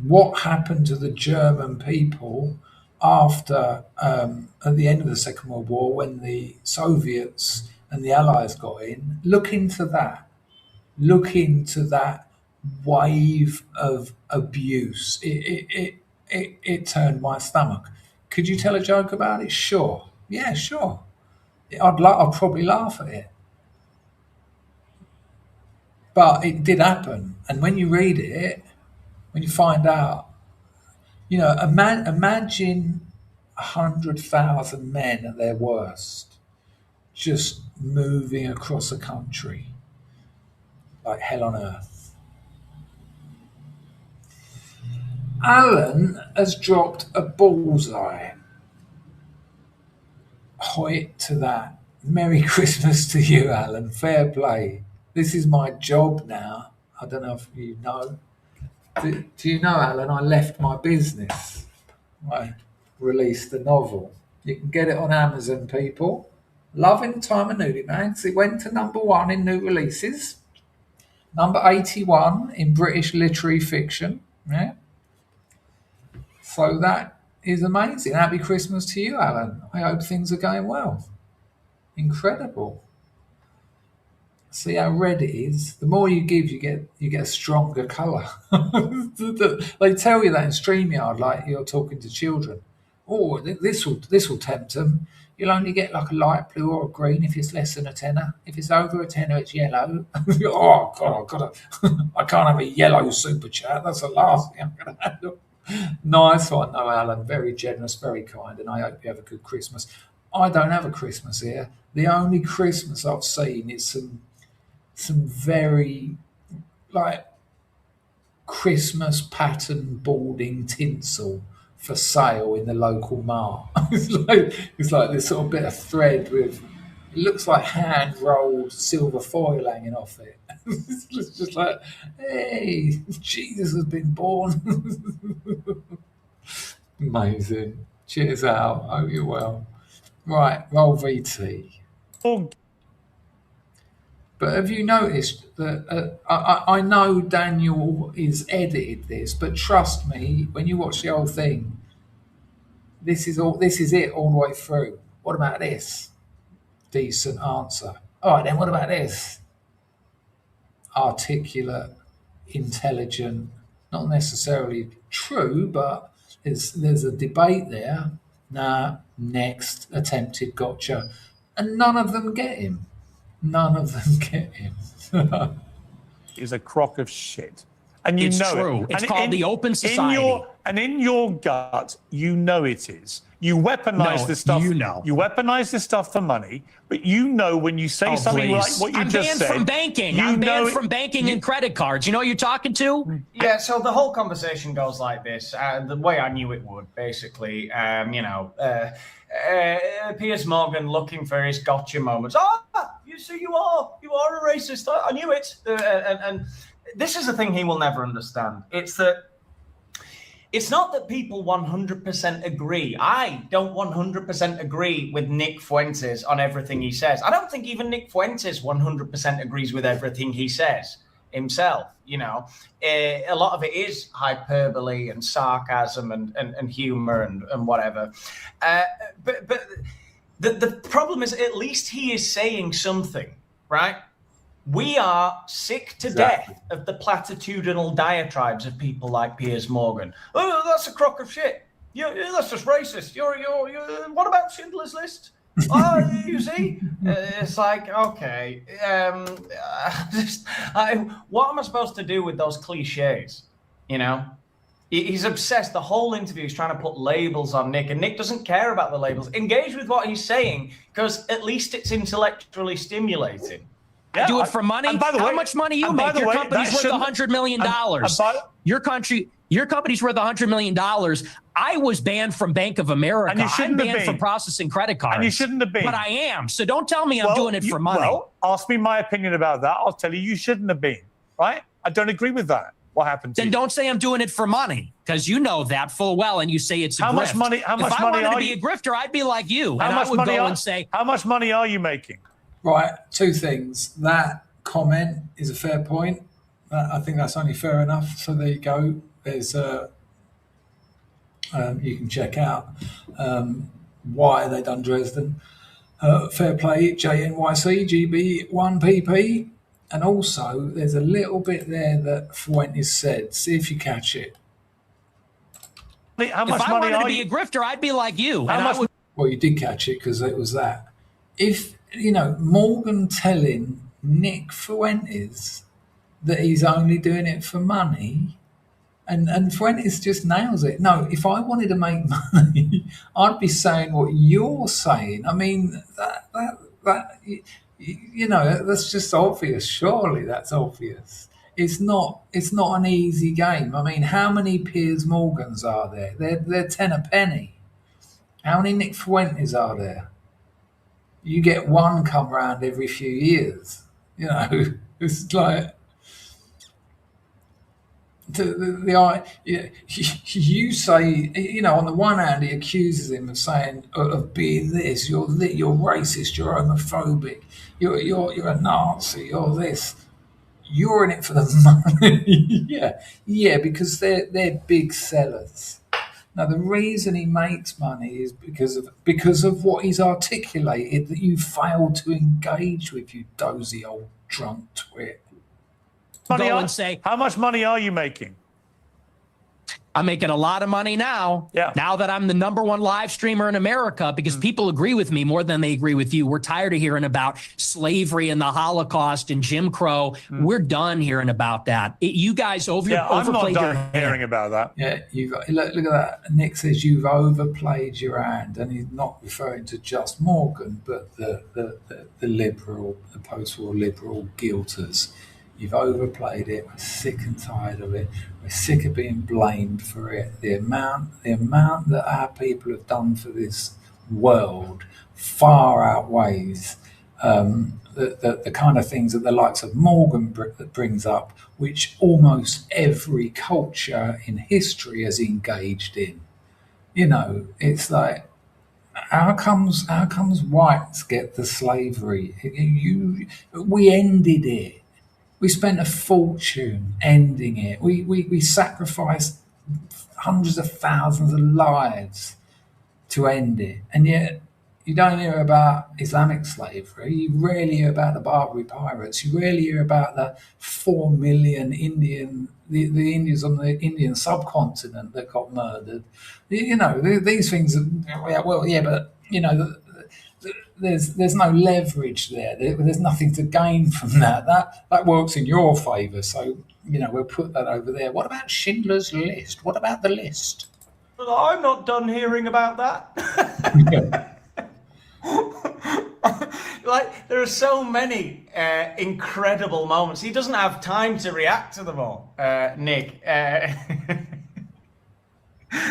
What happened to the German people after, at the end of the Second World War, when the Soviets and the Allies got in? Look into that wave of abuse. It turned my stomach. Could you tell a joke about it? Sure. Yeah, sure. I'd probably laugh at it. But it did happen. And when you read it, when you find out, you know, imagine 100,000 men at their worst, just moving across a country like hell on earth. Alan has dropped a bullseye. Hoyt to that. Merry Christmas to you, Alan. Fair play. This is my job now. I don't know if you know. Do you know, Alan, I left my business. I released a novel. You can get it on Amazon, people. Love in the Time of Nudie Mags. It went to #1 in new releases. Number 81 in British literary fiction. Yeah. So that is amazing. Happy Christmas to you, Alan. I hope things are going well. Incredible. See how red it is. The more you give, you get a stronger colour. They tell you that in StreamYard, like you're talking to children. Oh, this will tempt them. You'll only get like a light blue or a green if it's less than a tenner. If it's over a tenner, it's yellow. Oh God, I can't have a yellow super chat. That's the last thing I'm going to handle. Nice one, though, Alan. Very generous, very kind, and I hope you have a good Christmas. I don't have a Christmas here. The only Christmas I've seen is some very like Christmas pattern balding tinsel for sale in the local mart. It's like this sort of bit of thread with, it looks like hand rolled silver foil hanging off it. It's just like, hey, Jesus has been born. Amazing. Cheers out. Hope you're well. Right, roll VT. But have you noticed that I know Daniel is edited this, but trust me, when you watch the whole thing, this is it all the way through. What about this? Decent answer. All right, then what about this? Articulate, intelligent, not necessarily true, but there's a debate there. Nah, next, attempted gotcha. And none of them get him. None of them get him. Is a crock of shit. And you it's know true. it. It's called the open society. In your gut, you know it is. You weaponize this stuff. You weaponize this stuff for money, but you know when you say something like what you just said. I'm banned from banking. I'm banned from banking and credit cards. You know who you're talking to? Yeah, so the whole conversation goes like this. The way I knew it would, basically, Piers Morgan looking for his gotcha moments. Oh, you are a racist. I knew it. And this is the thing he will never understand. It's that It's not that people 100% agree. I don't 100% agree with Nick Fuentes on everything he says. I don't think even Nick Fuentes 100% agrees with everything he says himself. You know, a lot of it is hyperbole and sarcasm and humor and whatever. But the problem is, at least he is saying something, right? We are sick to death of the platitudinal diatribes of people like Piers Morgan. Oh, that's a crock of shit. That's just racist. You're what about Schindler's List? Oh, you see? It's like, okay. What am I supposed to do with those cliches? You know? He's obsessed. The whole interview he's trying to put labels on Nick, and Nick doesn't care about the labels. Engage with what he's saying, because at least it's intellectually stimulating. Yeah, do it for money. And by the way, how much money you make? Your company's worth $100 million. Your company's worth $100 million. I was banned from Bank of America. And you shouldn't I'm banned from processing credit cards. And you shouldn't have been. But I am. So don't tell me I'm doing it for money. Well, ask me my opinion about that. I'll tell you shouldn't have been. Right? I don't agree with that. What happened to you? Then don't say I'm doing it for money, because you know that full well, and you say it's a how grift. Much money? How much if money I wanted to be a grifter, I'd be like you, and I would go and say, how much money are you making? Right, two things. That comment is a fair point. I think that's only fair enough. So there you go. There's you can check out why they done Dresden. Fair play, JNYC, GB1PP. And also, there's a little bit there that Fuentes said. See if you catch it. How much if I money wanted are to be you? a grifter, I'd be like you. Well, you did catch it because it was that. If, you know, Morgan telling Nick Fuentes that he's only doing it for money, and Fuentes just nails it. No, if I wanted to make money, I'd be saying what you're saying. I mean, that you know, that's just obvious. Surely that's obvious. It's not an easy game. I mean, how many Piers Morgans are there? They're 10 a penny. How many Nick Fuentes are there? You get one come round every few years. You know, it's like you say, you know, on the one hand he accuses him of saying of being this, you're racist, you're homophobic, you're a Nazi, you're this. You're in it for the money. yeah, because they're big sellers. Now the reason he makes money is because of what he's articulated that you failed to engage with, you dozy old drunk twit. Go and say, how much money are you making? I'm making a lot of money now. Yeah. Now that I'm the #1 live streamer in America, because people agree with me more than they agree with you. We're tired of hearing about slavery and the Holocaust and Jim Crow. We're done hearing about that. You guys I'm not done hearing about that. Yeah, look at that. Nick says you've overplayed your hand, and he's not referring to just Morgan, but the liberal, the post-war liberal guilters. You've overplayed it. We're sick and tired of it. We're sick of being blamed for it. The amount that our people have done for this world far outweighs the kind of things that the likes of Morgan brings up, which almost every culture in history has engaged in. You know, it's like, how comes whites get the slavery? We ended it. We spent a fortune ending it. We sacrificed hundreds of thousands of lives to end it. And yet you don't hear about Islamic slavery. You rarely hear about the Barbary pirates. You rarely hear about the 4 million the Indians on the Indian subcontinent that got murdered. You know, these things, but, you know, there's no leverage there. There's nothing to gain from that. That works in your favour. So, you know, we'll put that over there. What about Schindler's List? What about the list? Well, I'm not done hearing about that. Like, there are so many incredible moments. He doesn't have time to react to them all, Nick. I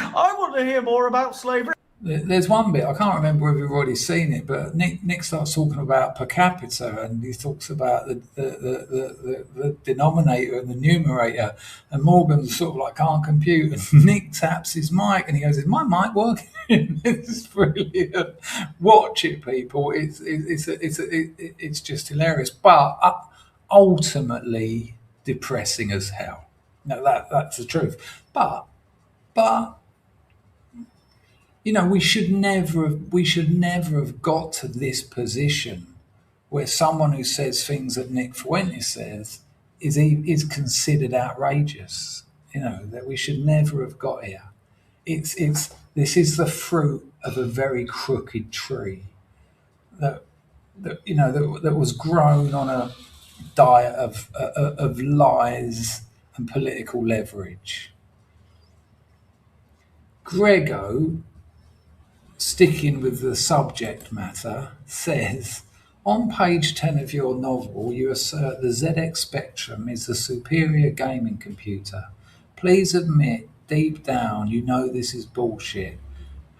want to hear more about slavery. There's one bit, I can't remember if you've already seen it, but Nick starts talking about per capita, and he talks about the denominator and the numerator, and Morgan's sort of like, can't compute, and Nick taps his mic and he goes, is my mic working? It's brilliant. Watch it, people. It's just hilarious, but ultimately depressing as hell. No, that's the truth. But you know, we should never have got to this position where someone who says things that Nick Fuentes says is considered outrageous. You know, that we should never have got here. This is the fruit of a very crooked tree that was grown on a diet of lies and political leverage. Grego, sticking with the subject matter, says, on page 10 of your novel, you assert the ZX Spectrum is the superior gaming computer. Please admit, deep down, you know this is bullshit.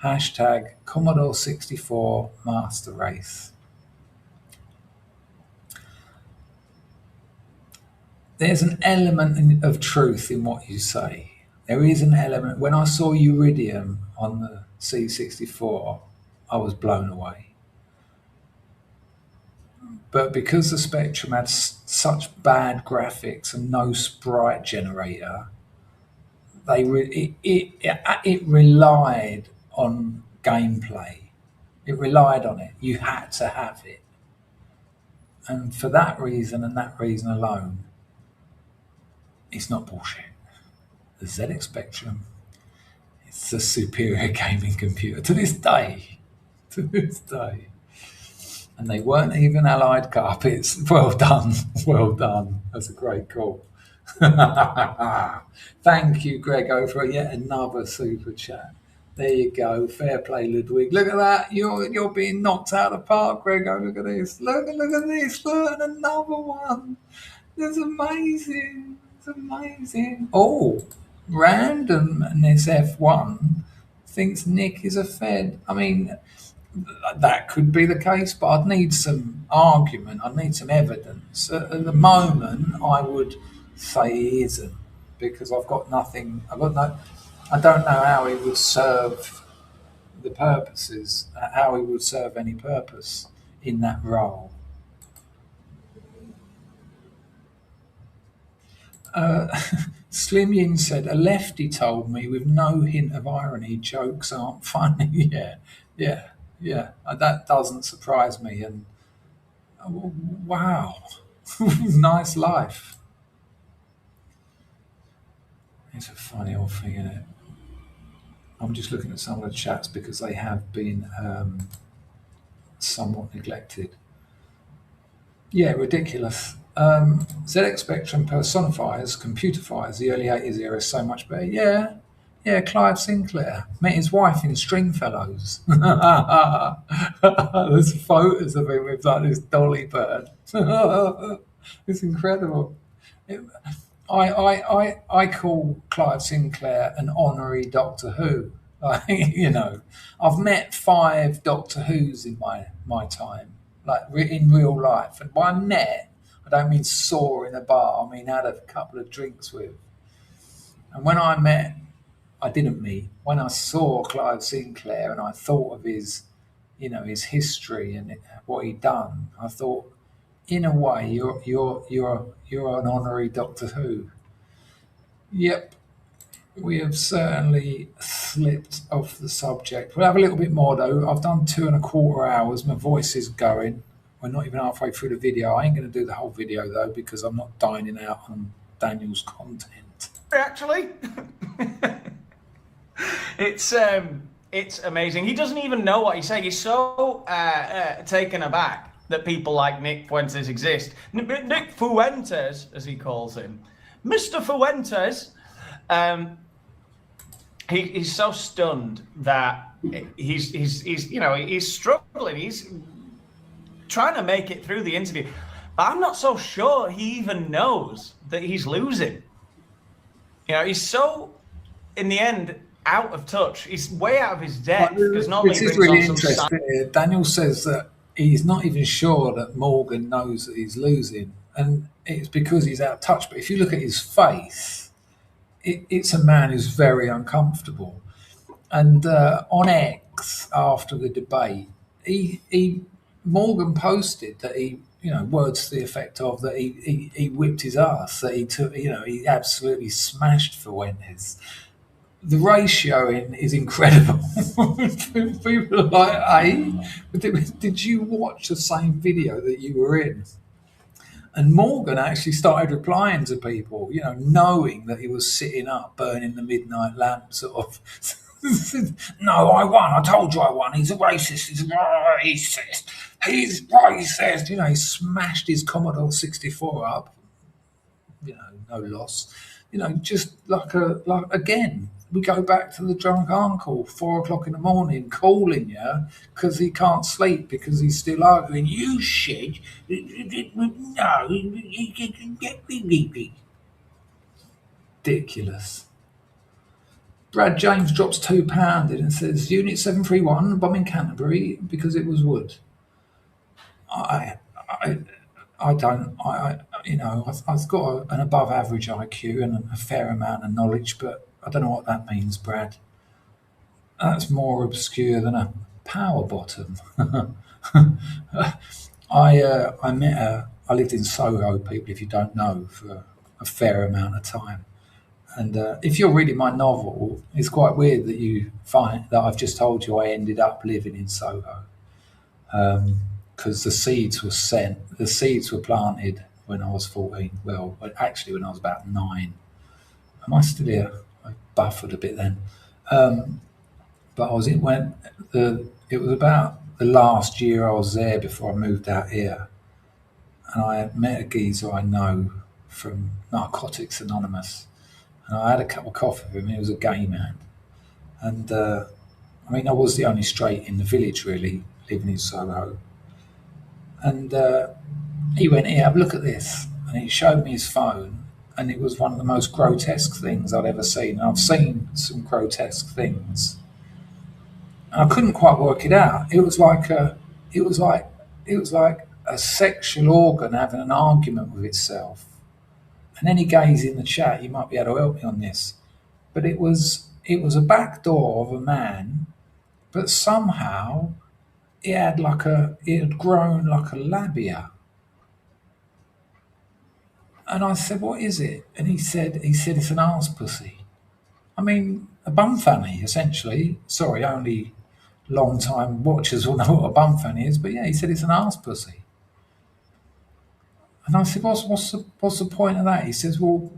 Hashtag Commodore 64 Master Race. There's an element of truth in what you say. There is an element. When I saw Iridium on the C64, I was blown away. But because the Spectrum had such bad graphics and no sprite generator, it relied on gameplay. It relied on it. You had to have it. And for that reason and that reason alone, it's not bullshit. The ZX Spectrum, it's a superior gaming computer to this day. To this day. And they weren't even Allied carpets. Well done. Well done. That's a great call. Thank you, Grego, for yet another super chat. There you go. Fair play, Ludwig. Look at that. You're being knocked out of the park, Grego. Look at this. Look at this. Look, another one. That's amazing. It's amazing. Oh, randomness F1 thinks Nick is a Fed. I mean, that could be the case, but I'd need some argument. I'd need some evidence. At the moment, I would say he isn't, because I've got nothing. I don't know how he would serve the purposes, how he would serve any purpose in that role. Slim Yin said, a lefty told me with no hint of irony, jokes aren't funny. Yeah. That doesn't surprise me. And wow, nice life. It's a funny old thing, isn't it? I'm just looking at some of the chats because they have been somewhat neglected. Yeah, ridiculous. ZX Spectrum personifies, computerifies the early 80s era so much better. Yeah, Clive Sinclair met his wife in Stringfellows. There's photos of him with like this dolly bird. It's incredible. I call Clive Sinclair an honorary Doctor Who. Like, you know, I've met 5 Doctor Whos in my time, like in real life. And by met, I don't mean saw in a bar. I mean had a couple of drinks with. And when I didn't meet. When I saw Clive Sinclair and I thought of his history and what he'd done, I thought, in a way, you're an honorary Doctor Who. Yep, we have certainly slipped off the subject. We'll have a little bit more though. I've done 2.25 hours. My voice is going. We're not even halfway through the video. I ain't going to do the whole video though because I'm not dining out on Daniel's content. Actually, it's amazing. He doesn't even know what he's saying. He's so taken aback that people like Nick Fuentes exist. Nick Fuentes, as he calls him, Mr. Fuentes. He's so stunned that he's struggling. He's trying to make it through the interview. But I'm not so sure he even knows that he's losing. You know, he's so, in the end, out of touch. He's way out of his depth because normally This he is brings really on some interesting here. Daniel says that he's not even sure that Morgan knows that he's losing, and it's because he's out of touch. But if you look at his face, it's a man who's very uncomfortable. And on X, after the debate, Morgan posted that he, words to the effect of that he whipped his ass, that he took, he absolutely smashed Fuentes. The ratioing is incredible. People are like, hey, did you watch the same video that you were in? And Morgan actually started replying to people, knowing that he was sitting up burning the midnight lamp, sort of. No, I won. I told you I won. He's a racist. He's racist. He's racist. He smashed his Commodore 64 up. No loss. Just like again, we go back to the drunk uncle, 4 o'clock in the morning, calling you because he can't sleep because he's still arguing. You said no. Ridiculous. Brad James drops £2 in and says, Unit 731 bombing Canterbury because it was wood. I've got an above average IQ and a fair amount of knowledge, but I don't know what that means, Brad. That's more obscure than a power bottom. I lived in Soho, people, if you don't know, for a fair amount of time. And if you're reading my novel, it's quite weird that you find that I've just told you I ended up living in Soho. Because the seeds were planted when I was 14. Well, actually when I was about 9. Am I still here? I buffered a bit then. But I was it was about the last year I was there before I moved out here. And I met a geezer I know from Narcotics Anonymous. And I had a cup of coffee with him. He was a gay man. And I was the only straight in the village, really, living in Soho. And he went, here, have a look at this. And he showed me his phone. And it was one of the most grotesque things I'd ever seen. And I've seen some grotesque things. And I couldn't quite work it out. It was like a sexual organ having an argument with itself. And any gays in the chat, you might be able to help me on this. But it was a back door of a man, but somehow it had grown like a labia. And I said, what is it? And he said it's an arse pussy. A bum fanny, essentially. Sorry, only long time watchers will know what a bum fanny is, but yeah, he said it's an arse pussy. And I said, what's the point of that? He says, well,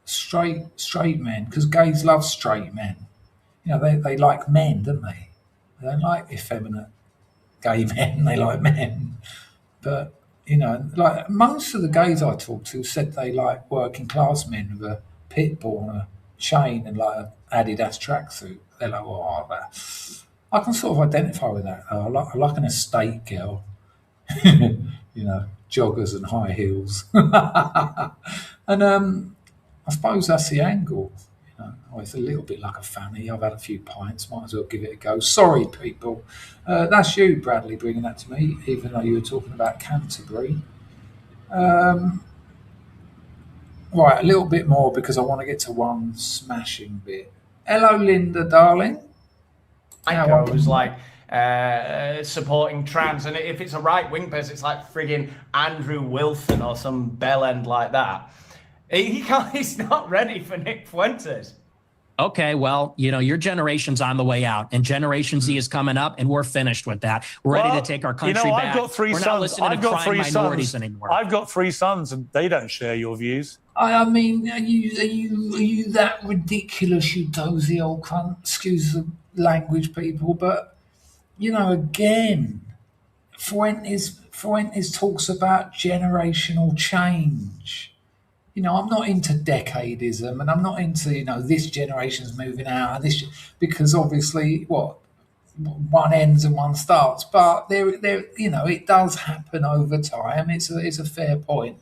straight men, because gays love straight men. They like men, don't they? They don't like effeminate gay men. They like men. But, like most of the gays I talked to said they like working class men with a pit bull and a chain and like an Adidas tracksuit. They're like, I can sort of identify with that. I like an estate girl. Joggers and high heels. And I suppose that's the angle. It's a little bit like a fanny. I've had a few pints, might as well give it a go. Sorry, people. That's you, Bradley, bringing that to me, even though you were talking about Canterbury. Right, a little bit more because I want to get to one smashing bit. Hello, Linda, darling. I was like supporting trans, and if it's a right-wing person, it's like frigging Andrew Wilson or some bell end like that. He's not ready for Nick Fuentes. Okay, well, your generation's on the way out, and Generation Z is coming up, and we're finished with that. We're ready to take our country back. I've got 3 we're sons. not listening I've to got crying 3 minorities sons. anymore. I've got 3 sons, and they don't share your views. Are you that ridiculous, you dozy old cunt? Excuse the language, people, but again, Fuentes talks about generational change. I'm not into decadism, and I'm not into this generation's moving out and this, because obviously one ends and one starts. But there it does happen over time. It's a fair point.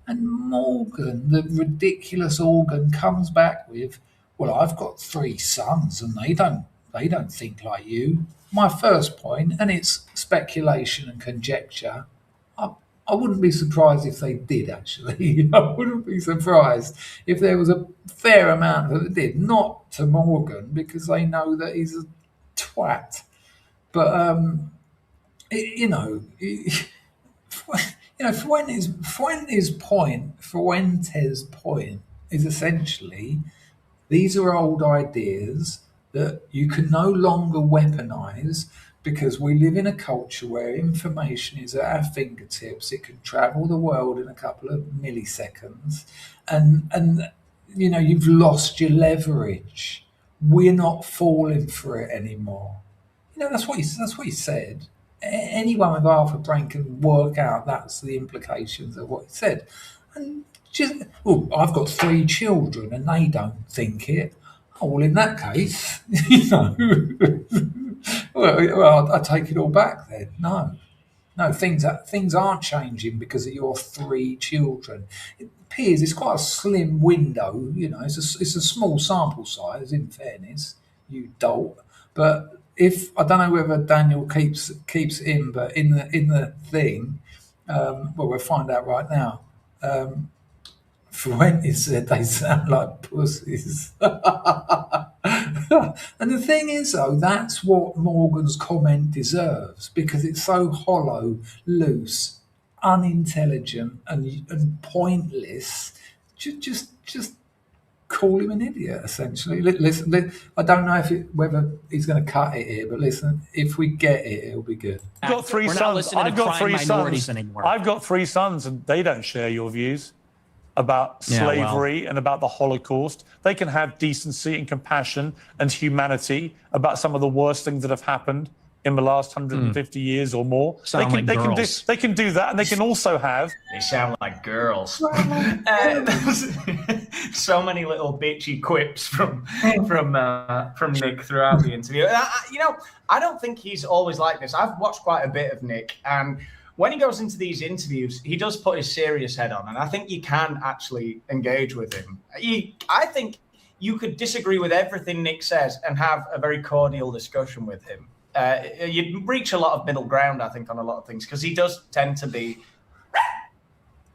And Morgan, the ridiculous organ, comes back with, well, I've got 3 sons and they don't think like you. My first point, and it's speculation and conjecture, I wouldn't be surprised if they did, actually. I wouldn't be surprised if there was a fair amount that did. Not to Morgan, because they know that he's a twat. But, Fuentes' point is essentially these are old ideas that you can no longer weaponize because we live in a culture where information is at our fingertips. It can travel the world in a couple of milliseconds, and you've lost your leverage. We're not falling for it anymore. That's what he said. Anyone with half a brain can work out that's the implications of what he said. And I've got 3 children and they don't think it. Oh, well, in that case, well, I take it all back then. No, things aren't changing because of your 3 children. Piers, it's quite a slim window. It's a small sample size. In fairness, you dolt. But if I don't know whether Daniel keeps it in, but in the thing, we'll find out right now. Fuentes said they sound like pussies. And the thing is, though, that's what Morgan's comment deserves because it's so hollow, loose, unintelligent, and pointless. Just call him an idiot, essentially. Listen, I don't know whether he's going to cut it here, but listen, if we get it, it'll be good. I've got 3 sons. I've got 3 sons. I've got 3 sons, and they don't share your views about slavery and about the Holocaust. They can have decency and compassion and humanity about some of the worst things that have happened in the last 150 years or more. They can do that, and they can also have. They sound like girls. So many little bitchy quips from Nick throughout the interview. I don't think he's always like this. I've watched quite a bit of Nick, and when he goes into these interviews, he does put his serious head on, and I think you can actually engage with him. I think you could disagree with everything Nick says and have a very cordial discussion with him. You'd reach a lot of middle ground, I think, on a lot of things, because he does tend to be...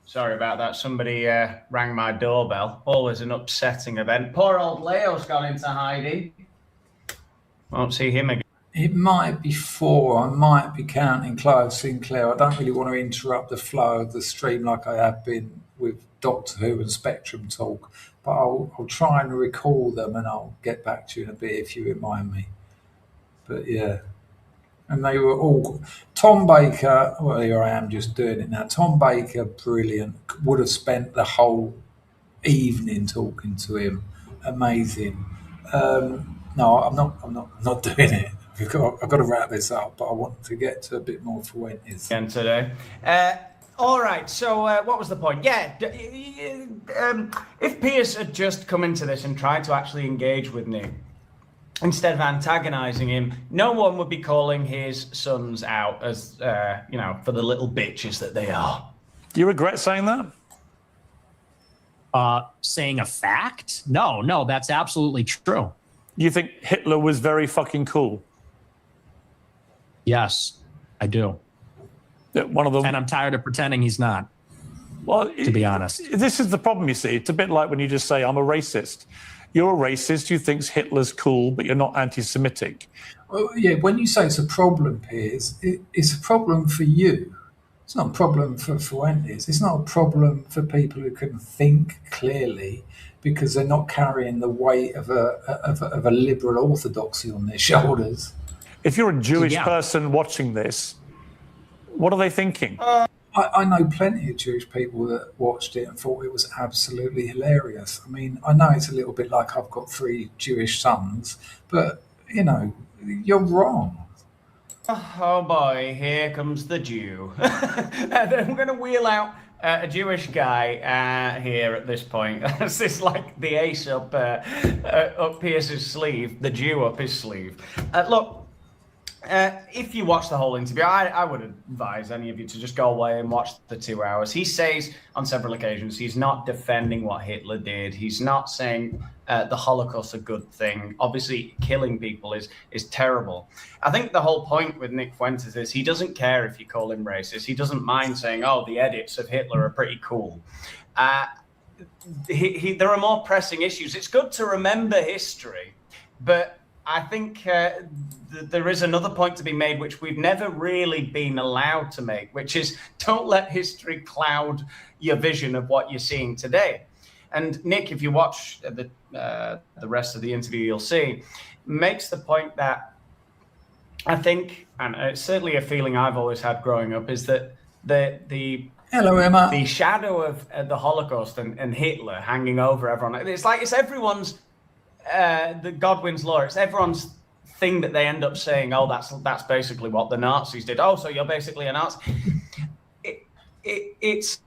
Sorry about that. Somebody rang my doorbell. Always an upsetting event. Poor old Leo's gone into hiding. Won't see him again. It might be 4. I might be counting Clive Sinclair. I don't really want to interrupt the flow of the stream like I have been with Doctor Who and Spectrum talk, but I'll try and recall them and I'll get back to you in a bit if you remind me. But yeah. And they were all... Tom Baker, well, here I am just doing it now. Tom Baker, brilliant. Would have spent the whole evening talking to him. Amazing. No, I'm not doing it. I've got to wrap this up, but I want to get to a bit more Fuentes. Again today. All right, so what was the point? Yeah, if Piers had just come into this and tried to actually engage with Nick, instead of antagonising him, no one would be calling his sons out as, for the little bitches that they are. Do you regret saying that? Saying a fact? No, that's absolutely true. You think Hitler was very fucking cool? Yes, I do. One of them, and I'm tired of pretending he's not. Well, to be honest, this is the problem. You see, it's a bit like when you just say, "I'm a racist." You're a racist who thinks Hitler's cool, but you're not anti-Semitic. Well, yeah. When you say it's a problem, Piers, it's a problem for you. It's not a problem for Fuentes. It's not a problem for people who can think clearly because they're not carrying the weight of a liberal orthodoxy on their shoulders. If you're a Jewish person watching this, what are they thinking? I know plenty of Jewish people that watched it and thought it was absolutely hilarious. I mean, I know it's a little bit like I've got 3 Jewish sons, but, you're wrong. Oh boy, here comes the Jew. I'm going to wheel out a Jewish guy here at this point. This is like the ace up Pierce's sleeve, the Jew up his sleeve. Look, if you watch the whole interview, I would advise any of you to just go away and watch the 2 hours. He says on several occasions he's not defending what Hitler did. He's not saying the Holocaust's a good thing. Obviously, killing people is terrible. I think the whole point with Nick Fuentes is he doesn't care if you call him racist. He doesn't mind saying, oh, the edits of Hitler are pretty cool. There are more pressing issues. It's good to remember history, but I think there is another point to be made, which we've never really been allowed to make, which is don't let history cloud your vision of what you're seeing today. And Nick, if you watch the rest of the interview, you'll see, makes the point that I think, and it's certainly a feeling I've always had growing up, is that Hello, Emma. The shadow of the Holocaust and Hitler hanging over everyone. It's like it's everyone's. The Godwin's law. It's everyone's thing that they end up saying. Oh, that's basically what the Nazis did. Oh, so you're basically a Nazi. It's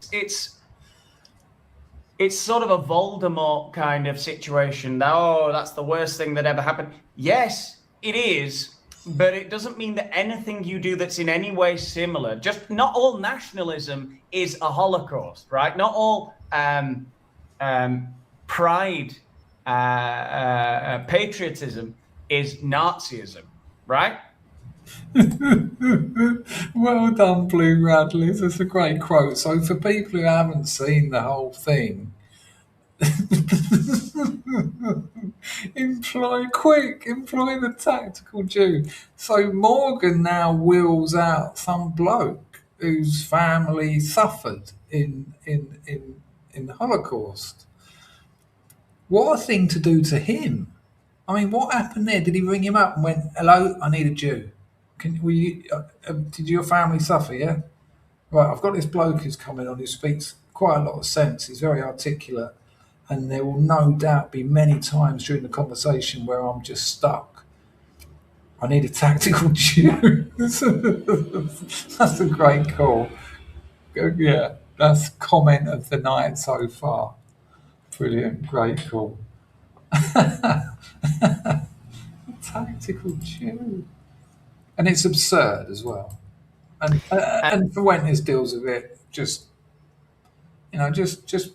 sort of a Voldemort kind of situation. Oh, that's the worst thing that ever happened. Yes, it is, but it doesn't mean that anything you do that's in any way similar. Just not all nationalism is a Holocaust, right? Not all pride. Patriotism is Nazism, right? Well done, Blue Radleys. That's a great quote. So for people who haven't seen the whole thing, employ the tactical Jew. So Morgan now wheels out some bloke whose family suffered in the Holocaust. What a thing to do to him. I mean, what happened there? Did he ring him up and went, hello, I need a Jew? Did your family suffer, yeah? Right, I've got this bloke who's coming on who speaks quite a lot of sense. He's very articulate. And there will no doubt be many times during the conversation where I'm just stuck. I need a tactical Jew. That's a great call. Yeah, that's comment of the night so far. Brilliant, great call. Tactical Jew. And it's absurd as well. And Fuentes deals with it just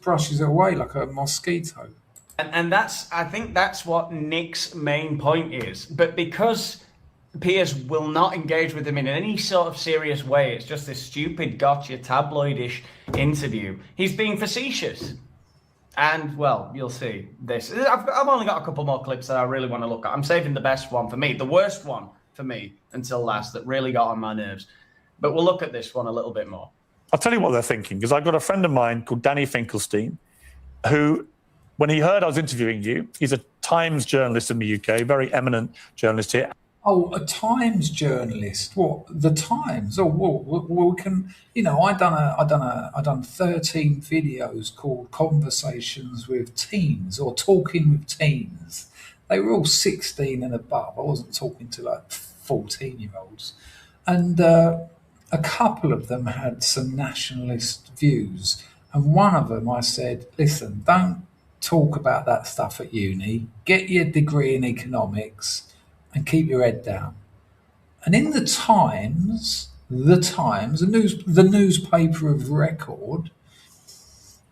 brushes it away like a mosquito. And I think that's what Nick's main point is. But because Piers will not engage with him in any sort of serious way, it's just this stupid gotcha tabloidish interview. He's being facetious. And, well, you'll see this. I've only got a couple more clips that I really want to look at. I'm saving the best one for me, the worst one for me until last that really got on my nerves. But we'll look at this one a little bit more. I'll tell you what they're thinking, because I've got a friend of mine called Danny Finkelstein, who, when he heard I was interviewing you, he's a Times journalist in the UK, very eminent journalist here. Oh, a Times journalist? What? The Times? Oh, well, we can. I done 13 videos called "Conversations with Teens" or "Talking with Teens." They were all 16 and above. I wasn't talking to like 14-year-olds, and a couple of them had some nationalist views. And one of them, I said, "Listen, don't talk about that stuff at uni. Get your degree in economics." And keep your head down. And in the Times, the newspaper of record,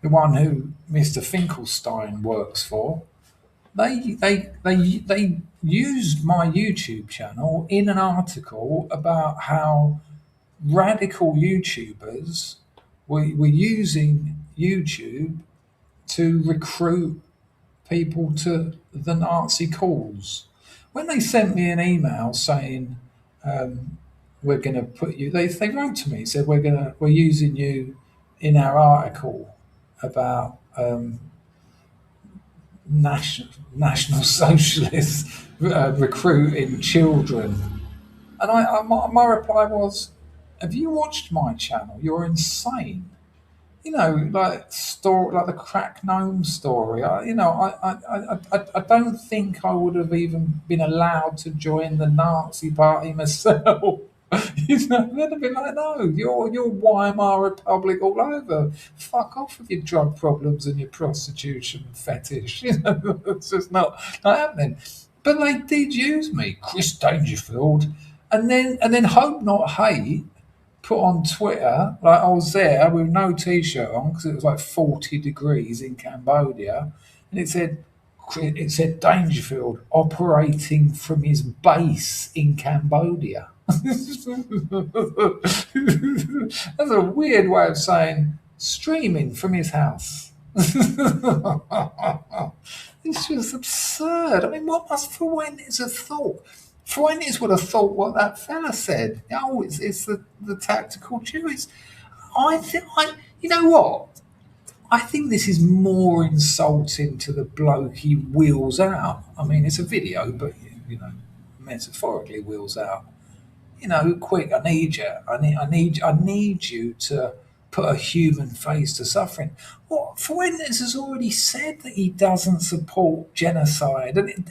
the one who Mr. Finkelstein works for, they used my YouTube channel in an article about how radical YouTubers were using YouTube to recruit people to the Nazi cause. When they sent me an email saying we're going to put you, they wrote to me, said we're using you in our article about national socialists recruiting children, and my reply was, "Have you watched my channel? You're insane." Like the Crack Gnome story. I don't think I would have even been allowed to join the Nazi party myself. They'd have been like, "No, you're Weimar Republic all over. Fuck off with your drug problems and your prostitution fetish." It's just not happening. But they did use me, Chris Dangerfield. And then Hope Not Hate put on Twitter, like I was there with no t-shirt on because it was like 40 degrees in Cambodia, and it said Dangerfield operating from his base in Cambodia. That's a weird way of saying streaming from his house. It's just absurd. I mean, what must Fuentes have thought? Fuentes would have thought what that fella said. Oh, it's the tactical Jew. You know what? I think this is more insulting to the bloke he wheels out. I mean, it's a video, but metaphorically wheels out. Quick, I need you. I need you to put a human face to suffering. Well, Fuentes has already said that he doesn't support genocide. And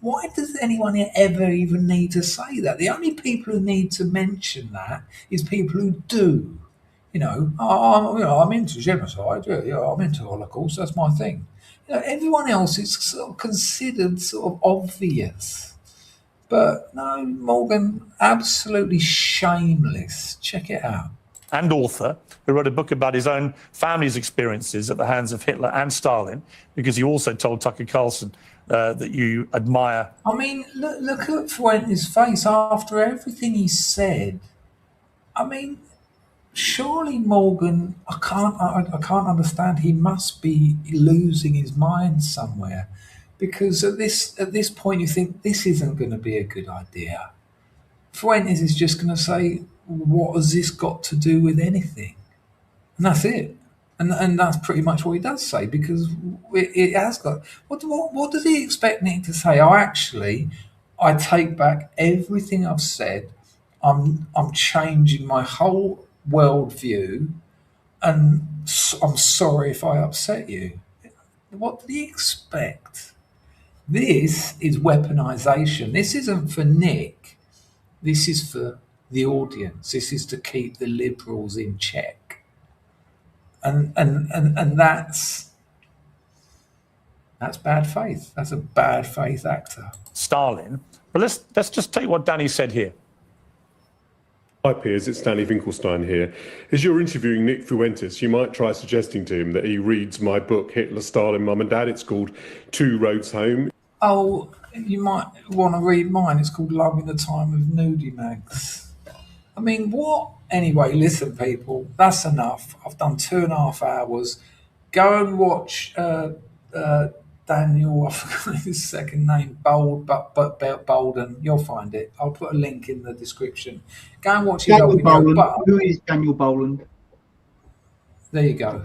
why does anyone ever even need to say that? The only people who need to mention that is people who do. I'm into genocide. Yeah, I'm into Holocaust. That's my thing. Everyone else is sort of considered sort of obvious. But no, Morgan, absolutely shameless. Check it out. And author, who wrote a book about his own family's experiences at the hands of Hitler and Stalin, because you also told Tucker Carlson that you admire. I mean, look at Fuentes' face after everything he said. I mean, surely Morgan, I can't understand. He must be losing his mind somewhere, because at this point you think this isn't going to be a good idea. Fuentes is just going to say, what has this got to do with anything? And that's it. And that's pretty much what he does say, because it has got... What does he expect Nick to say? I take back everything I've said. I'm changing my whole worldview, and I'm sorry if I upset you. What did he expect? This is weaponization. This isn't for Nick. This is for the audience. This is to keep the liberals in check. And that's bad faith. That's a bad faith actor. Stalin. But let's just take what Danny said here. Hi Piers, it's Danny Finkelstein here. As you're interviewing Nick Fuentes, you might try suggesting to him that he reads my book, Hitler, Stalin, Mum and Dad. It's called Two Roads Home. Oh, you might want to read mine. It's called Love in the Time of Nudie Mags. I mean, what? Anyway, listen, people, that's enough. I've done 2.5 hours. Go and watch Daniel, I forgot his second name, Boland. You'll find it. I'll put a link in the description. Go and watch his Daniel Boland. Who is Daniel Boland? There you go.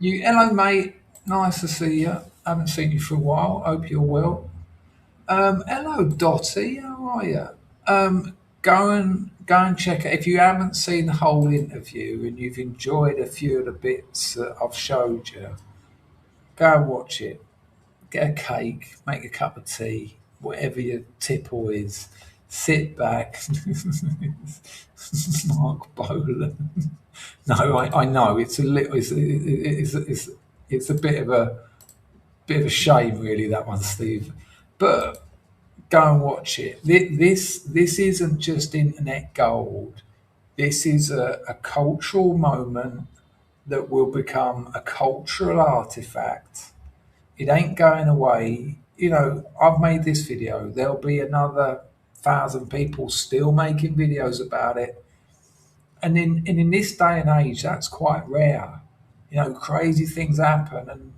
Hello, mate. Nice to see you. Haven't seen you for a while. Hope you're well. Hello, Dottie. How are you? Go and check it. If you haven't seen the whole interview and you've enjoyed a few of the bits that I've showed you, go and watch it. Get a cake, make a cup of tea, whatever your tipple is. Sit back. Mark Boland. No, I know it's a little. It's a bit of a shame, really, that one, Steve. But go and watch it. This isn't just internet gold. This is a cultural moment that will become a cultural artifact. It ain't going away. I've made this video. There'll be another 1,000 people still making videos about it. And in this day and age, that's quite rare. Crazy things happen, and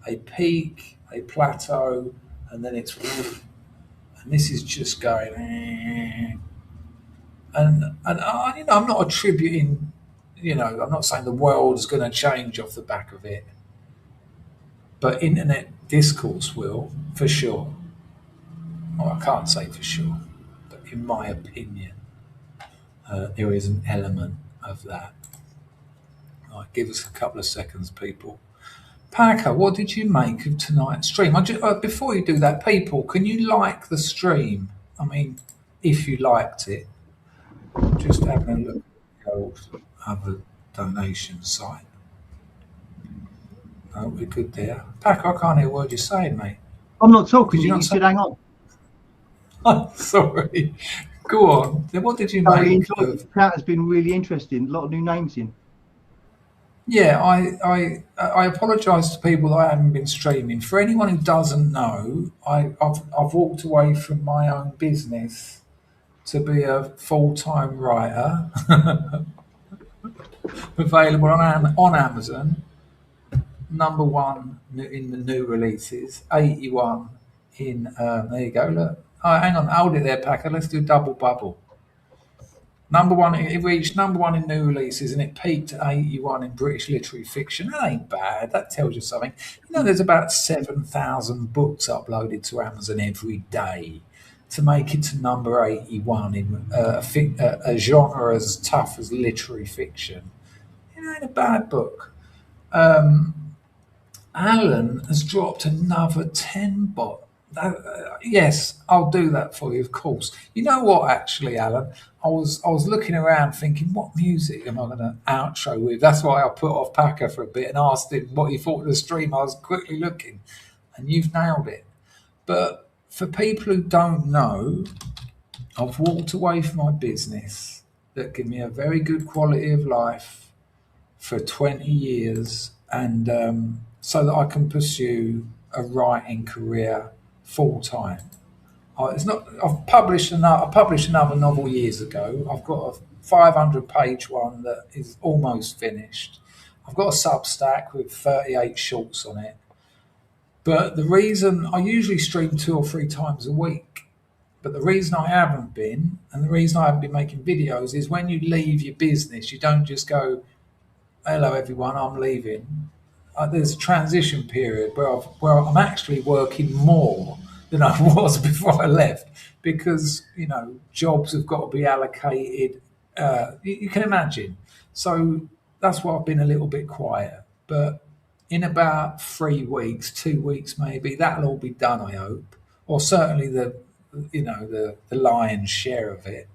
they peak, they plateau, and then it's and this is just going. And I'm not attributing. I'm not saying the world's going to change off the back of it, but internet discourse will, for sure. Well, I can't say for sure, but in my opinion, there is an element of that. Right, give us a couple of seconds, people. Packer, what did you make of tonight's stream? Before you do that, people, can you like the stream? I mean, if you liked it, just having a look at the old other donation site. Oh, we're good there. Packer, I can't hear a word you're saying, mate. I'm not talking. You said hang on. I'm sorry. Go on. Then what did you make of? That has been really interesting. A lot of new names in. Yeah, I apologise to people that I haven't been streaming. For anyone who doesn't know, I've walked away from my own business to be a full-time writer, available on Amazon. Number one in the new releases, 81 in. There you go. Look, oh, hang on, hold it there, Packer. Let's do double bubble. Number one, it reached number one in new releases and it peaked at 81 in British literary fiction. That ain't bad. That tells you something. You know, there's about 7,000 books uploaded to Amazon every day. To make it to number 81 in a genre as tough as literary fiction, it ain't a bad book. Alan has dropped another 10 bot. Yes, I'll do that for you, of course. You know what, actually, Alan? I was looking around thinking, what music am I going to outro with? That's why I put off Packer for a bit and asked him what he thought of the stream. I was quickly looking, and you've nailed it. But for people who don't know, I've walked away from my business that gave me a very good quality of life for 20 years, and so that I can pursue a writing career full time. I've published another novel years ago. I've got a 500-page one that is almost finished. I've got a Substack with 38 shorts on it. But the reason I usually stream 2 or 3 times a week, but the reason I haven't been, and the reason I haven't been making videos, is when you leave your business, you don't just go, hello everyone, I'm leaving. There's a transition period where I'm actually working more than I was before I left, because jobs have got to be allocated. You can imagine. So that's why I've been a little bit quiet. But in about 3 weeks, 2 weeks maybe, that'll all be done, I hope, or certainly the lion's share of it.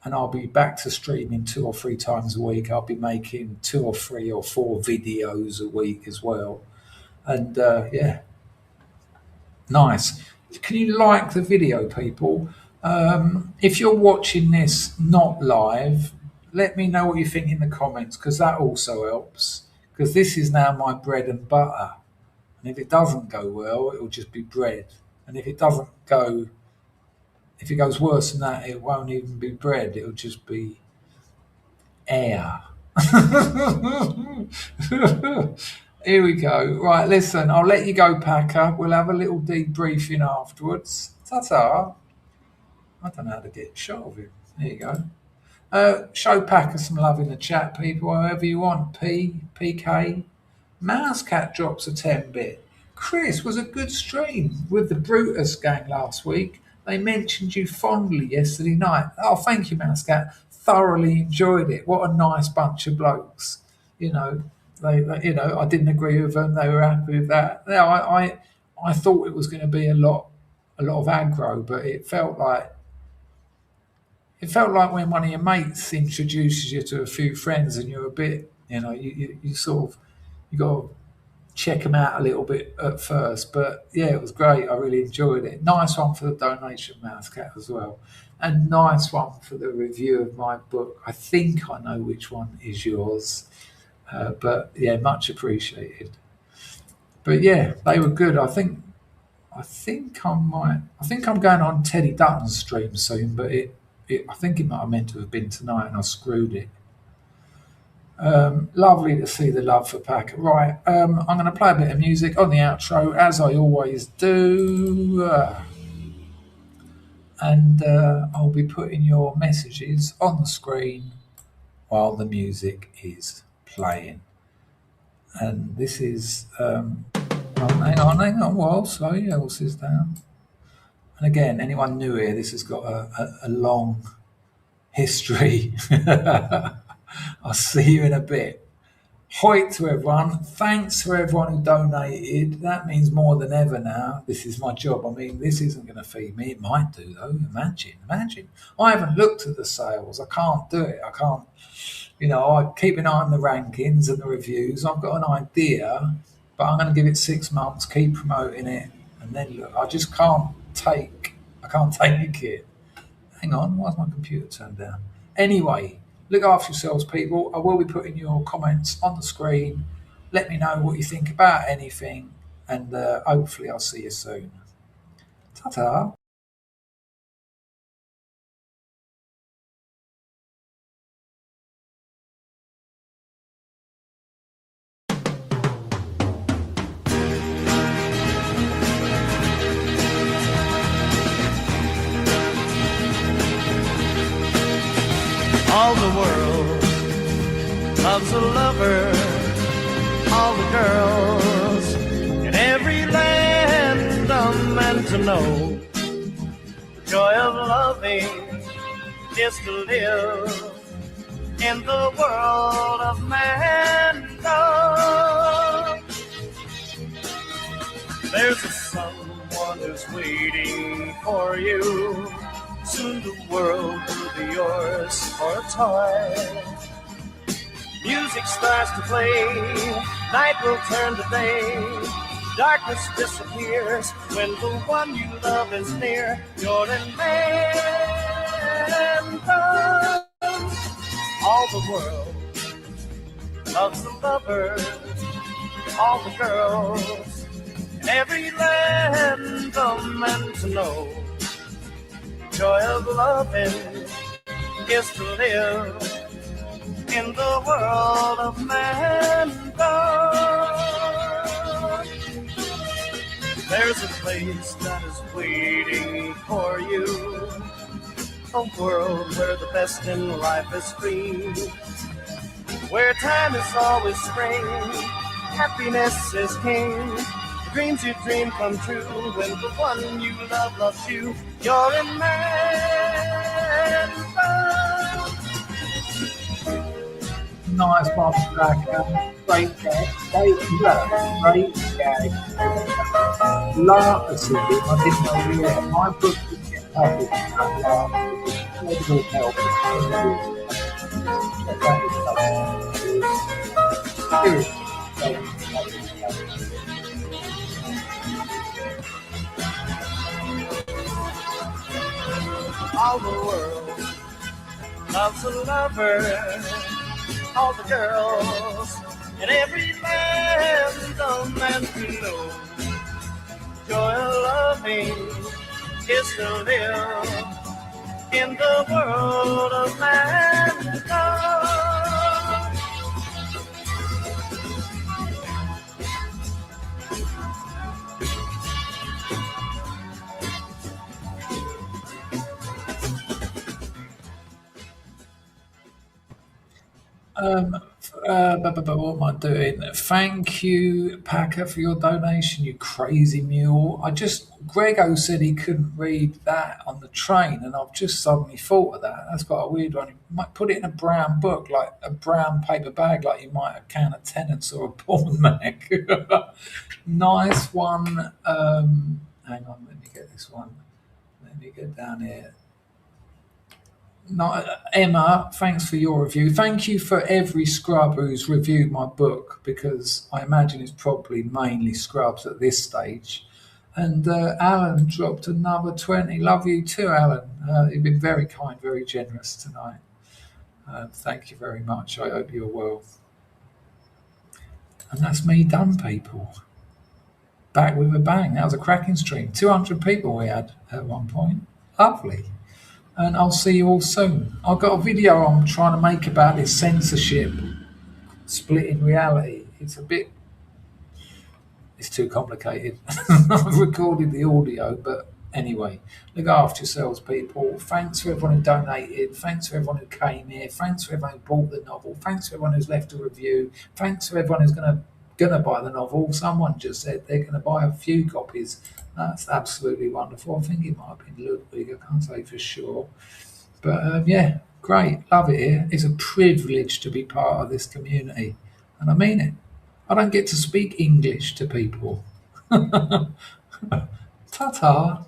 And I'll be back to streaming 2 or 3 times a week. I'll be making 2 or 3 or 4 videos a week as well. And yeah, nice. Can you like the video, people? If you're watching this not live, let me know what you think in the comments, because that also helps. Because this is now my bread and butter. And if it doesn't go well, it'll just be bread. And if it goes worse than that, it won't even be bread. It'll just be air. Here we go. Right, listen, I'll let you go, Packer. We'll have a little debriefing afterwards. Ta-ta. I don't know how to get a shot of him. There you go. Show Packer some love in the chat, people, however you want. PK. Mousecat drops a 10-bit. Chris, was a good stream with the Brutus gang last week. They mentioned you fondly yesterday night. Oh, thank you, Mousecat. Thoroughly enjoyed it. What a nice bunch of blokes. I didn't agree with them. They were happy with that. Now, I thought it was going to be a lot of aggro, but it felt like when one of your mates introduces you to a few friends and you're a bit, you sort of, you got to check them out a little bit at first. But yeah, it was great. I really enjoyed it. Nice one for the donation, Mousecat, as well. And nice one for the review of my book. I think I know which one is yours. But yeah, much appreciated. But yeah, they were good. I think I'm going on Teddy Dutton's stream soon, but I think it might have meant to have been tonight and I screwed it. Lovely to see the love for Packer. Right, I'm going to play a bit of music on the outro, as I always do. And I'll be putting your messages on the screen while the music is playing. And this is hang on, well, slow your horses down. And again, anyone new here, this has got a long history. I'll see you in a bit. Hoit to everyone. Thanks for everyone who donated. That means more than ever now. This is my job. I mean, this isn't going to feed me. It might do, though. Imagine. I haven't looked at the sales. I can't do it. I can't. I keep an eye on the rankings and the reviews. I've got an idea, but I'm going to give it 6 months, keep promoting it, and then look. I just can't take I can't take it. Hang on, why's my computer turned down? Anyway, look after yourselves, people. I will be putting your comments on the screen. Let me know what you think about anything, and hopefully I'll see you soon. Ta-ta. All the world loves a lover. All the girls in every land are meant to know. The joy of loving is to live in the world of mankind. There's a someone who's waiting for you. Soon the world will be yours for a time. Music starts to play, night will turn to day. Darkness disappears when the one you love is near. You're in mankind. All the world loves the lover. All the girls in every land are meant to know. Joy of loving is to live in the world of mankind. There's a place that is waiting for you, a world where the best in life is free, where time is always spring, happiness is king. The dreams you dream come true when the one you love loves you. You're in mankind. Nice one, Rebecca. Great gag. Great gag. Laugh, I didn't know you were. My book didn't get published. Incredible help. All the world loves a lover. All the girls in every land are meant to know. Joy of loving is to live in the world of mankind. What am I doing? Thank you, Packer, for your donation, you crazy mule. Grego said he couldn't read that on the train, and I've just suddenly thought of that. That's quite a weird one. You might put it in a brown book, like a brown paper bag, like you might a can of Tennent's or a porn mag. Nice one. Hang on, let me get this one. Let me get down here. Emma, thanks for your review. Thank you for every scrub who's reviewed my book, because I imagine it's probably mainly scrubs at this stage. And Alan dropped another 20. Love you too, Alan. You've been very kind, very generous tonight. Thank you very much. I hope you're well. And that's me done, people. Back with a bang. That was a cracking stream. 200 people we had at one point. Lovely. And I'll see you all soon. I've got a video I'm trying to make about this censorship splitting reality. It's too complicated. I've recorded the audio, but anyway, look after yourselves, people. Thanks for everyone who donated. Thanks for everyone who came here. Thanks for everyone who bought the novel. Thanks for everyone who's left a review. Thanks for everyone who's gonna buy the novel. Someone just said they're gonna buy a few copies. That's absolutely wonderful. I think it might have been Ludwig. I can't say for sure. But yeah, great. Love it here. It's a privilege to be part of this community. And I mean it. I don't get to speak English to people. Ta-ta.